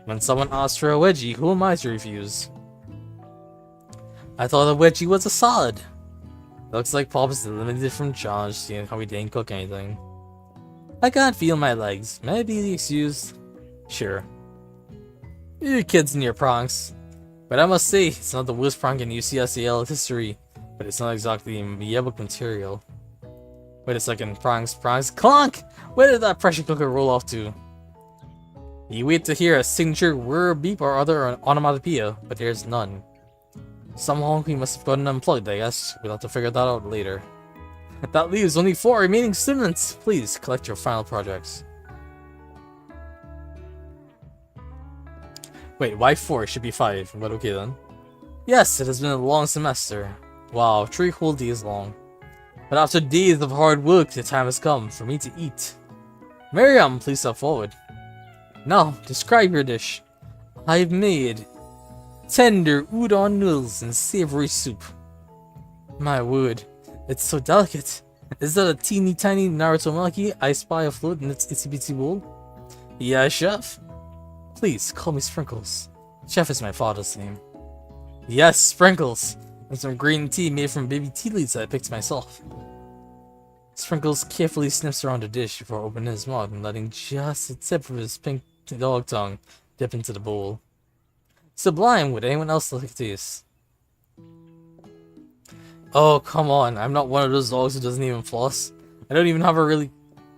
When someone asks for a wedgie, who am I to refuse? I thought a wedgie was a salad. Looks like Pop is eliminated from challenge, seeing how he didn't cook anything. I can't feel my legs. May I be excused? Sure. You kids and your pranks. But I must say, it's not the worst prank in UCSAL history, but it's not exactly yearbook material. Wait a second, pranks, clonk! Where did that pressure cooker roll off to? You wait to hear a signature whir, beep, or other onomatopoeia, but there's none. Somehow he must have gotten unplugged, I guess. We'll have to figure that out later. That leaves only 4 remaining students. Please collect your final projects. Wait, why 4? It should be 5, but okay then. Yes, it has been a long semester. Wow, 3 whole days long. But after days of hard work, the time has come for me to eat. Miriam, please step forward. Now, describe your dish. I've made tender udon noodles and savory soup. My word, it's so delicate. Is that a teeny tiny Naruto Maki I spy afloat in its itsy bitsy bowl? Yeah, chef. Please call me Sprinkles. Chef is my father's name. Yes, Sprinkles. And some green tea made from baby tea leaves that I picked myself. Sprinkles carefully sniffs around the dish before opening his mouth and letting just the tip of his pink dog tongue dip into the bowl. Sublime, would anyone else like to taste? Oh, come on, I'm not one of those dogs who doesn't even floss. I don't even have a really...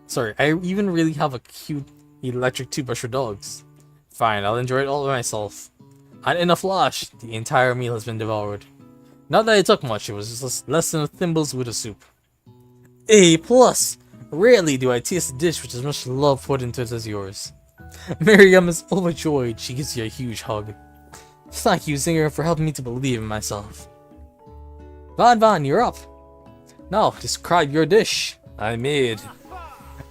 Sorry, I even really have a cute electric toothbrush for dogs. Fine, I'll enjoy it all by myself. And in a flash, the entire meal has been devoured. Not that it took much, it was just less than a thimble's worth of soup. A+! Rarely do I taste a dish with as much love put into it as yours. Miriam is overjoyed. She gives you a huge hug. Thank you, Zinger, for helping me to believe in myself. Van, you're up. Now, describe your dish. I made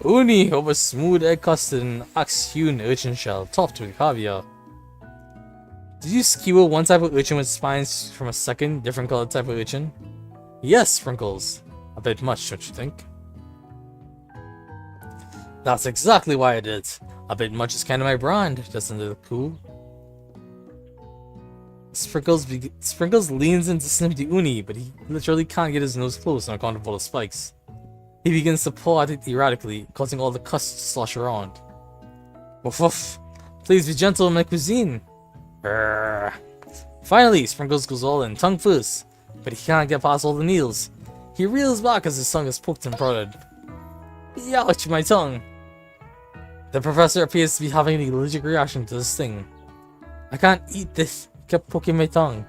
uni over smooth egg custard and axe-hewn urchin shell, topped with caviar. Did you skewer one type of urchin with spines from a second, different colored type of urchin? Yes, Sprinkles. A bit much, don't you think? That's exactly why I did. A bit much is kind of my brand, doesn't it look cool? Sprinkles leans in to sniff the uni, but he literally can't get his nose close on account of all the spikes. He begins to paw at it erratically, causing all the custard to slosh around. Woof woof. Please be gentle in my cuisine. Brrr. Finally, Sprinkles goes all in, tongue first, but he can't get past all the needles. He reels back as his tongue is poked and prodded. Ouch, my tongue! The professor appears to be having an allergic reaction to this thing. I can't eat this. He kept poking my tongue.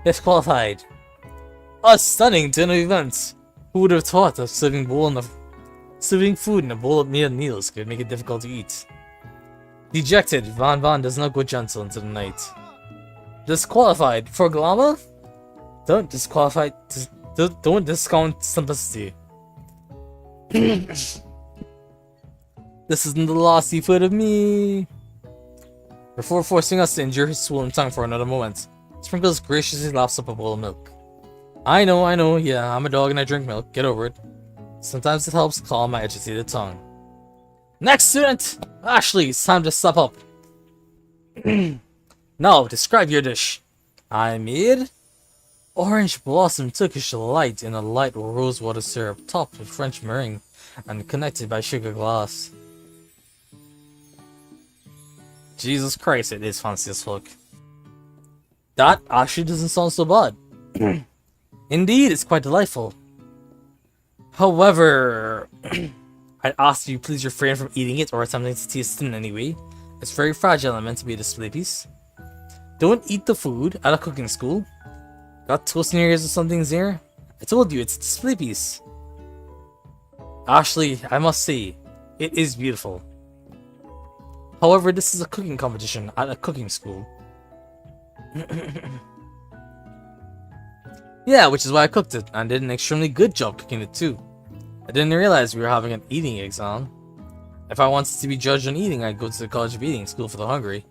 Disqualified. A stunning turn of events. Who would have thought that serving food in a bowl of meal needles could make it difficult to eat? Dejected, Van does not go gentle into the night. Disqualified for glamour? Don't discount simplicity. This isn't the last you've heard of me. Before forcing us to endure his swollen tongue for another moment, Sprinkles graciously laps up a bowl of milk. I know, yeah, I'm a dog and I drink milk, get over it. Sometimes it helps calm my agitated tongue. Next student! Ashley, it's time to step up. Now, describe your dish. I made orange blossom Turkish delight in a light rosewater syrup topped with French meringue and connected by sugar glass. Jesus Christ, it is fancy as fuck. That actually doesn't sound so bad. Indeed, it's quite delightful. However, I'd ask you please refrain from eating it or attempting to taste it in any way. It's very fragile and meant to be a display piece. Don't eat the food at a cooking school. Got toast in your ears or something, Zir? I told you, it's a display piece. Ashley, I must say, it is beautiful. However, this is a cooking competition at a cooking school. Yeah, which is why I cooked it, and did an extremely good job cooking it too. I didn't realize we were having an eating exam. If I wanted to be judged on eating, I'd go to the College of Eating, School for the Hungry.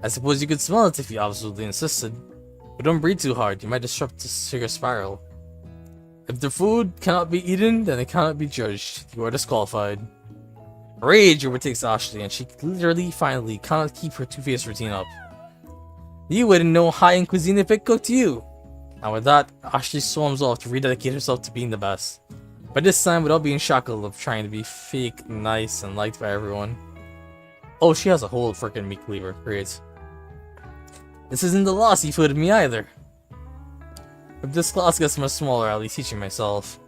I suppose you could smell it if you absolutely insisted. But don't breathe too hard, you might disrupt the sugar spiral. If the food cannot be eaten, then it cannot be judged. You are disqualified. Rage overtakes Ashley, and she literally finally cannot keep her two-faced routine up. You wouldn't know high-end cuisine if it cooked you! And with that, Ashley storms off to rededicate herself to being the best. But this time without being shackled of trying to be fake, nice, and liked by everyone. Oh, she has a whole freaking meat cleaver. Great. This isn't the last you've heard of me either. If this class gets much smaller, I'll be teaching myself.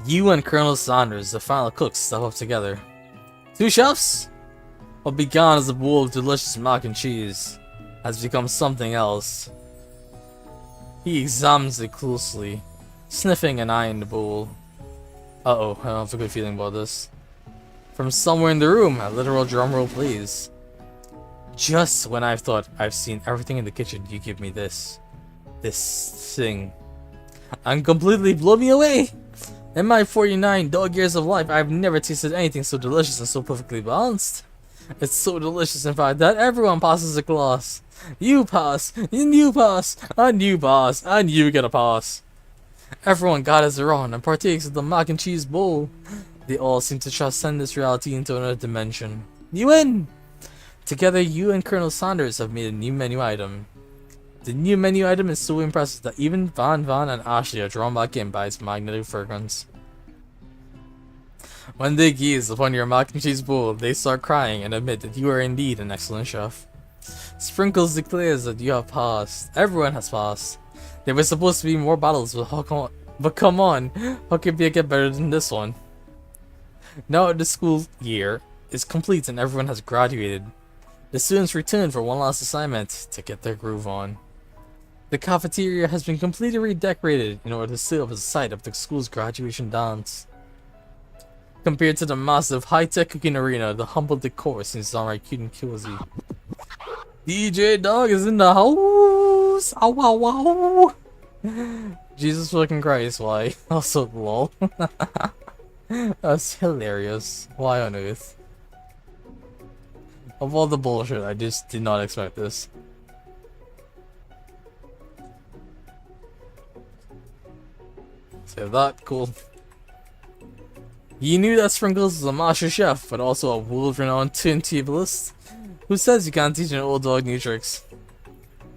You and Colonel Saunders, the final cooks, step up together. 2 chefs? What began as a bowl of delicious mac and cheese has become something else. He examines it closely, sniffing and eyeing the bowl. Uh-oh, I don't have a good feeling about this. From somewhere in the room, a literal drumroll plays. Just when I've thought I've seen everything in the kitchen, you give me this. This thing. And completely blow me away! In my 49 dog years of life, I've never tasted anything so delicious and so perfectly balanced. It's so delicious, in fact, that everyone passes a glass. You pass, and you pass, and you pass, and you get a pass. Everyone gathers around and partakes of the mac and cheese bowl. They all seem to transcend this reality into another dimension. You win! Together, you and Colonel Sanders have made a new menu item. The new menu item is so impressive that even Van and Ashley are drawn back in by its magnetic fragrance. When they gaze upon your mac and cheese bowl, they start crying and admit that you are indeed an excellent chef. Sprinkles declares that you have passed. Everyone has passed. There were supposed to be more battles, but come on, how could it get better than this one? Now the school year is complete and everyone has graduated. The students return for one last assignment to get their groove on. The cafeteria has been completely redecorated in order to serve as a site of the school's graduation dance. Compared to the massive high-tech cooking arena, the humble decor seems downright cute and cozy. DJ Dog is in the house! Ow, wow, wow! Jesus fucking Christ, why? Also, lol. That's hilarious. Why on earth? Of all the bullshit, I just did not expect this. So that, cool. You knew that Sprinkles was a master chef, but also a world-renowned turntablist? Who says you can't teach an old dog new tricks?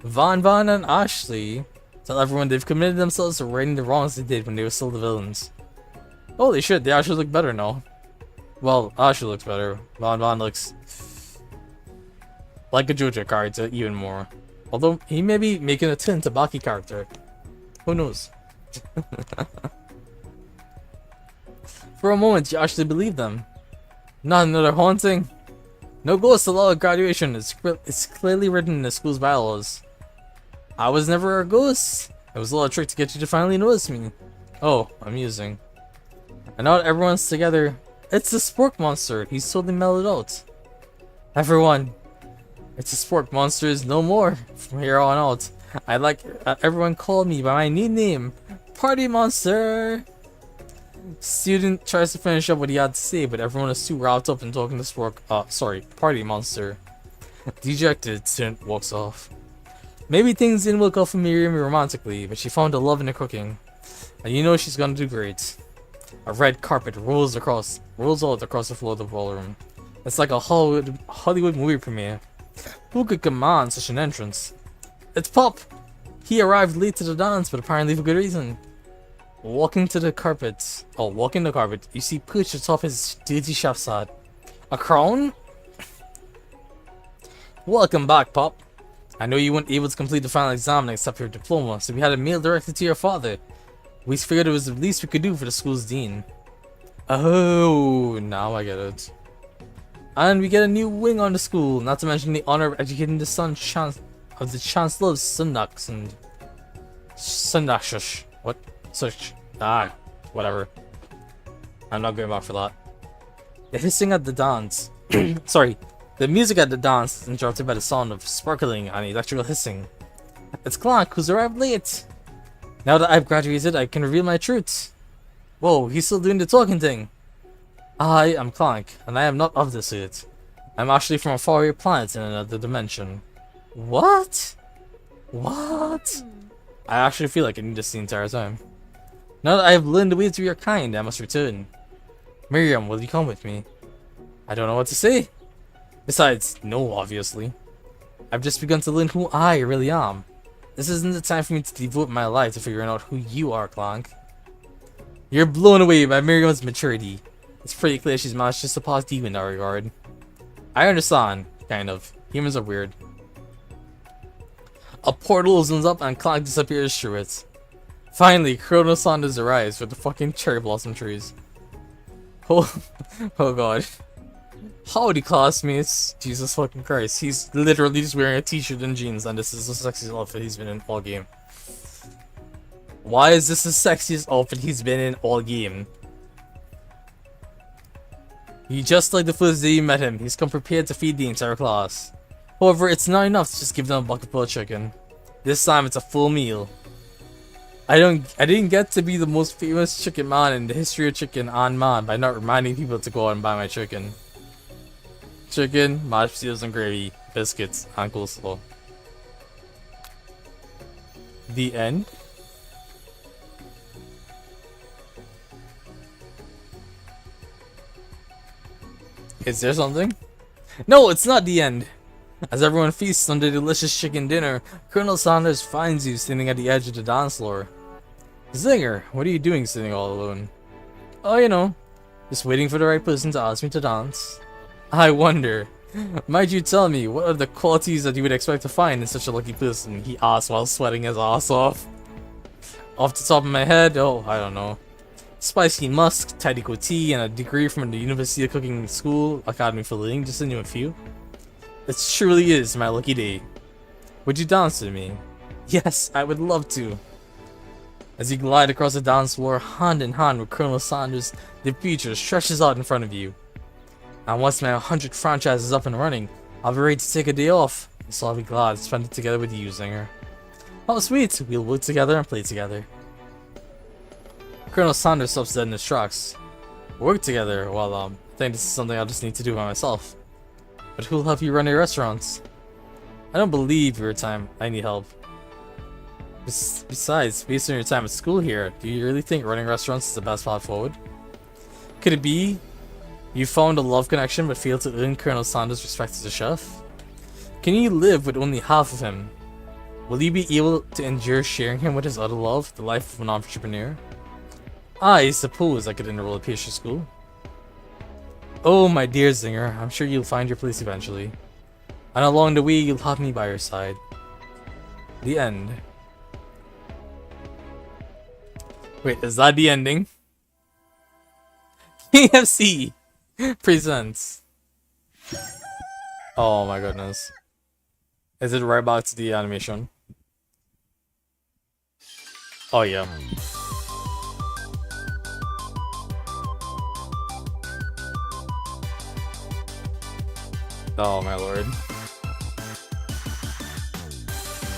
Van and Ashley tell everyone they've committed themselves to righting the wrongs they did when they were still the villains. Holy shit, they actually look better now. Well, Ashley looks better. Van looks like a JoJo character even more. Although, he may be making a turn to Baki character. Who knows? For a moment, you actually believed them. Not another haunting. No ghosts allowed at graduation. It's clearly written in the school's bylaws. I was never a ghost. It was a little trick to get you to finally notice me. Oh, amusing. And now that everyone's together, it's the Spork Monster. He's totally mellowed out. Everyone, it's the Spork Monster is no more from here on out. I'd like everyone call me by my new name, Party Monster. Student tries to finish up what he had to say, but everyone is too wrapped up in talking to Spork. Party Monster. Dejected, student walks off. Maybe things didn't work out for Miriam romantically, but she found a love in the cooking, and you know she's gonna do great. A red carpet rolls out across the floor of the ballroom. It's like a Hollywood movie premiere. Who could command such an entrance? It's Pop! He arrived late to the dance, but apparently for good reason. Walking the carpet, you see perched atop his dirty chef's hat. A crown? Welcome back, Pop. I know you weren't able to complete the final exam and accept your diploma, so we had a mail directed to your father. We figured it was the least we could do for the school's dean. Oh, now I get it. And we get a new wing on the school, not to mention the honor of educating the son of the Chancellor of Sundax and Sundashush. What? Such. Whatever. I'm not going back for that. The hissing at the dance. Sorry. The music at the dance is interrupted by the sound of sparkling and electrical hissing. It's Clank, who's arrived late. Now that I've graduated, I can reveal my truths. Whoa, he's still doing the talking thing. I am Clank, and I am not of this earth. I'm actually from a faraway planet in another dimension. What? What? I actually feel like I need this the entire time. Now that I have learned the ways of your kind, I must return. Miriam, will you come with me? I don't know what to say. Besides, no, obviously. I've just begun to learn who I really am. This isn't the time for me to devote my life to figuring out who you are, Clank. You're blown away by Miriam's maturity. It's pretty clear she's managed to surpass you in that regard. I understand, kind of. Humans are weird. A portal opens up and Clank disappears through it. Finally, Chrono Sanders arrives with the fucking cherry blossom trees. Oh, oh god. Howdy, classmates. Jesus fucking Christ. He's literally just wearing a t-shirt and jeans, and this is the sexiest outfit he's been in all game. Why is this the sexiest outfit he's been in all game? He just like the first day you met him. He's come prepared to feed the entire class. However, it's not enough to just give them a bucket full of chicken. This time it's a full meal. I didn't get to be the most famous chicken man in the history of chicken on man by not reminding people to go out and buy my chicken. Chicken, mashed potatoes and gravy, biscuits, and coleslaw. The end? Is there something? No, it's not the end. As everyone feasts on the delicious chicken dinner, Colonel Sanders finds you standing at the edge of the dance floor. Zinger, what are you doing sitting all alone? Oh, you know, just waiting for the right person to ask me to dance. I wonder, might you tell me what are the qualities that you would expect to find in such a lucky person? He asked while sweating his ass off. Off the top of my head, oh, I don't know. Spicy musk, tidy goatee, and a degree from the University of Cooking School Academy for Living, just to name a few. It surely is my lucky day. Would you dance with me? Yes, I would love to. As you glide across the dance floor, hand in hand with Colonel Sanders, the future stretches out in front of you. And once my 100 franchise is up and running, I'll be ready to take a day off, so I'll be glad to spend it together with you, Zinger. Oh sweet, we'll work together and play together. Colonel Sanders stops dead in his tracks. Work together? Well, I think this is something I'll just need to do by myself. But who'll help you run your restaurants? I don't believe your time. I need help. Besides, based on your time at school here, do you really think running restaurants is the best path forward? Could it be you found a love connection but failed to earn Colonel Sanders' respect as a chef? Can you live with only half of him? Will you be able to endure sharing him with his other love, the life of an entrepreneur? I suppose I could enroll at pastry school. Oh, my dear Zinger, I'm sure you'll find your place eventually. And along the way, you'll have me by your side. The end. Wait, is that the ending? KFC presents. Oh my goodness. Is it right back to the animation? Oh yeah. Oh my lord.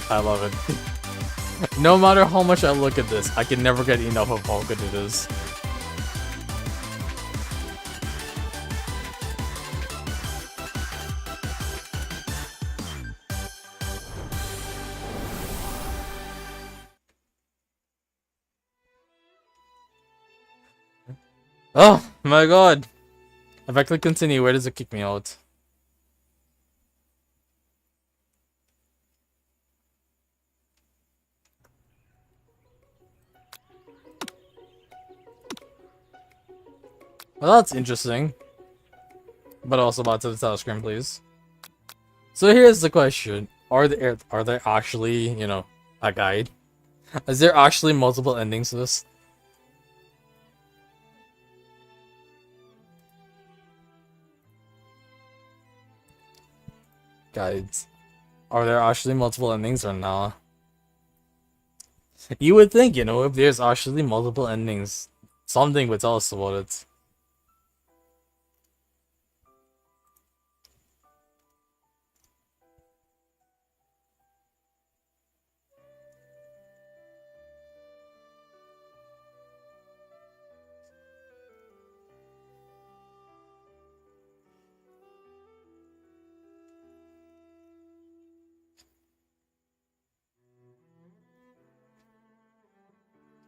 I love it. No matter how much I look at this, I can never get enough of how good it is. Oh my god. If I click continue, where does it kick me out? Well, that's interesting. But also back to the title screen, please. So here's the question. Are there actually, you know, a guide? Is there actually multiple endings to this? Guides. Are there actually multiple endings or not? You would think, you know, if there's actually multiple endings, something would tell us about it.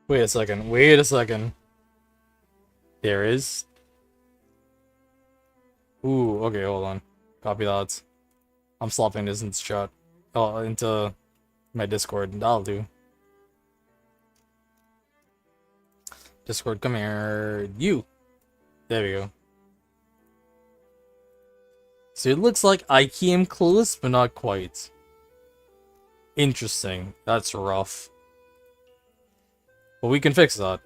Wait a second, wait a second. There is. Ooh, okay, hold on. Copy that. I'm slopping this into chat. Oh, into my Discord. That'll do. Discord, come here. You! There we go. So it looks like I came close, but not quite. Interesting. That's rough. But we can fix that.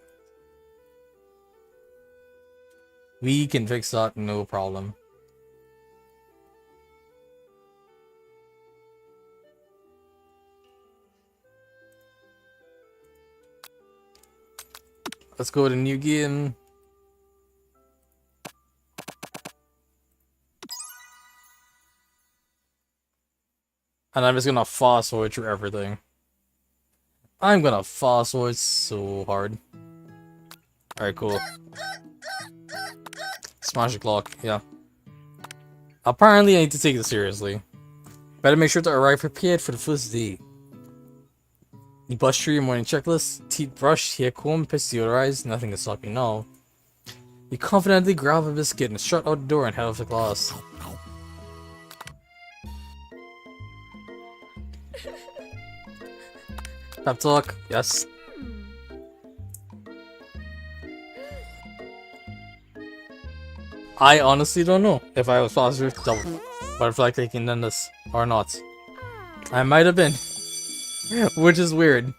We can fix that, no problem. Let's go to new game. And I'm just gonna fast forward through everything. I'm gonna fast forward so hard. Alright, cool. Smash the clock, yeah. Apparently I need to take this seriously. Better make sure to arrive prepared for the first day. You bust through your morning checklist, teeth brush, hair comb, piss deodorized, nothing can stop you now. You confidently grab a biscuit and strut out the door and head off to class. Pep talk, yes. I honestly don't know if I was faster with double butterfly clicking than this or not. I might have been, which is weird.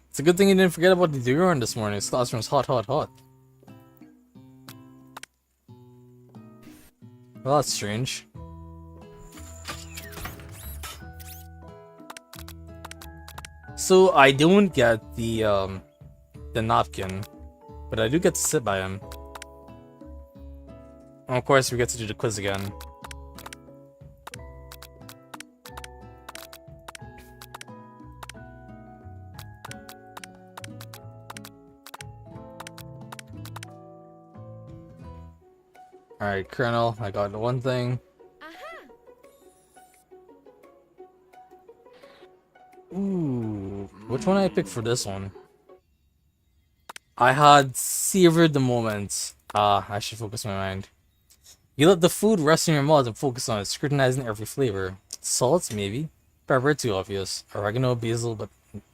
It's a good thing you didn't forget about the urine this morning. This classroom's hot, hot, hot. Well, that's strange. So I don't get the napkin, but I do get to sit by him. And of course, we get to do the quiz again. Alright, Colonel, I got the one thing. Ooh, which one I picked for this one? I had savored the moment. I should focus my mind. You let the food rest in your mouth and focus on it, scrutinizing every flavor. Salt, maybe. Pepper, too obvious. Oregano, basil, but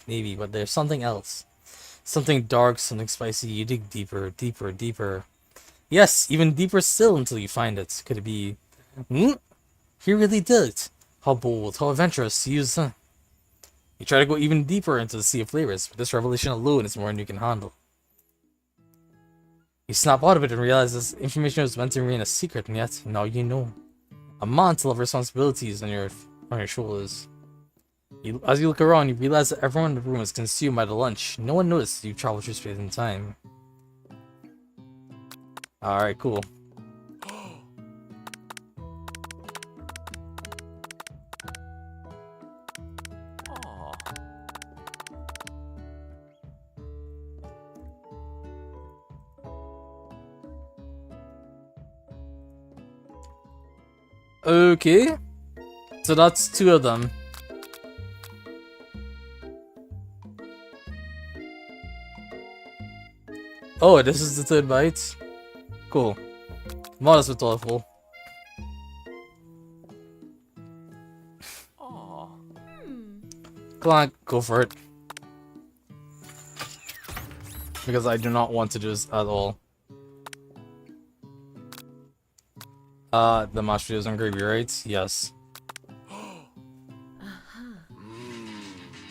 maybe. But there's something else. Something dark, something spicy. You dig deeper, deeper, deeper. Yes, even deeper still until you find it. Could it be... He really did it. How bold, how adventurous to use... You try to go even deeper into the sea of flavors, but this revelation alone is more than you can handle. You snap out of it and realize this information was meant to remain a secret, and yet, now you know. A mantle of responsibilities on your shoulders. As you look around, you realize that everyone in the room is consumed by the lunch. No one noticed you traveled through space and time. Alright, cool. Okay. So that's two of them. Oh, this is the third bite? Cool. Modest but thoughtful. Come on, go for it. Because I do not want to do this at all. The mashed potatoes and gravy, right? Yes.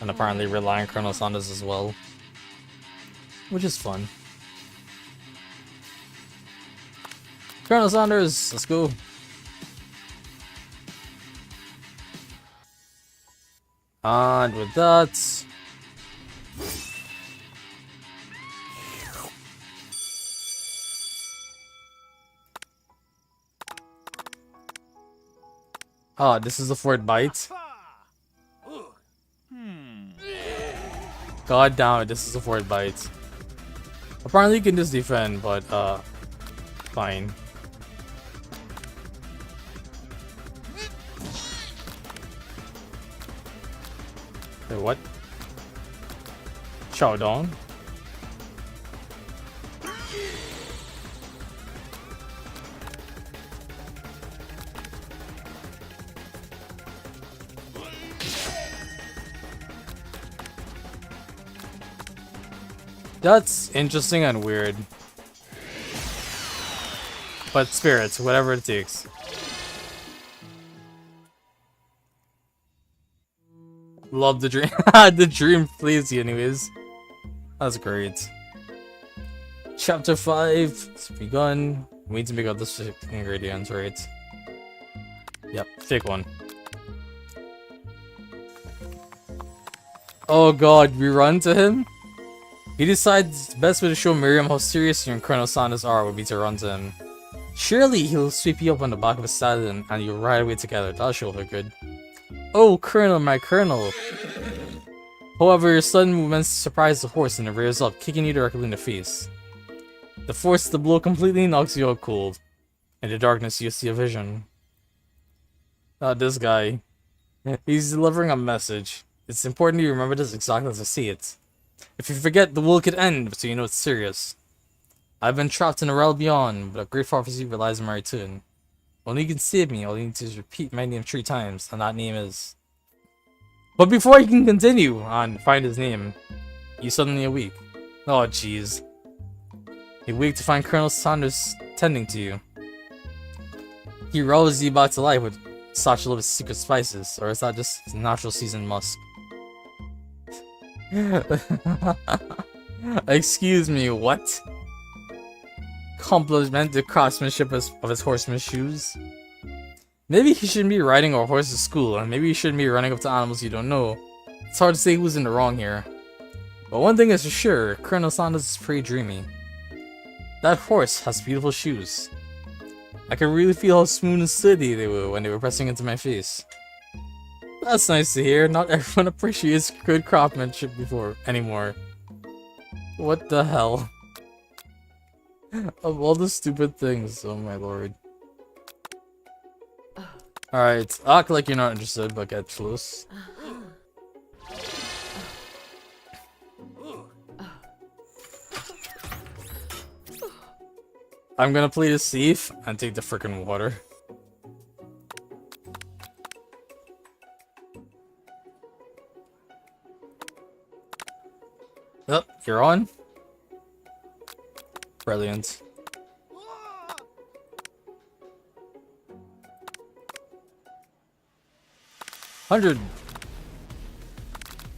And apparently rely on Colonel Sanders as well. Which is fun. Colonel Sanders, let's go. And with that... Ah, this is the fourth bite. God damn it, this is the fourth bite. Apparently you can just defend, but fine. Wait, what? Chow down? That's interesting and weird. But spirits, whatever it takes. Love the dream. The dream plays you anyways. That's great. Chapter 5. It's begun. We need to make out this ingredients, right? Yep, fake one. Oh god, we run to him? He decides the best way to show Miriam how serious you and Colonel Sanders are would be to run to him. Surely he'll sweep you up on the back of his saddle and you'll ride away together. That'll show her good. Oh, Colonel, my Colonel! However, your sudden movements surprise the horse and it rears up, kicking you directly in the face. The force of the blow completely knocks you out cold. In the darkness, you see a vision. This guy. He's delivering a message. It's important you remember this exactly as I see it. If you forget, the world could end, so you know it's serious. I've been trapped in a realm beyond, but a great prophecy relies on my return. Only you can save me, all you need to do is repeat my name 3 times, and that name is... But before you can continue and find his name, you suddenly awake. Oh jeez. You wake to find Colonel Sanders tending to you. He rouses you back to life with a satchel of his secret spices, or is that just his natural seasoned musk? Excuse me, what? Compliment the craftsmanship of his horseman's shoes? Maybe he shouldn't be riding a horse to school, and maybe he shouldn't be running up to animals you don't know. It's hard to say who's in the wrong here. But one thing is for sure, Colonel Sanders is pretty dreamy. That horse has beautiful shoes. I can really feel how smooth and steady they were when they were pressing into my face. That's nice to hear. Not everyone appreciates good craftsmanship anymore. What the hell? Of all the stupid things, oh my lord. Alright, act like you're not interested, but get close. I'm gonna play the thief and take the frickin' water. Oh, you're on? Brilliant. $100.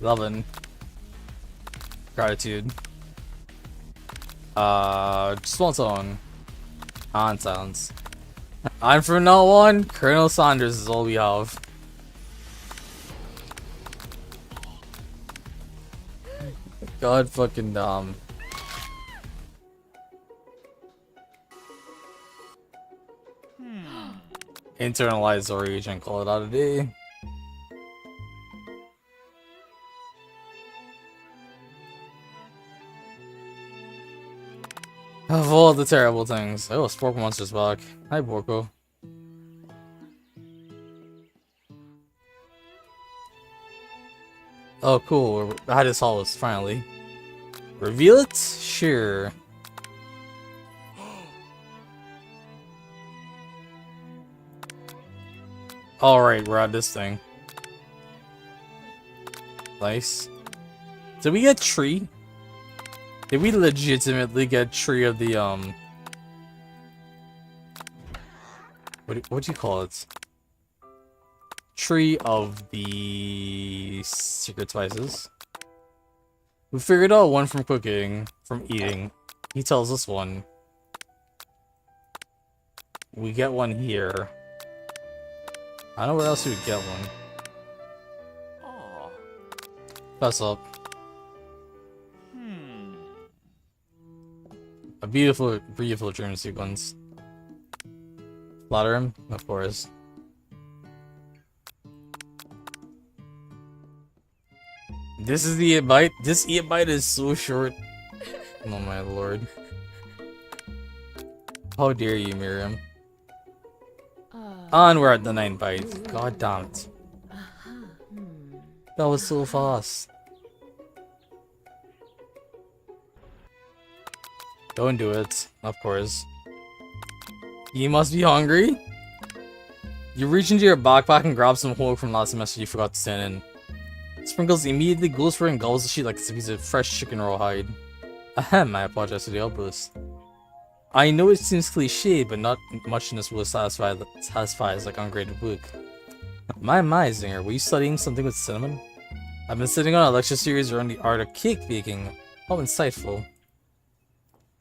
11. Gratitude. Small tone. On silence. And from now on, Colonel Sanders is all we have. God fucking damn. Internalize the rage and call it out a day. Of all the terrible things. Oh, Spork Monster's back. Hi, Borko. Oh, cool. We're at his house, finally. Reveal it? Sure. Alright, we're at this thing. Nice. Did we get tree? Did we legitimately get tree of the, What do you call it? Tree of the secret spices. We figured out one from cooking, from eating. He tells us one. We get one here. I don't know where else we would get one. Pass up. A beautiful, beautiful dream sequence. Flatter him, of course. This is the bite. This bite is so short. Oh my lord. How dare you, Miriam? And we're at the 9th bite. God damn it. That was so fast. Don't do it, of course. You must be hungry? You reach into your backpack and grab some whole from last semester you forgot to send in. Sprinkles immediately goes for it and gobbles the shit like it's a piece of fresh chicken rawhide. Ahem, I apologize for the outburst. I know it seems cliche, but not much in this world satisfies like ungraded work. My Zinger, were you studying something with cinnamon? I've been sitting on a lecture series around the art of cake baking. How insightful.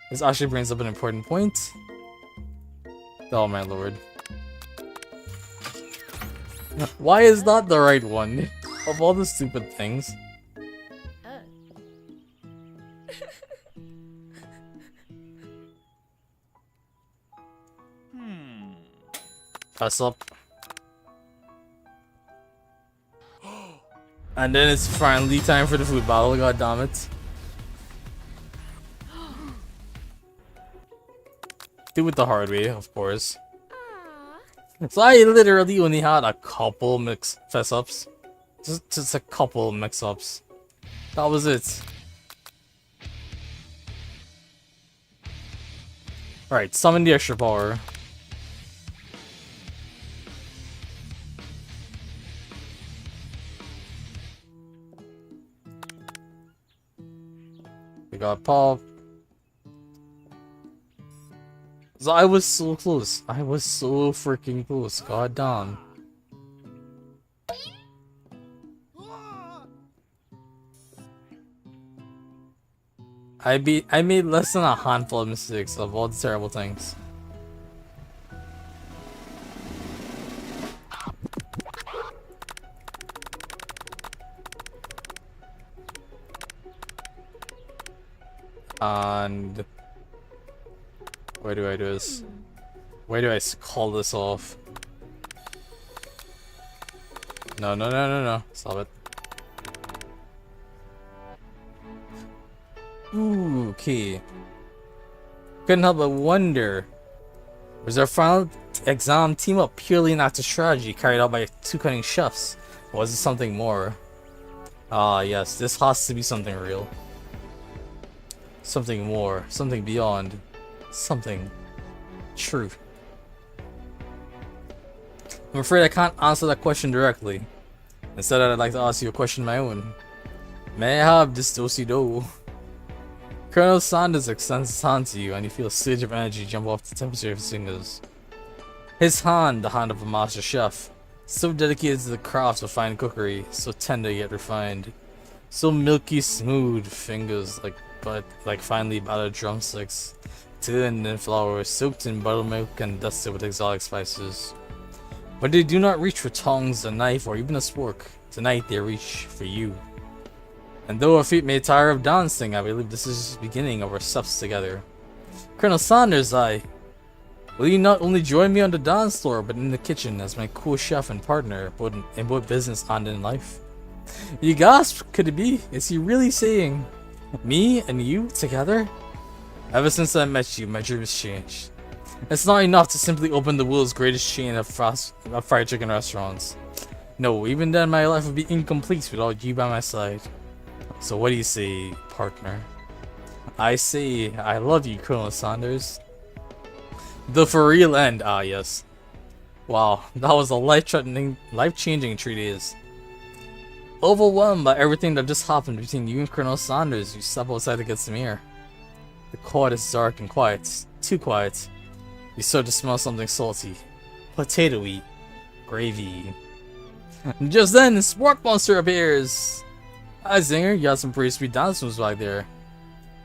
This actually brings up an important point. Oh my lord. Why is that the right one? Of all the stupid things. Pass up. And then it's finally time for the food battle, god damn it. Do it the hard way, of course. So I literally only had a couple mess-ups. Just a couple mix-ups. That was it. Right, summon the extra power. We got pop. So I was so close. I was so freaking close. God damn. I made less than a handful of mistakes of all the terrible things. And where do I do this? Where do I call this off? No, no, no, no, no. Stop it. Ooh, okay. Couldn't help but wonder. Was our final exam team up purely an act of strategy carried out by two cunning chefs? Or was it something more? Ah, yes, this has to be something real. Something more, something beyond, something true. I'm afraid I can't answer that question directly. Instead, I'd like to ask you a question of my own. May I have this do-si-do? Colonel Sanders extends his hand to you, and you feel a surge of energy jump off the tips of his fingers. His hand, the hand of a master chef, so dedicated to the craft of fine cookery, so tender yet refined, so milky smooth, fingers like finely battered drumsticks, turned in flour, soaked in buttermilk, and dusted with exotic spices. But they do not reach for tongs, a knife, or even a spork. Tonight they reach for you. And though our feet may tire of dancing, I believe this is the beginning of our steps together. Colonel Sanders, will you not only join me on the dance floor, but in the kitchen as my co-chef and partner, both in both business and in life? You gasp, could it be? Is he really saying, me and you together? Ever since I met you, my dream has changed. It's not enough to simply open the world's greatest chain of fried chicken restaurants. No, even then my life would be incomplete without you by my side. So what do you say, partner? I say, I love you, Colonel Sanders. The for real end, ah yes. Wow, that was a life-changing 3 days. Overwhelmed by everything that just happened between you and Colonel Sanders, you step outside to get some air. The court is dark and quiet, too quiet. You start to smell something salty, potatoey, gravy. And just then, the Spork Monster appears! Hi, Zinger, you got some pretty sweet dance moves back there.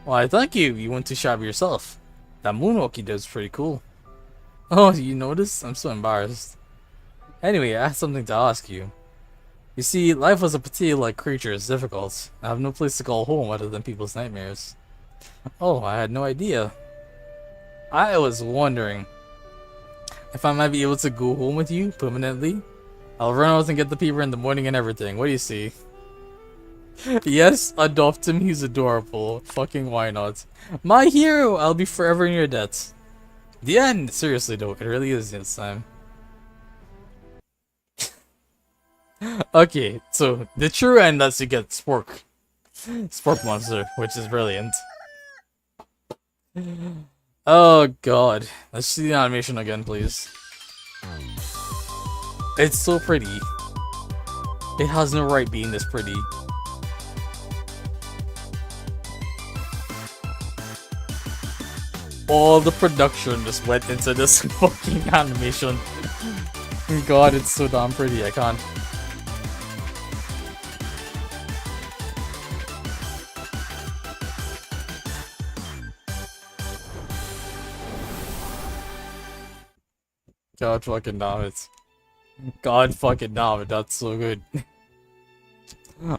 Why, thank you, you went too shabby yourself. That moonwalk you did was pretty cool. Oh, you noticed? I'm so embarrassed. Anyway, I have something to ask you. You see, life as a potato-like creature is difficult. I have no place to call home other than people's nightmares. Oh, I had no idea. I was wondering if I might be able to go home with you permanently. I'll run out and get the paper in the morning and everything. What do you see? Yes, adopt him. He's adorable. Fucking why not? My hero! I'll be forever in your debt. The end! Seriously though, it really is this time. Okay, so the true end lets you get Spork Monster, which is brilliant. Oh god. Let's see the animation again, please. It's so pretty. It has no right being this pretty. All the production just went into this fucking animation. God, it's so damn pretty, I can't. God fucking damn it. God fucking damn it, that's so good.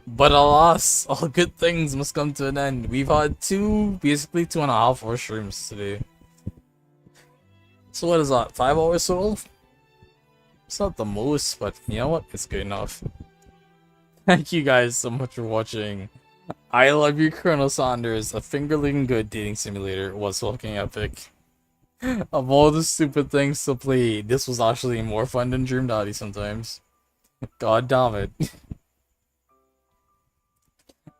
But alas, all good things must come to an end. We've had basically 2.5 hour streams today. So what is that, 5 hours total? It's not the most, but you know what? It's good enough. Thank you guys so much for watching. I love you, Colonel Saunders. A finger-licking good dating simulator was fucking epic. Of all the stupid things to play, this was actually more fun than Dream Daddy sometimes. God damn it.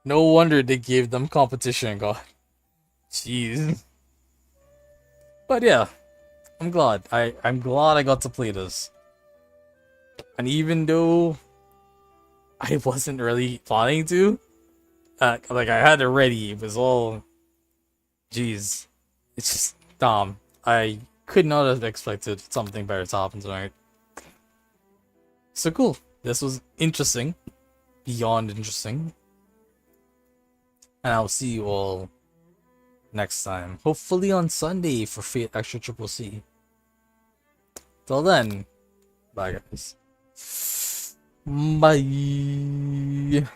No wonder they gave them competition, God. Jeez. But yeah, I'm glad. I'm glad I got to play this. And even though I wasn't really planning to, like I had it ready, it was all, jeez. It's just, damn. I could not have expected something better to happen tonight. So cool. This was interesting. Beyond interesting. And I'll see you all next time. Hopefully on Sunday for Fate Extra Triple C. Till then, bye guys. Bye.